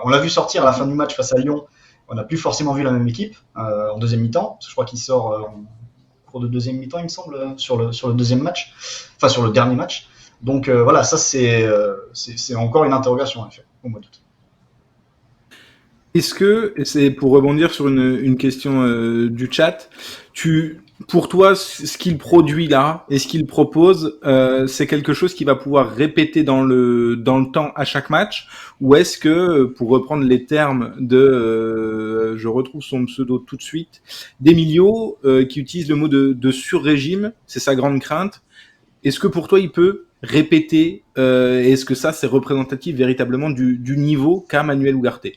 On l'a vu sortir à la fin du match face à Lyon. On n'a plus forcément vu la même équipe en deuxième mi-temps. Je crois qu'il sort en cours de deuxième mi-temps, il me semble, sur le deuxième match, enfin sur le dernier match. Donc voilà, ça c'est encore une interrogation en effet au mois d'août. Est-ce que, c'est pour rebondir sur une question du chat, pour toi, ce qu'il produit là et ce qu'il propose, c'est quelque chose qui va pouvoir répéter dans le temps à chaque match, ou est-ce que, pour reprendre les termes de, je retrouve son pseudo tout de suite, d'Emilio, qui utilise le mot de sur-régime, c'est sa grande crainte. Est-ce que pour toi, il peut répéter, et est-ce que ça, c'est représentatif véritablement du niveau qu'a Manuel Ugarte?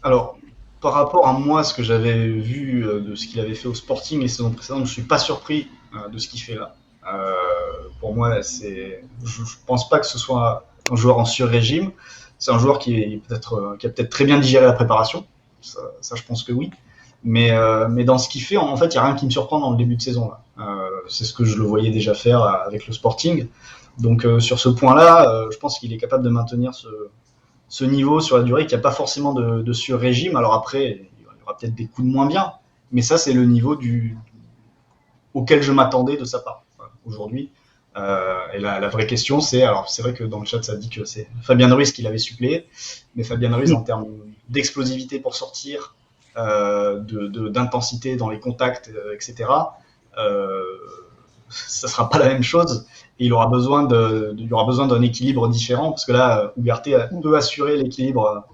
Alors, par rapport à moi, ce que j'avais vu de ce qu'il avait fait au Sporting les saisons précédentes, je ne suis pas surpris de ce qu'il fait là. Pour moi, je ne pense pas que ce soit un joueur en sur-régime. C'est un joueur qui a peut-être très bien digéré la préparation. Ça je pense que oui. Mais dans ce qu'il fait, en fait, il n'y a rien qui me surprend dans le début de saison. Là. C'est ce que je le voyais déjà faire avec le Sporting. Donc, sur ce point-là, je pense qu'il est capable de maintenir ce niveau sur la durée, qu'il n'y a pas forcément de sur-régime. Alors après, il y aura peut-être des coups de moins bien, mais ça, c'est le niveau auquel je m'attendais de sa part aujourd'hui. Et la vraie question, alors c'est vrai que dans le chat, ça dit que c'est Fabien Ruiz qui l'avait suppléé, mais Fabien Ruiz, en termes d'explosivité pour sortir, d'intensité dans les contacts, etc., ça sera pas la même chose. Et il aura besoin d'un équilibre différent, parce que là, Ugarte peut assurer l'équilibre,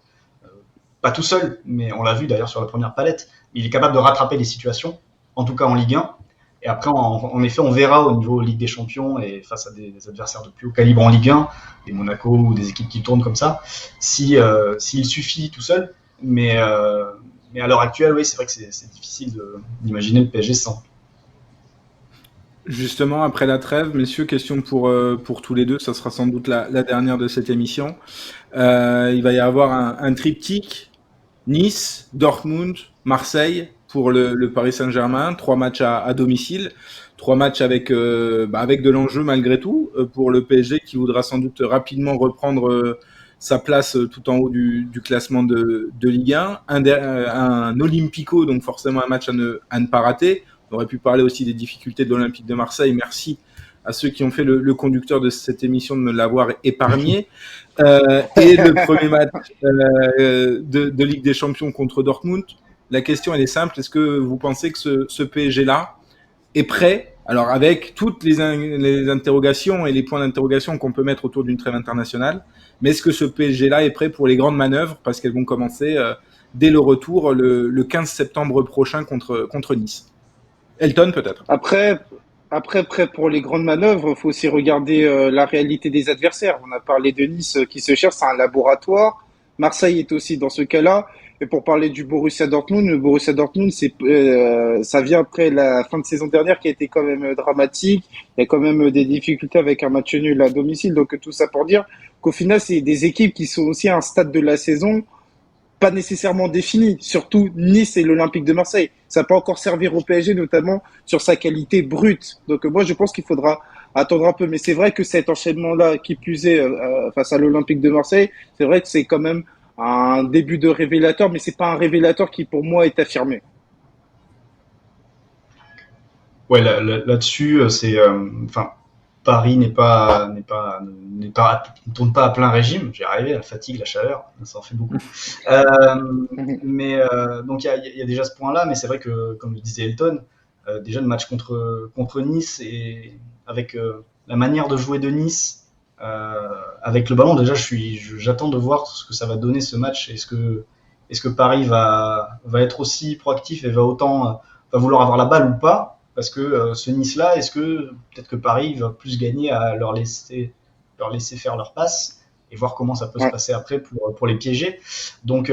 pas tout seul, mais on l'a vu d'ailleurs sur la première palette. Il est capable de rattraper les situations, en tout cas en Ligue 1. Et après, en effet, on verra au niveau Ligue des Champions et face à des adversaires de plus haut calibre en Ligue 1, des Monaco ou des équipes qui tournent comme ça, s'il suffit tout seul. Mais à l'heure actuelle, oui, c'est vrai que c'est difficile d'imaginer le PSG sans. Justement, après la trêve, messieurs, question pour tous les deux, ça sera sans doute la dernière de cette émission. Il va y avoir un triptyque, Nice, Dortmund, Marseille pour le Paris Saint-Germain, 3 matchs à domicile, 3 matchs avec de l'enjeu malgré tout, pour le PSG qui voudra sans doute rapidement reprendre sa place tout en haut du classement de Ligue 1, un Olympico, donc forcément un match à ne pas rater. On aurait pu parler aussi des difficultés de l'Olympique de Marseille. Merci à ceux qui ont fait le conducteur de cette émission de me l'avoir épargné. Et le premier match de Ligue des Champions contre Dortmund. La question, elle est simple. Est-ce que vous pensez que ce PSG-là est prêt? Alors, avec toutes les interrogations et les points d'interrogation qu'on peut mettre autour d'une trêve internationale, mais est-ce que ce PSG-là est prêt pour les grandes manœuvres? Parce qu'elles vont commencer dès le retour le 15 septembre prochain contre Nice. Elton, peut-être. Après, prêt pour les grandes manœuvres, il faut aussi regarder la réalité des adversaires. On a parlé de Nice qui se cherche, c'est un laboratoire. Marseille est aussi dans ce cas-là. Et pour parler du Borussia Dortmund, le Borussia Dortmund, ça vient après la fin de saison dernière qui a été quand même dramatique. Il y a quand même des difficultés avec un match nul à domicile. Donc tout ça pour dire qu'au final, c'est des équipes qui sont aussi à un stade de la saison pas nécessairement défini, surtout Nice et l'Olympique de Marseille. Ça peut encore servir au PSG, notamment sur sa qualité brute. Donc moi, je pense qu'il faudra attendre un peu. Mais c'est vrai que cet enchaînement-là, qui plus est face à l'Olympique de Marseille, c'est vrai que c'est quand même un début de révélateur, mais c'est pas un révélateur qui, pour moi, est affirmé. Ouais, là-dessus, c'est, Paris ne tourne pas à plein régime. J'y arrivé, la fatigue, la chaleur, ça en fait beaucoup. Donc il y a déjà ce point-là, mais c'est vrai que, comme le disait Elton, déjà le match contre Nice et avec la manière de jouer de Nice, avec le ballon, déjà j'attends de voir ce que ça va donner ce match. Est-ce que Paris va être aussi proactif et va vouloir avoir la balle ou pas? Parce que ce Nice-là, est-ce que peut-être que Paris va plus gagner à leur laisser faire leur passe et voir comment ça peut se passer après pour les piéger. Donc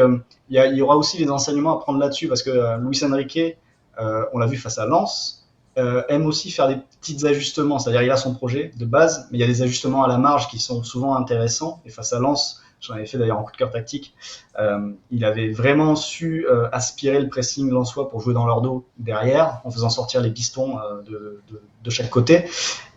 il y aura aussi des enseignements à prendre là-dessus, parce que Luis Enrique, on l'a vu face à Lens, aime aussi faire des petits ajustements, c'est-à-dire il a son projet de base, mais il y a des ajustements à la marge qui sont souvent intéressants, et face à Lens, j'en avais fait d'ailleurs un coup de cœur tactique, il avait vraiment su aspirer le pressing lensois pour jouer dans leur dos derrière, en faisant sortir les pistons de chaque côté,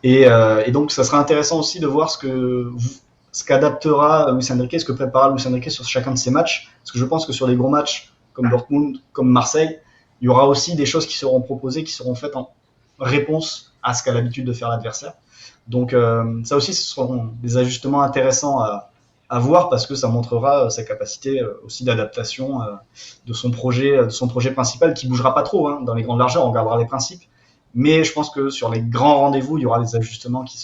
et donc ça sera intéressant aussi de voir ce qu'adaptera Luis Enrique, ce que préparera Luis Enrique sur chacun de ces matchs, parce que je pense que sur des gros matchs comme Dortmund, comme Marseille, il y aura aussi des choses qui seront proposées, qui seront faites en réponse à ce qu'a l'habitude de faire l'adversaire. Donc ça aussi, ce seront des ajustements intéressants à voir, parce que ça montrera sa capacité aussi d'adaptation de son projet principal, qui bougera pas trop dans les grandes largeurs, on gardera les principes, mais je pense que sur les grands rendez-vous, il y aura des ajustements qui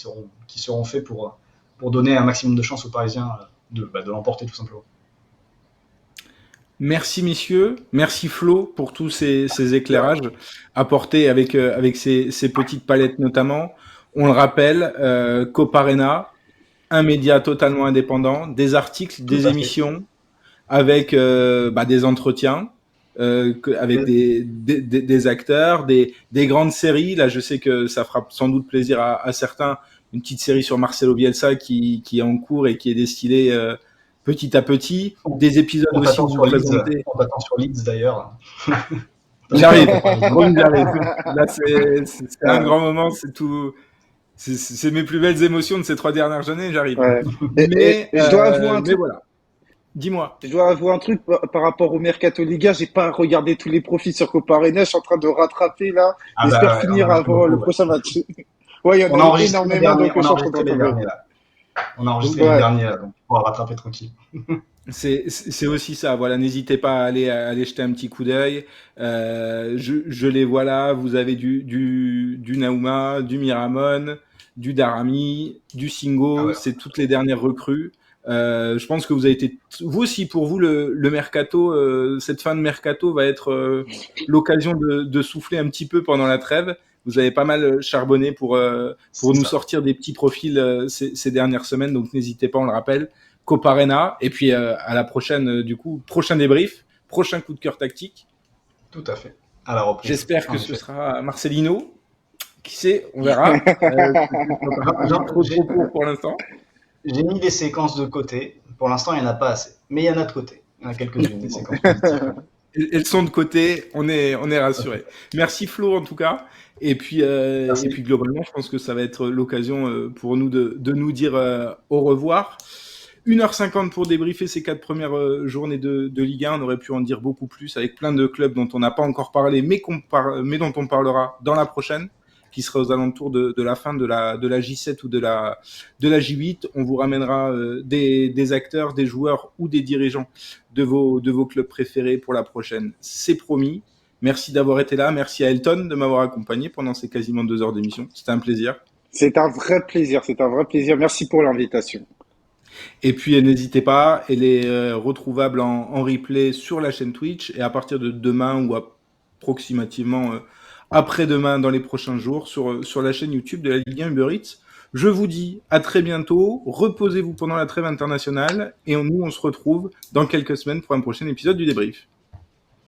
seront faits pour donner un maximum de chance aux Parisiens de l'emporter tout simplement. Merci messieurs, merci Flo pour tous ces éclairages apportés avec ces petites palettes notamment. On le rappelle, Coparena, un média totalement indépendant, des articles, des émissions, avec des entretiens, avec des acteurs, des grandes séries. Là, je sais que ça fera sans doute plaisir à certains. Une petite série sur Marcelo Bielsa qui est en cours et qui est destinée petit à petit. Des épisodes on aussi où vous présentez. On t'attend sur Leeds d'ailleurs. J'arrive. Là, c'est un grand moment. C'est tout. C'est mes plus belles émotions de ces 3 dernières années. J'arrive. Ouais. Mais je dois avouer un truc. Voilà. Dis-moi. Je dois avouer un truc par rapport au Mercato Liga. J'ai pas regardé tous les profits sur Coparena. Je suis en train de rattraper là. J'espère finir avant le prochain match. Ouais, il y en a énormément, donc je suis en train de regarder. On a enregistré les derniers, donc on va rattraper tranquille. C'est aussi ça. Voilà, n'hésitez pas à aller jeter un petit coup d'œil. Je les vois là. Vous avez du Naouma, du Miramon, du Darami, du Singo. C'est toutes les dernières recrues. Je pense que vous avez été, vous aussi, pour vous, le mercato, cette fin de mercato va être l'occasion de souffler un petit peu pendant la trêve. Vous avez pas mal charbonné pour nous sortir des petits profils ces dernières semaines, donc n'hésitez pas, on le rappelle. Coparena, et puis à la prochaine, du coup, prochain débrief, prochain coup de cœur tactique. Tout à fait. À la reprise. J'espère que ce sera Marcelino. Qui sait, on verra. Trop court pour l'instant. J'ai mis des séquences de côté. Pour l'instant, il n'y en a pas assez. Mais il y en a de côté. Il y en a quelques-unes, des séquences positives. Elles sont de côté, on est rassurés. Merci Flo en tout cas. Et puis globalement, je pense que ça va être l'occasion pour nous de nous dire au revoir. 1h50 pour débriefer ces 4 premières journées de Ligue 1. On aurait pu en dire beaucoup plus avec plein de clubs dont on n'a pas encore parlé, mais dont on parlera dans la prochaine, qui sera aux alentours de la fin de la J7 ou de la J8. On vous ramènera des acteurs, des joueurs ou des dirigeants de vos clubs préférés pour la prochaine. C'est promis. Merci d'avoir été là. Merci à Elton de m'avoir accompagné pendant ces quasiment 2 heures d'émission. C'était un plaisir. C'est un vrai plaisir. Merci pour l'invitation. Et puis n'hésitez pas, elle est retrouvable en replay sur la chaîne Twitch et à partir de demain ou approximativement après-demain dans les prochains jours sur la chaîne YouTube de la Ligue 1 Uber Eats. Je vous dis à très bientôt, reposez-vous pendant la trêve internationale et nous on se retrouve dans quelques semaines pour un prochain épisode du débrief.